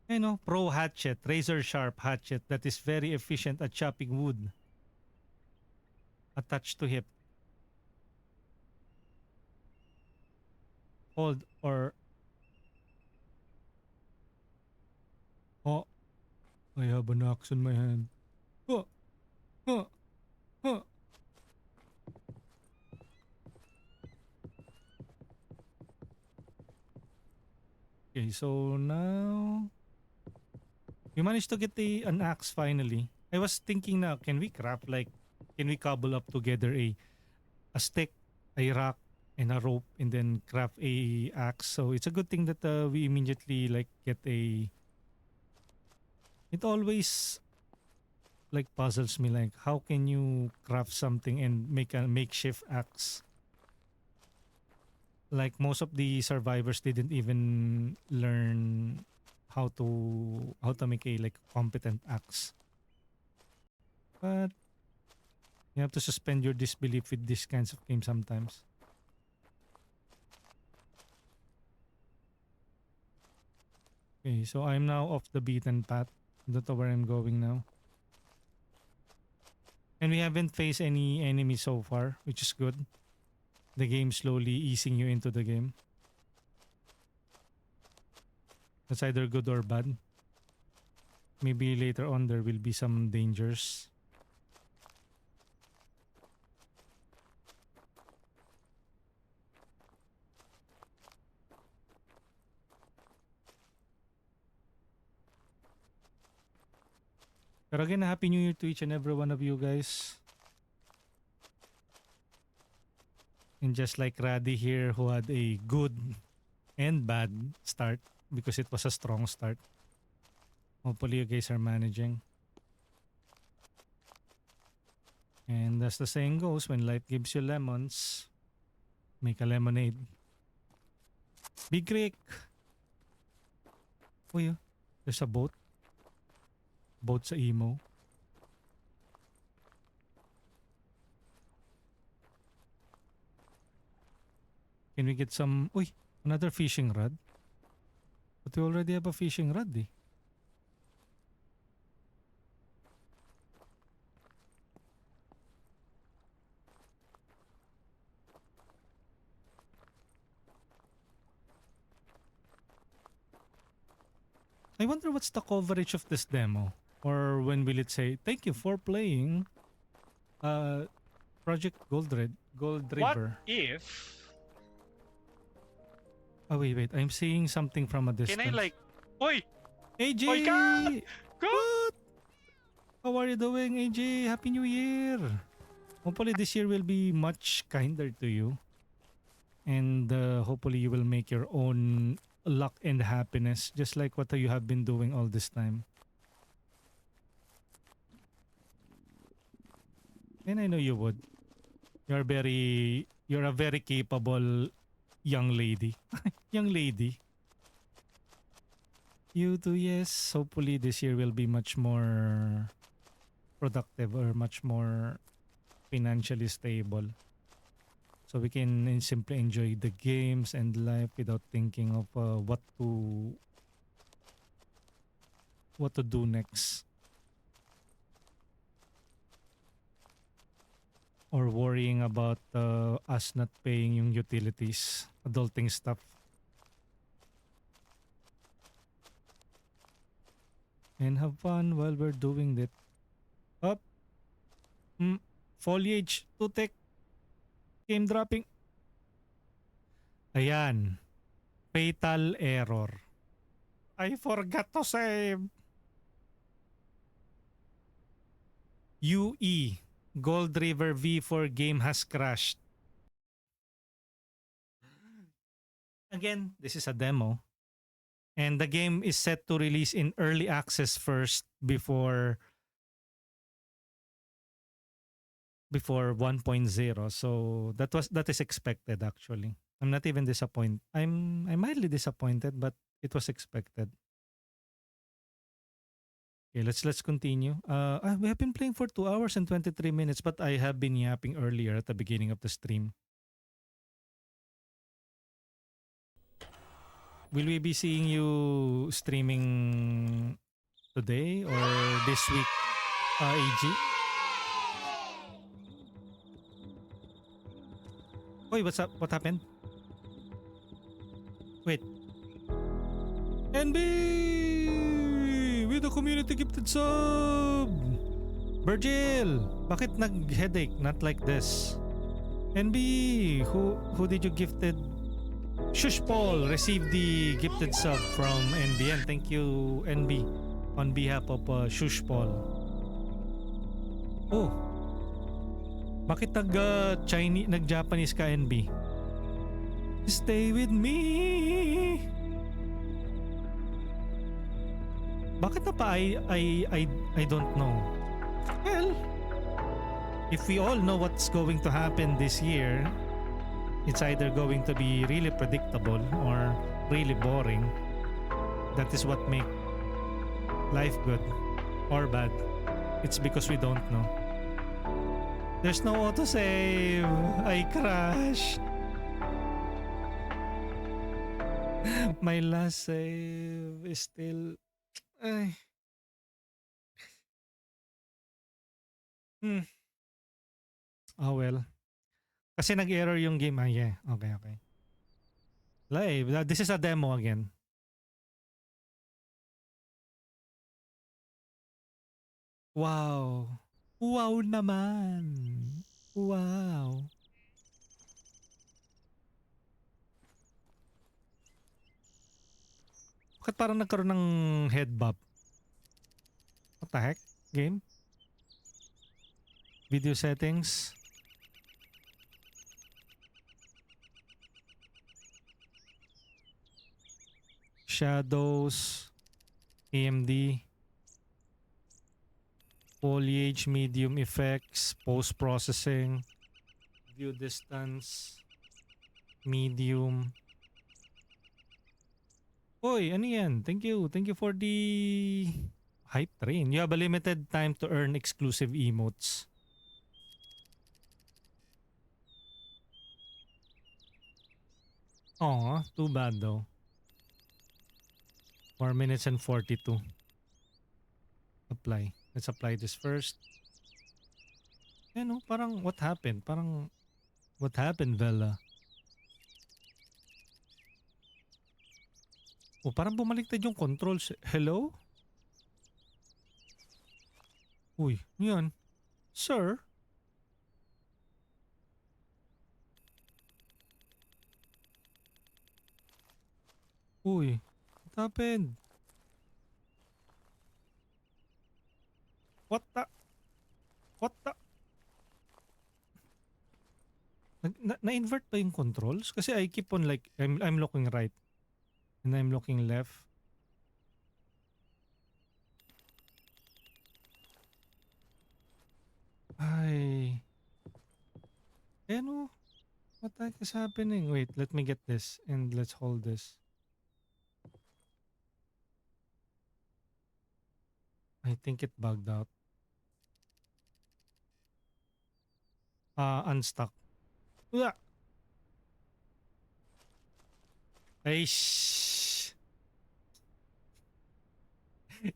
You know, pro hatchet, razor sharp hatchet that is very efficient at chopping wood. Attached to hip. Hold or oh, I have an axe in my hand. Oh, oh, oh. Okay, so now we managed to get an axe finally. I was thinking now, can we craft like, can we cobble up together a stick, a rock, and a rope, and then craft a axe? So it's a good thing that we immediately like get a. It always like puzzles me, like how can you craft something and make a makeshift axe? Like most of the survivors didn't even learn how to make a like competent axe. But you have to suspend your disbelief with these kinds of games sometimes. Okay, so I'm now off the beaten path. That's where I'm going now. And we haven't faced any enemies so far, which is good. The game slowly easing you into the game. That's either good or bad. Maybe later on there will be some dangers. But again, Happy New Year to each and every one of you guys. And just like Raddy here, who had a good and bad start because it was a strong start. Hopefully you guys are managing. And as the saying goes, when life gives you lemons, make a lemonade. Big Creek. Uy, oh, there's a boat. Boat sa emo. Can we get some... Uy, another fishing rod? But we already have a fishing rod eh. I wonder what's the coverage of this demo. Or when will it say, thank you for playing Project Gold What River. if? Oh wait, I'm seeing something from a distance. Can I like? Oi! AJ! Oi, God! God! What? How are you doing, AJ? Happy New Year! Hopefully this year will be much kinder to you. And hopefully you will make your own luck and happiness, just like what you have been doing all this time. And I know you would. You're a very capable young lady. Young lady. You too, yes. Hopefully this year will be much more productive or much more financially stable. So we can simply enjoy the games and life without thinking of what to do next. Or worrying about us not paying yung utilities, adulting stuff. And have fun while we're doing that. Up. Foliage. Tutek. Game dropping. Ayan. Fatal error. I forgot to save. UE. Gold River V4 game has crashed. Again, this is a demo. And the game is set to release in early access first before before 1.0, so that is expected actually. I'm not even disappointed. I'm mildly disappointed, but it was expected. Okay, let's continue. We have been playing for 2 hours and 23 minutes, but I have been yapping earlier at the beginning of the stream. Will we be seeing you streaming today or this week, AG? Wait, what's up? What happened? Wait. NB with a community gifted sub. Virgil, bakit nag-headache? Not like this. NB, who did you gifted? Shush Paul received the gifted sub from NB, and thank you NB on behalf of Shush Paul. Oh, bakit nag-Chinese, nag-Japanese ka NB? Stay with me. Bakit na pa I don't know. Well, if we all know what's going to happen this year, it's either going to be really predictable or really boring. That is what make life good or bad. It's because we don't know. There's no autosave. I crashed. My last save is still... Ay. Oh well. Kasi nag-error yung game. Ah, yeah. Okay. Live. This is a demo again. Wow. Wow naman. Wow. Bakit parang nagkaroon ng head bop? What the heck? Game? Video settings? Shadows, AMD, foliage, medium effects, post-processing, view distance, medium. Oy, ano yan? Thank you. Thank you for the hype train. You have a limited time to earn exclusive emotes. Aw, too bad though. 4 minutes and 42. Apply. Let's apply this first. Eh no, parang what happened? Parang what happened, Vela? Oh, parang bumaliktad yung controls. Hello? Uy, yan. Sir? Uy, what happened? What the? What the? Na-invert ba yung controls? Kasi I keep on like, I'm looking right. And I'm looking left. Ay. Ano? What the heck is happening? Wait, let me get this and let's hold this. I think it bugged out. Unstuck. Uah! Aish.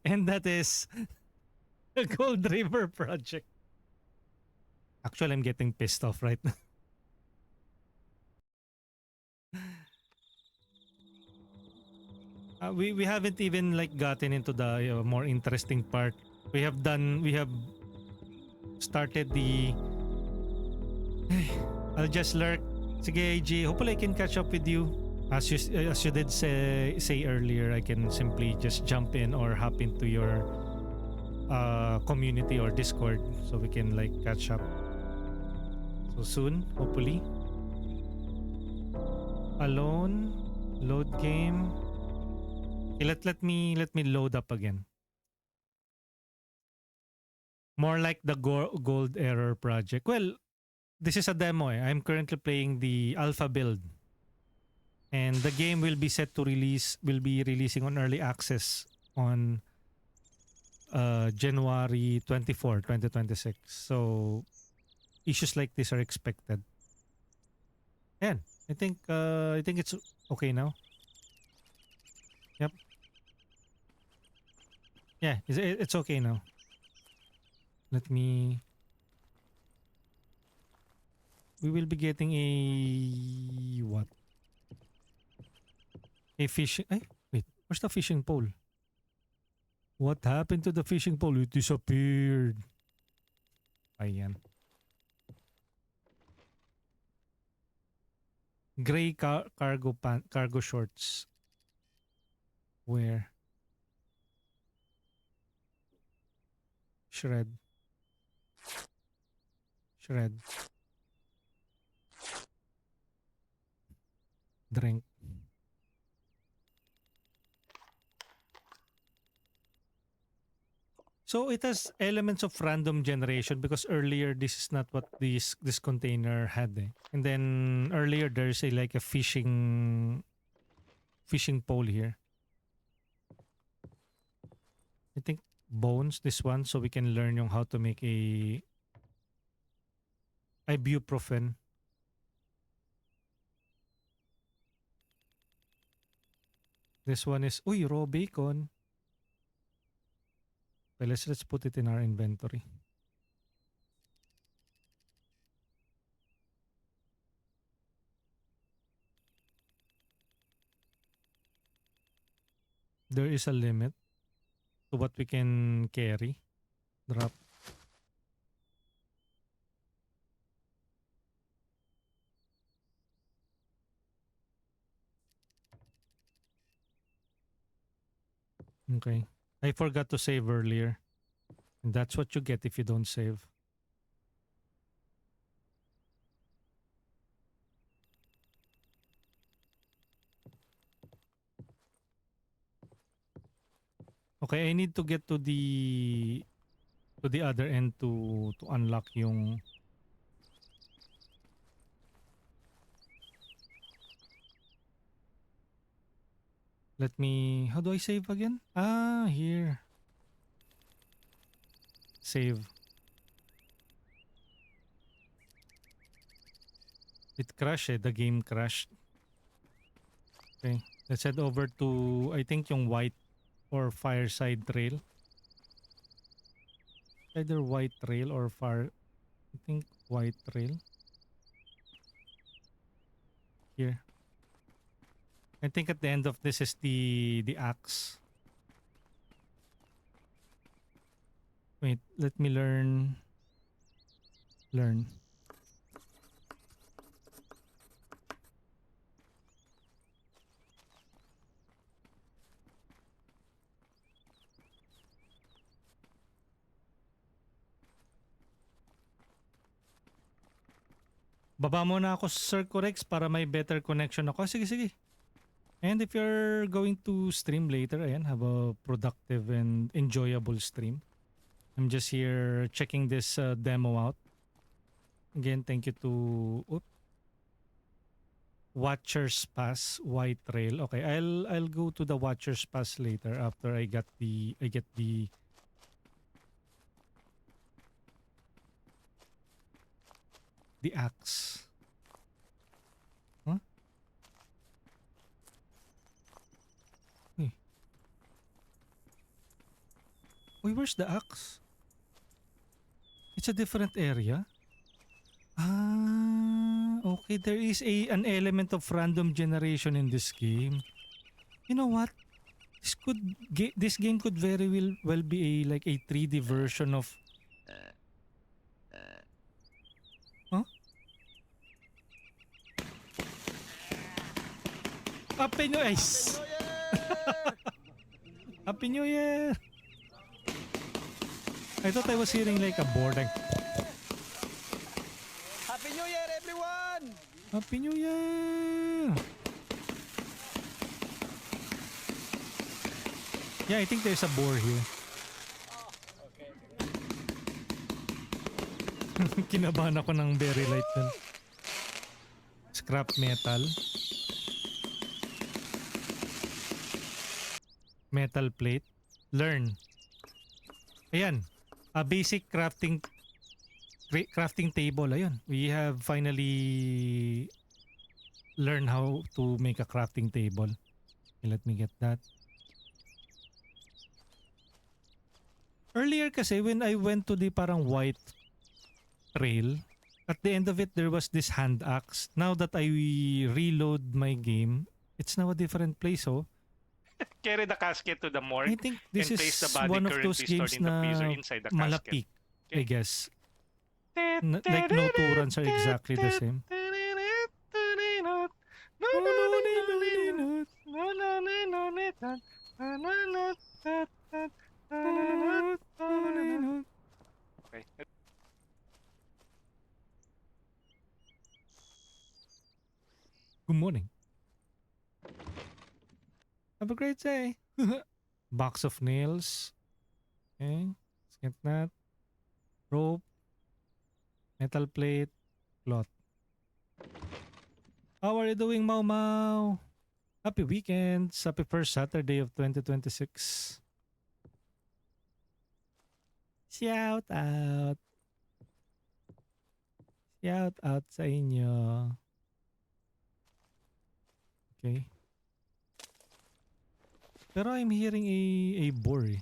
And that is the Gold River project. Actually, I'm getting pissed off right now. We haven't even like gotten into the more interesting part. We have started the I'll just lurk. Sige, AG, hopefully I can catch up with you. As you did say earlier, I can simply just jump in or hop into your community or Discord so we can like catch up. So soon, hopefully. Alone, load game. Okay, let me load up again. More like the gold error project. Well, this is a demo. I'm currently playing the alpha build. And the game will be set to will be releasing on early access on January 24, 2026. So issues like this are expected. And I think it's okay now. Yep. Yeah, it's okay now. Let me. We will be getting a what? A fishing. Ay, wait. Where's the fishing pole? What happened to the fishing pole? It disappeared. Ayan. Gray cargo shorts. Where? Shred. Drink. So it has elements of random generation because earlier this is not what this container had. And then earlier there's like a fishing pole here. I think bones, this one, so we can learn how to make a ibuprofen. This one is raw bacon. Well, let's put it in our inventory. There is a limit to what we can carry. Drop. Okay. I forgot to save earlier. And that's what you get if you don't save. Okay, I need to get to the other end to unlock yung Let me, how do I save again? Ah, here. Save. It crashed the game crashed. Okay, let's head over to, I think yung white or fireside trail. Either white trail or I think white trail. Here. I think at the end of this is the axe. Wait, let me learn. Baba muna ako sa Sir Corex para may better connection ako. Sige. And if you're going to stream later, ayan, have a productive and enjoyable stream. I'm just here checking this demo out. Again, thank you to Watcher's Pass White Trail. Okay, I'll go to the Watcher's Pass later after I get the axe. Huh? Hey. Wait, where's the axe? It's a different area. Ah, okay. There is an element of random generation in this game. You know what? This game could very well be like a 3D version of. Huh? Happy New Year! Happy New Year! I thought I was hearing like a board. Happy New Year, everyone! Happy New Year! Yeah, I think there's a boar here. Kinabahan ako ng very light dun. Scrap metal. Metal plate. Learn. Ayan. A basic crafting table. Ayun. We have finally learned how to make a crafting table. Okay, let me get that. Earlier kasi when I went to the parang white trail, at the end of it there was this hand axe. Now that I reload my game, it's now a different place. Oh, Carry the casket to the I morgue think and this place the is body one of those currently stored games in the freezer na inside the casket. malapik, I guess. Like no two runs are exactly the same. Okay. Good morning. Have a great day. Box of nails. Okay, let's get that. Rope, metal plate, cloth. How are you doing, Mau Mau? Happy weekends. Happy first Saturday of 2026. Shout out. Shout out sa inyo. Okay. Pero I'm hearing a boar eh.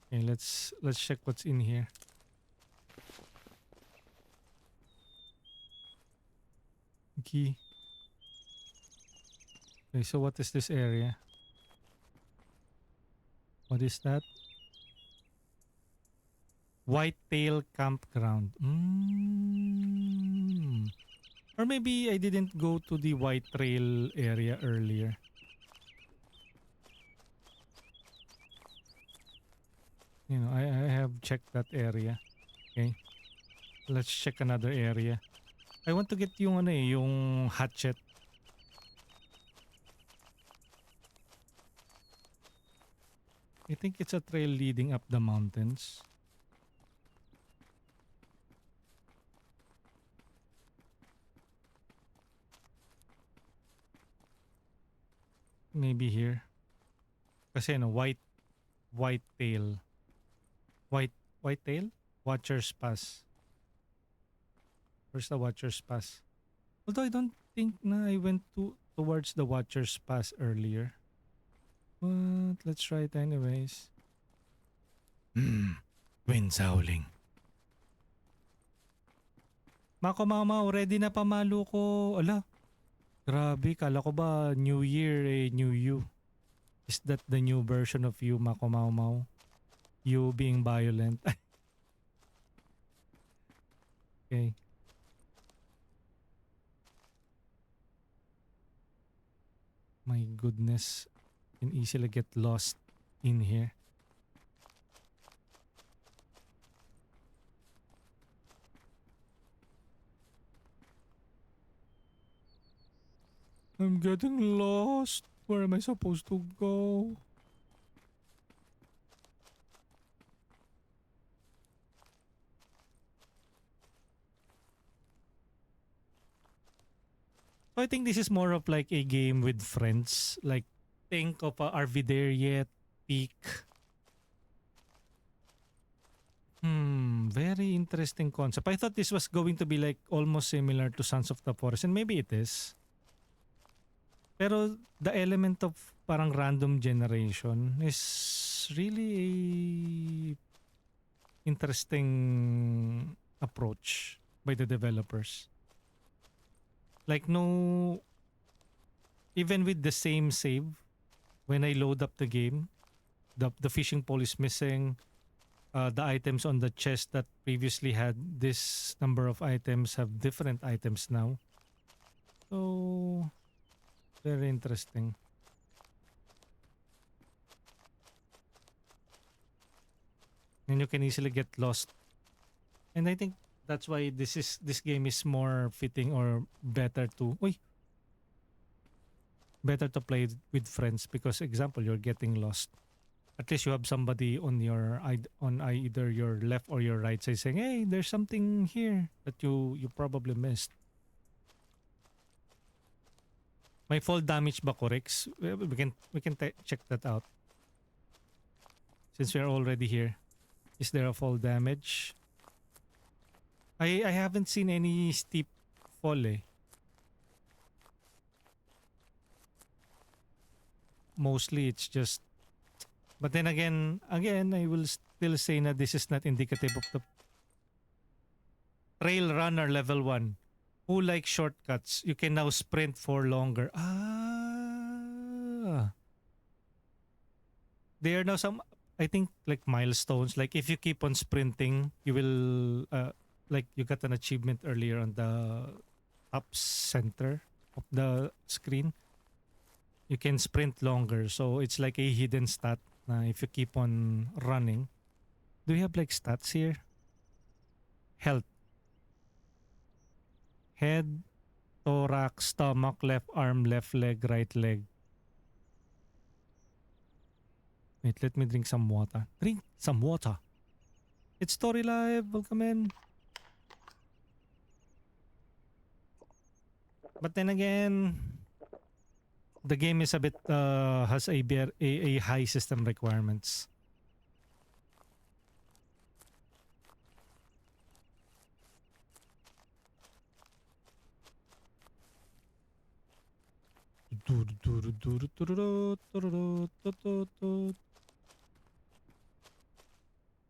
Okay, let's check what's in here. Key. Okay, so what is this area? What is that? Whitetail Campground. Or maybe I didn't go to the White Trail area earlier. You know, I have checked that area. Okay. Let's check another area. I want to get yung ano eh, yung hatchet. I think it's a trail leading up the mountains. Maybe here. Kasi ano, white tail. White tail? Watcher's Pass. Where's the Watcher's Pass? Although I don't think na I went towards the Watcher's Pass earlier. But let's try it anyways. Wind's howling. Mako Mama, ready na pamalo ko. Ala, grabe, kala ko ba New Year eh, New You. Is that the new version of you, Mako Mau Mau? You being violent. Okay. My goodness. Can easily get lost in here. I'm getting lost. Where am I supposed to go? So I think this is more of like a game with friends. Like, think of Are We There Yet? Peak. Very interesting concept. I thought this was going to be like almost similar to Sons of the Forest, and maybe it is. Pero the element of parang random generation is really a interesting approach by the developers. Like no, even with the same save, when I load up the game, the fishing pole is missing. The items on the chest that previously had this number of items have different items now. So, very interesting. And you can easily get lost. And I think that's why this game is more fitting or better to... Uy! better to play with friends because, example, you're getting lost. At least you have somebody on either your left or your right side saying, "Hey, there's something here that you probably missed." May fall damage ba, Corix? We can check that out since we're already here. Is there a fall damage? I haven't seen any steep fall eh. Mostly it's just, but then again I will still say that this is not indicative of the trail runner level 1 who likes shortcuts. You can now sprint for longer. There are now some, I think, like milestones. Like if you keep on sprinting, you will like you got an achievement earlier on the top center of the screen. You can sprint longer, so it's like a hidden stat if you keep on running. Do we have like stats here? Health, head, thorax, stomach, left arm, left leg, right leg. Wait, let me drink some water. Drink some water. It's Story Live. Welcome in. But then again, the game is a bit has a high system requirements.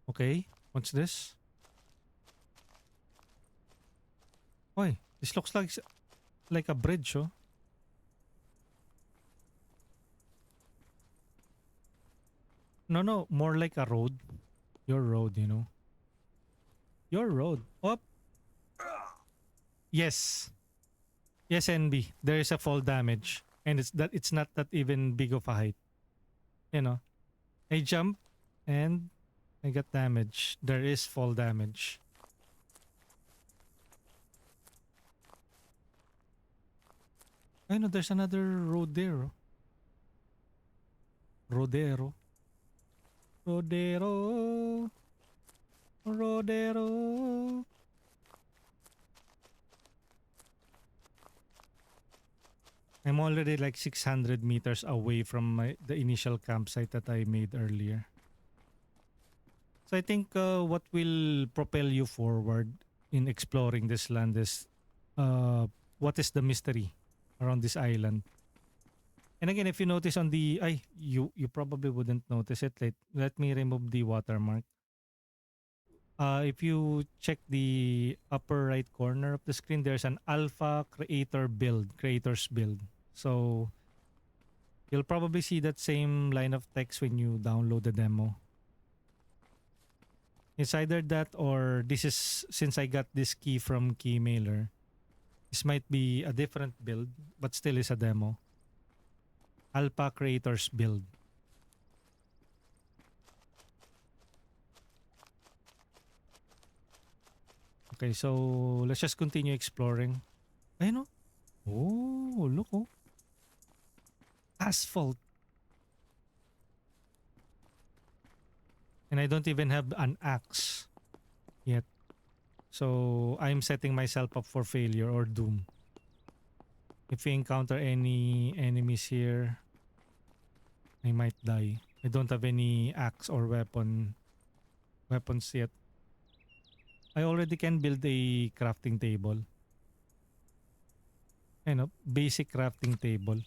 Okay, what's this? Oi, this looks like a bridge, oh. No, more like a road. Your road, you know. Your road. Up. Yes. Yes, NB. There is a fall damage. And it's not that even big of a height. You know. I jump and I got damage. There is fall damage. I know there's another road there. Oh. Rodero. Rodero. Rodero. I'm already like 600 meters away from the initial campsite that I made earlier. So I think what will propel you forward in exploring this land is what is the mystery around this island. And again, if you notice on the you probably wouldn't notice it. Let me remove the watermark. If you check the upper right corner of the screen, there's an alpha creators build. So you'll probably see that same line of text when you download the demo. It's either that or this is, since I got this key from Keymailer, this might be a different build, but still is a demo. Alpha creators build. Okay, so let's just continue exploring. I know. Oh, look, oh. Asphalt. And I don't even have an axe yet. So I'm setting myself up for failure or doom. If we encounter any enemies here, I might die. I don't have any axe or weapons yet. I already can build a crafting table. You know, basic crafting table.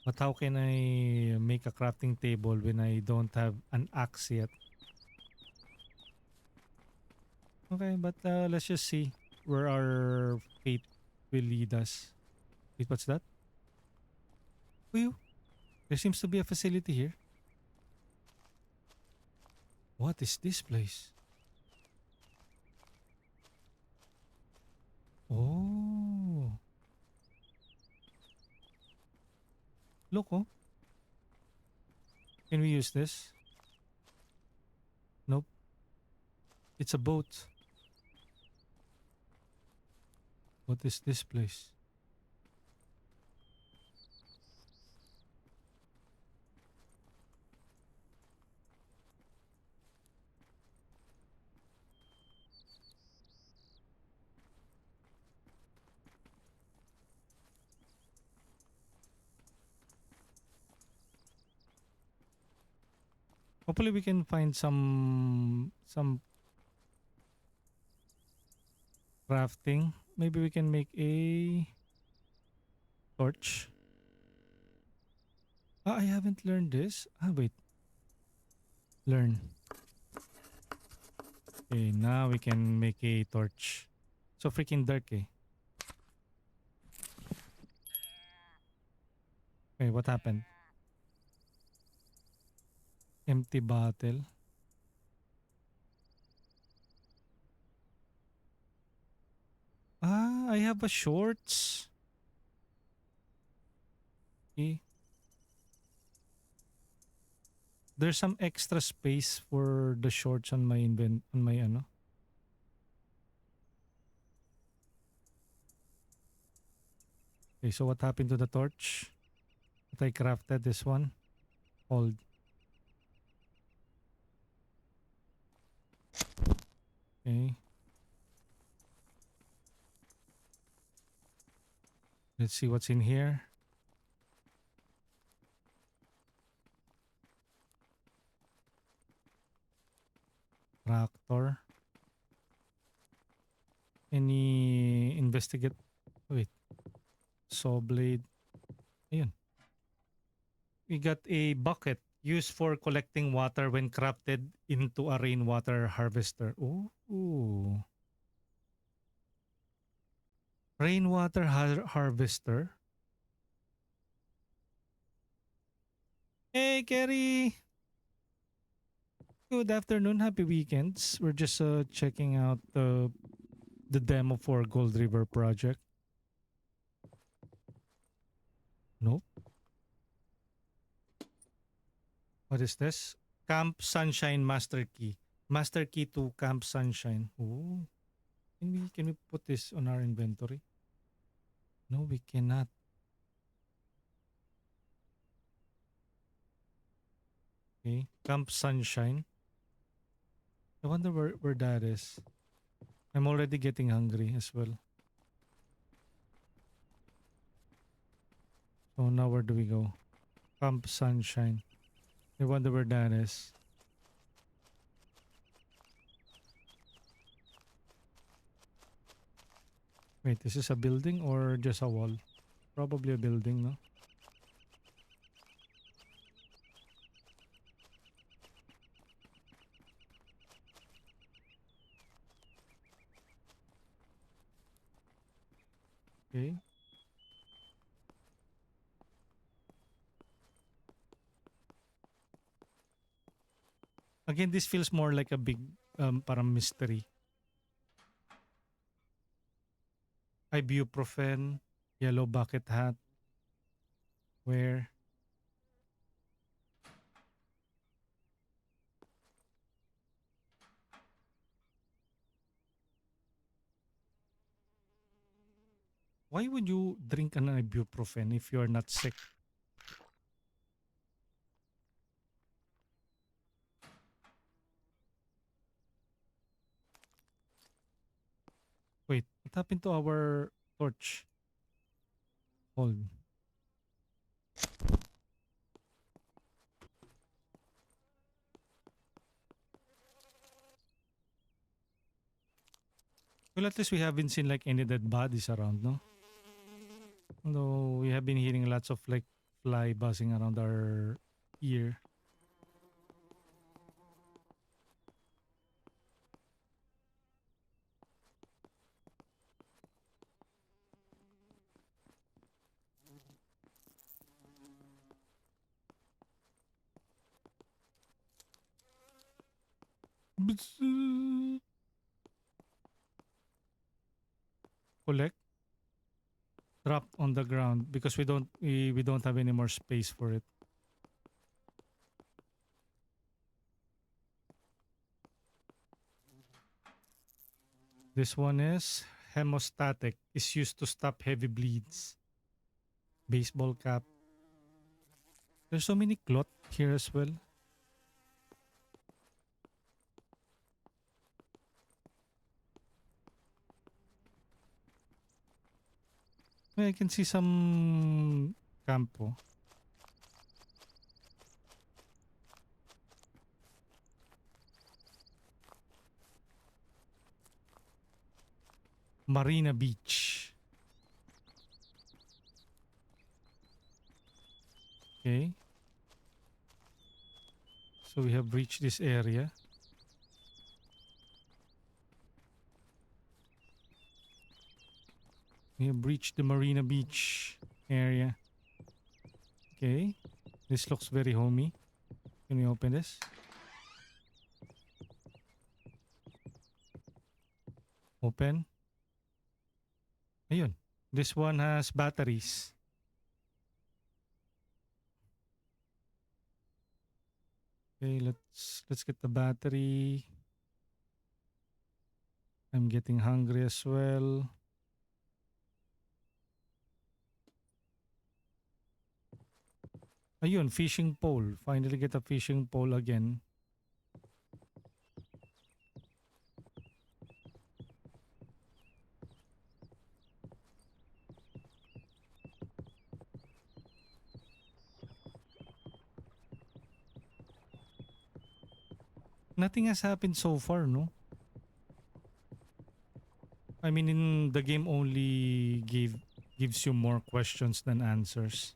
But how can I make a crafting table when I don't have an axe yet? Okay, but let's just see where our fate will lead us. Wait, what's that? Whew. There seems to be a facility here. What is this place? Oh. Look, oh. Can we use this? Nope. It's a boat. What is this place? Hopefully we can find some crafting. Maybe we can make a torch. Ah, I haven't learned this. Ah, wait. Learn. Okay, now we can make a torch. So freaking dark eh. Okay, what happened? Empty bottle. Ah, I have a shorts. Okay. There's some extra space for the shorts on my on my ano. Okay, so what happened to the torch? That I crafted this one. Hold. Okay. Let's see what's in here. Tractor. Any investigate? Wait. Saw blade. Ayun. We got a bucket used for collecting water when crafted into a rainwater harvester. Ooh. Rainwater harvester. Hey, Kerry. Good afternoon. Happy weekends. We're just checking out the demo for Gold River project. Nope. What is this? Camp Sunshine Master Key. Master Key to Camp Sunshine. Ooh. Can we put this on our inventory? No, we cannot. Okay. Camp Sunshine. I wonder where that is. I'm already getting hungry as well. So now where do we go? Camp Sunshine. I wonder where that is. Wait, is this a building or just a wall? Probably a building, no? Okay. Again, this feels more like a big parang mystery. Ibuprofen, yellow bucket hat. Where? Why would you drink an ibuprofen if you're not sick? Wait, what happened to our torch? Hold. Well, at least we haven't seen like any dead bodies around, no? Although we have been hearing lots of like fly buzzing around our ear. Collect, drop on the ground because we don't have any more space for it. This one is hemostatic. Is used to stop heavy bleeds. Baseball cap. There's so many cloth here as well. I can see some campo. Marina Beach. Okay. So we have reached this area. We have reached the Marina Beach area. Okay. This looks very homey. Can we open this? Open. Ayun. This one has batteries. Okay, let's get the battery. I'm getting hungry as well. Ayun, fishing pole. Finally get a fishing pole again. Nothing has happened so far, no? I mean, in the game only gives you more questions than answers.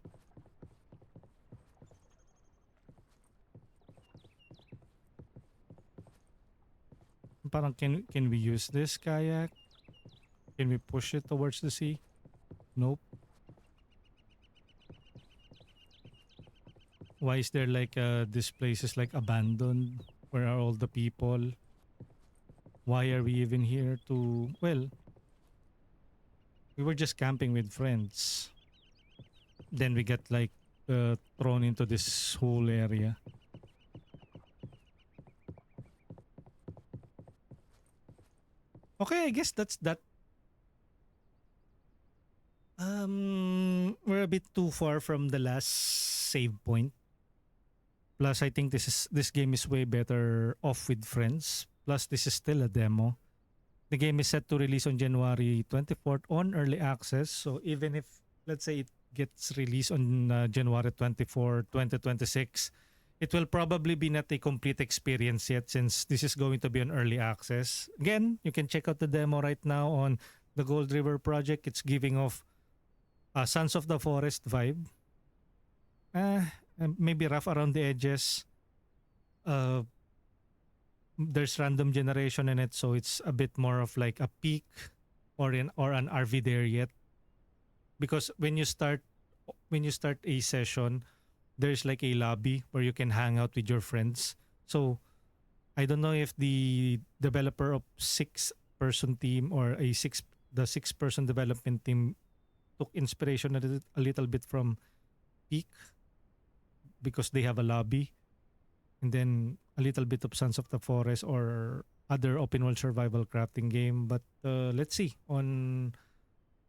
Parang can we use this kayak? Can we push it towards the sea? Nope. Why is there like this place is like abandoned? Where are all the people? Why are we even here to, well, we were just camping with friends. Then we get like thrown into this whole area. Okay, I guess that's that. We're a bit too far from the last save point. Plus, I think this game is way better off with friends. Plus, this is still a demo. The game is set to release on January 24th on early access. So even if, let's say, it gets released on January 24, 2026, it will probably be not a complete experience yet since this is going to be on early access. Again, you can check out the demo right now on the Gold River project. It's giving off Sons of the Forest vibe. Maybe rough around the edges. There's random generation in it, so it's a bit more of like a peak or an RV there yet. Because when you start a session, there's like a lobby where you can hang out with your friends. So I don't know if the developer of 6-person team or the 6-person development team took inspiration a little bit from Peak because they have a lobby, and then a little bit of Sons of the Forest or other open world survival crafting game. But let's see on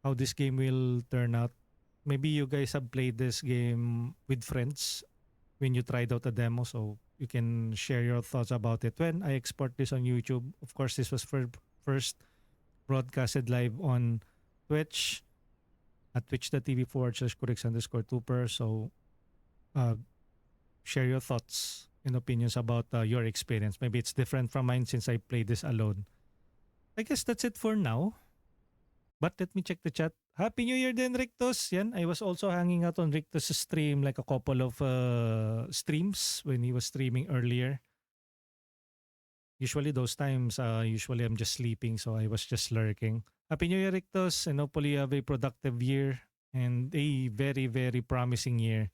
how this game will turn out. Maybe you guys have played this game with friends when you tried out a demo, so you can share your thoughts about it when I export this on YouTube. Of course, this was first broadcasted live on Twitch at twitch.tv/Codex_Tooper. So share your thoughts and opinions about your experience. Maybe it's different from mine since I played this alone. I guess that's it for now. But let me check the chat. Happy New Year din, Rictus. Yan, I was also hanging out on Rictus' stream like a couple of streams when he was streaming earlier. Usually those times, usually I'm just sleeping, so I was just lurking. Happy New Year, Rictus, and hopefully you have a productive year and a very, very promising year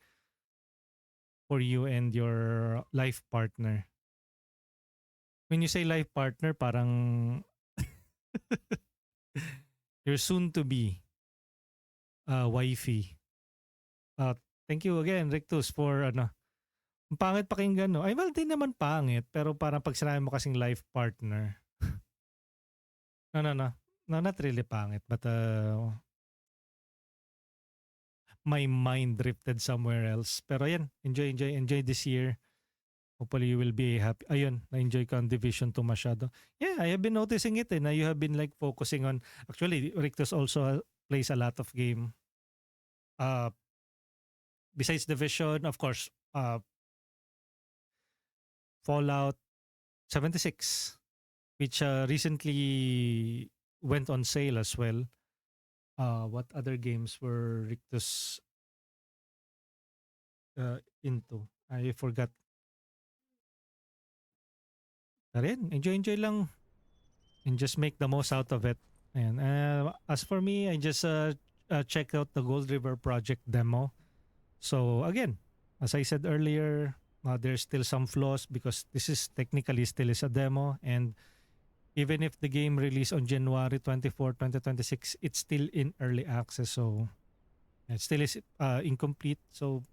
for you and your life partner. When you say life partner, parang your soon-to-be wifey. Thank you again, Rictus, for ano. Ang pangit pakinggan, no? Ay, well, di naman pangit, pero parang pag sinabi mo kasing life partner. No. No, not really pangit, but my mind drifted somewhere else. Pero yan, enjoy this year. Hopefully you will be happy. Ayun, na-enjoy ko ang Division 2 masyado. Yeah, I have been noticing it na you have been like focusing on, actually, Rictus also plays a lot of game. Besides Division, of course, Fallout 76, which recently went on sale as well. What other games were Rictus into? I forgot. Rin, enjoy lang and just make the most out of it. And as for me, I just checked out the Gold River Project demo. So again, as I said earlier, there's still some flaws because this is technically still is a demo, and even if the game released on January 24, 2026, it's still in early access. So it still is incomplete. So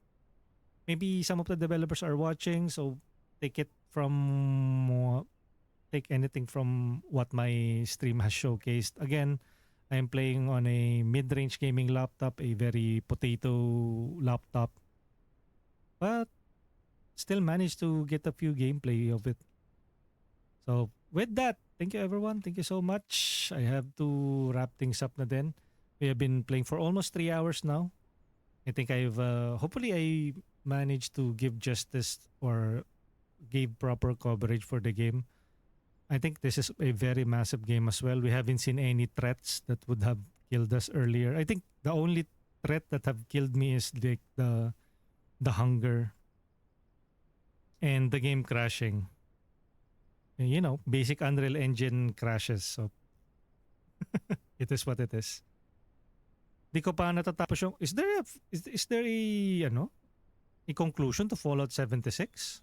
maybe some of the developers are watching. So take it from take anything from what my stream has showcased. Again, I'm playing on a mid-range gaming laptop, a very potato laptop, but still managed to get a few gameplay of it. So with that, thank you everyone. Thank you so much. I have to wrap things up na din. We have been playing for almost 3 hours now. I think I've hopefully I managed to give justice or gave proper coverage for the game. I think this is a very massive game as well. We haven't seen any threats that would have killed us earlier. I think the only threat that have killed me is like the hunger and the game crashing. You know, basic Unreal Engine crashes. So it is what it is. Di ko pa natatapos yung is there a a conclusion to Fallout 76?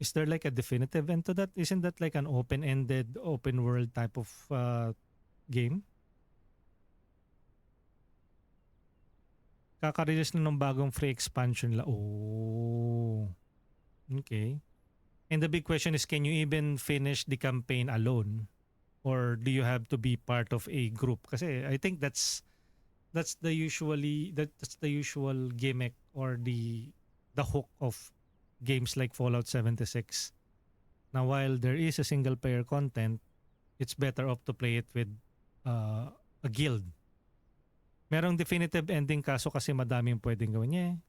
Is there like a definitive end to that? Isn't that like an open-ended, open world type of game? Kaka-release na ng bagong free expansion la. Oh. Okay. And the big question is, can you even finish the campaign alone? Or do you have to be part of a group? Kasi I think that's the usual gimmick or the hook of games like Fallout 76. Now, while there is a single player content, it's better off to play it with a guild. Merong definitive ending kaso kasi madaming pwedeng gawin niya.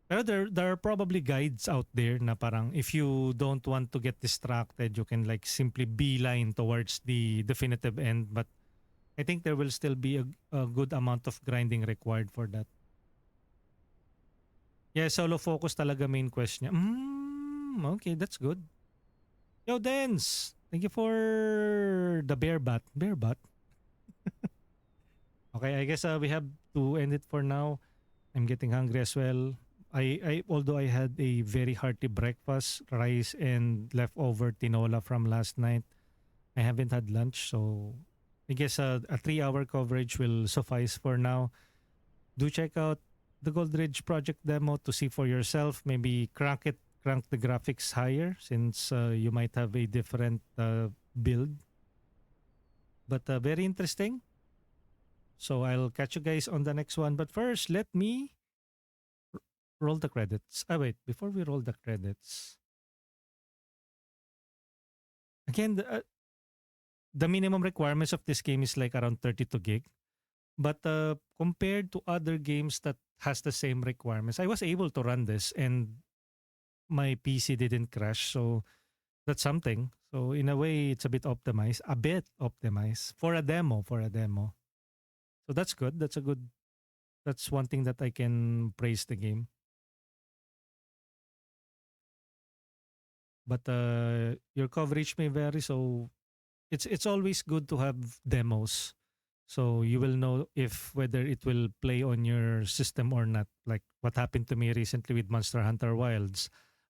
Pero there are probably guides out there na parang if you don't want to get distracted, you can like simply beeline towards the definitive end. But I think there will still be a good amount of grinding required for that. Yeah, solo focus talaga main quest niya. Okay, that's good. Yo, Dens! Thank you for the bear bat. Bear bat? Okay, I guess we have to end it for now. I'm getting hungry as well. I although I had a very hearty breakfast, rice and leftover tinola from last night, I haven't had lunch, so I guess a 3-hour coverage will suffice for now. Do check out the Goldridge project demo to see for yourself. Maybe crank the graphics higher since you might have a different build. But very interesting. So I'll catch you guys on the next one. But first, let me roll the credits. Wait, before we roll the credits. Again, the minimum requirements of this game is like around 32 gig. But compared to other games that has the same requirements, I was able to run this and my PC didn't crash. So that's something. So in a way, it's a bit optimized for a demo. So that's good. That's one thing that I can praise the game. But your coverage may vary, so it's always good to have demos. So you will know if whether it will play on your system or not. Like what happened to me recently with Monster Hunter Wilds.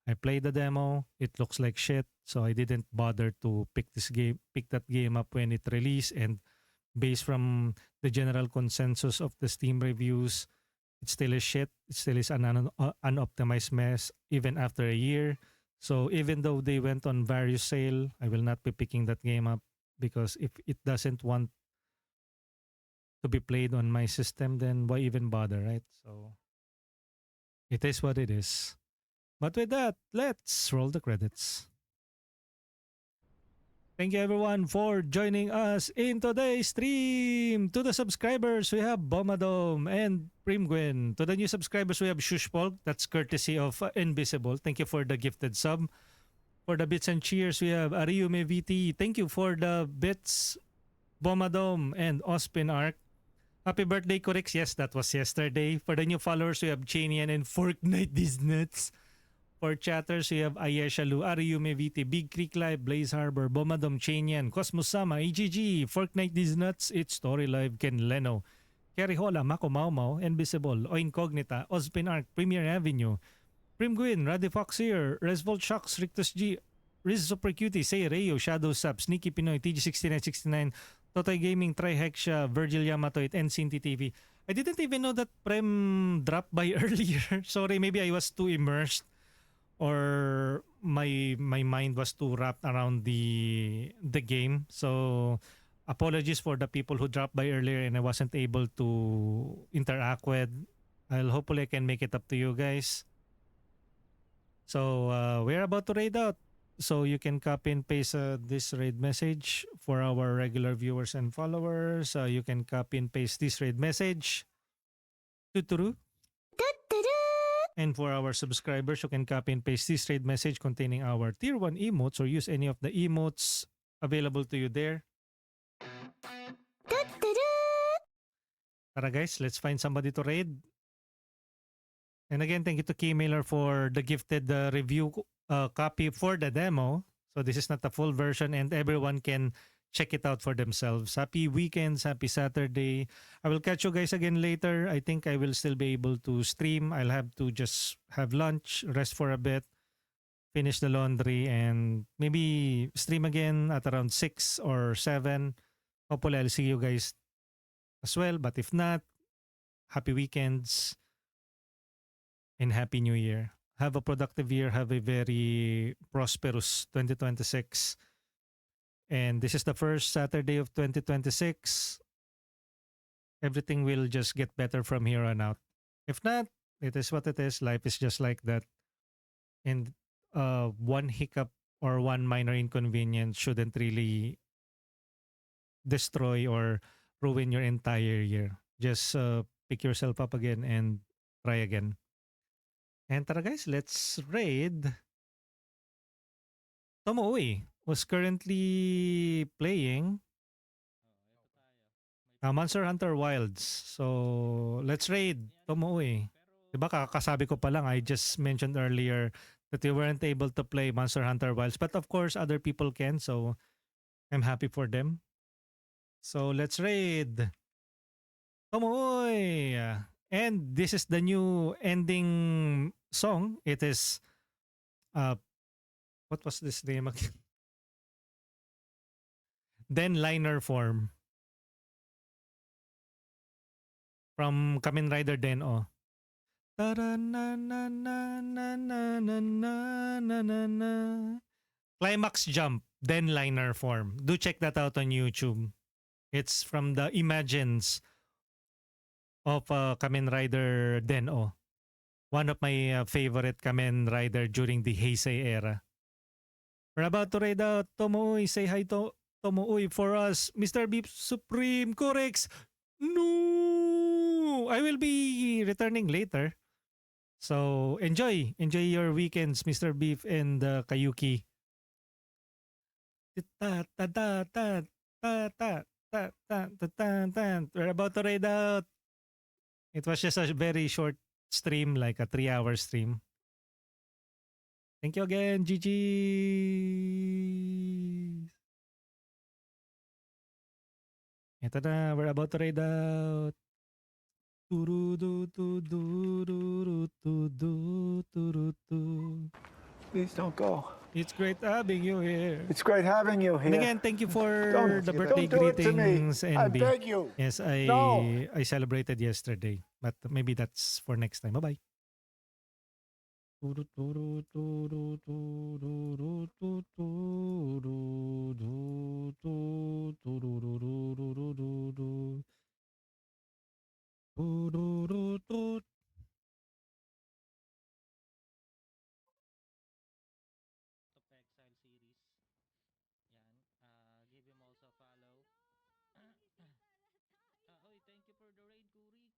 I played the demo, it looks like shit, so I didn't bother to pick that game up when it released, and based from the general consensus of the Steam reviews, it still is shit. It still is an unoptimized mess even after a year. So even though they went on various sale, I will not be picking that game up because if it doesn't want to be played on my system, then why even bother, right? So it is what it is. But with that, let's roll the credits. Thank you everyone for joining us in today's stream. To the subscribers, we have Bomadome and Primgwin. To the new subscribers, we have Shushpolk. That's courtesy of Invisible. Thank you for the gifted sub. For the bits and cheers, we have Ariume VT. Thank you for the bits, Bomadom and Ospin Arc. Happy birthday, Corix. Yes, that was yesterday. For the new followers, we have Chanian and Fortnite These Nuts. For chatters, we have Ayesha Lu, Ariume VT, Big Creek Live, Blaze Harbor, Bomadom, Chanian, Cosmos Sama, EGG, Fortnite These Nuts, It's Story Live, Ken Leno, Kerry Hola, Mako Mau Mau, Invisible, O Incognita, Ospin Arc, Premier Avenue, Prim Gwyn, Raddy Fox here, Resvolt Shocks, Rictus G, Riz Super Cutie, Say Rayo, Shadow Sub, Sneaky Pinoy, TG6969, Totoy Gaming, Trihexia, Virgil Yamato, and Cinti TV. I didn't even know that Prem dropped by earlier. Sorry, maybe I was too immersed or my mind was too wrapped around the game. So apologies for the people who dropped by earlier and I wasn't able to interact with. Hopefully I can make it up to you guys. So we're about to raid out. So you can copy and paste this raid message for our regular viewers and followers. You can copy and paste this raid message. Tuturu. And for our subscribers, you can copy and paste this raid message containing our tier 1 emotes or use any of the emotes available to you there. Tara guys, let's find somebody to raid. And again, thank you to Keymailer for the gifted review copy for the demo. So this is not the full version and everyone can check it out for themselves. Happy weekends, happy Saturday. I will catch you guys again later. I think I will still be able to stream. I'll have to just have lunch, rest for a bit, finish the laundry, and maybe stream again at around 6 or 7. Hopefully, I'll see you guys as well. But if not, happy weekends and happy new year. Have a productive year. Have a very prosperous 2026. And this is the first Saturday of 2026. Everything will just get better from here on out. If not, it is what it is. Life is just like that. And one hiccup or one minor inconvenience shouldn't really destroy or ruin your entire year. Just pick yourself up again and try again. And tara guys, let's raid. Tomoe was currently playing Monster Hunter Wilds. So, let's raid Tomoe. Diba kakasabi ko pa lang, I just mentioned earlier that you weren't able to play Monster Hunter Wilds. But of course, other people can. So, I'm happy for them. So, let's raid Tomoe. And this is the new ending song. It is, what was this name again? Then Liner Form. From Kamen Rider Den-O. Climax Jump, then Liner Form. Do check that out on YouTube. It's from the Imagines of Kamen Rider Den-O. One of my favorite Kamen Rider during the Heisei era. We're about to raid out Tomoe. Say hi to Tomoe for us. Mr. Beep Supreme Correx. No! I will be returning later. So enjoy your weekends, Mr. Beef and Kayuki. We're about to raid out. It was just a very short stream, like a 3-hour stream. Thank you again, GG. Ito na, we're about to raid out. Please don't go. It's great having you here. It's great having you And here. again, thank you for Don't- the birthday don't do it to me. greetings, I NB. beg you. Yes, No. I celebrated yesterday, but maybe that's for next time. Bye-bye. Give him also a follow. Oy, thank you for the raid, Kurik.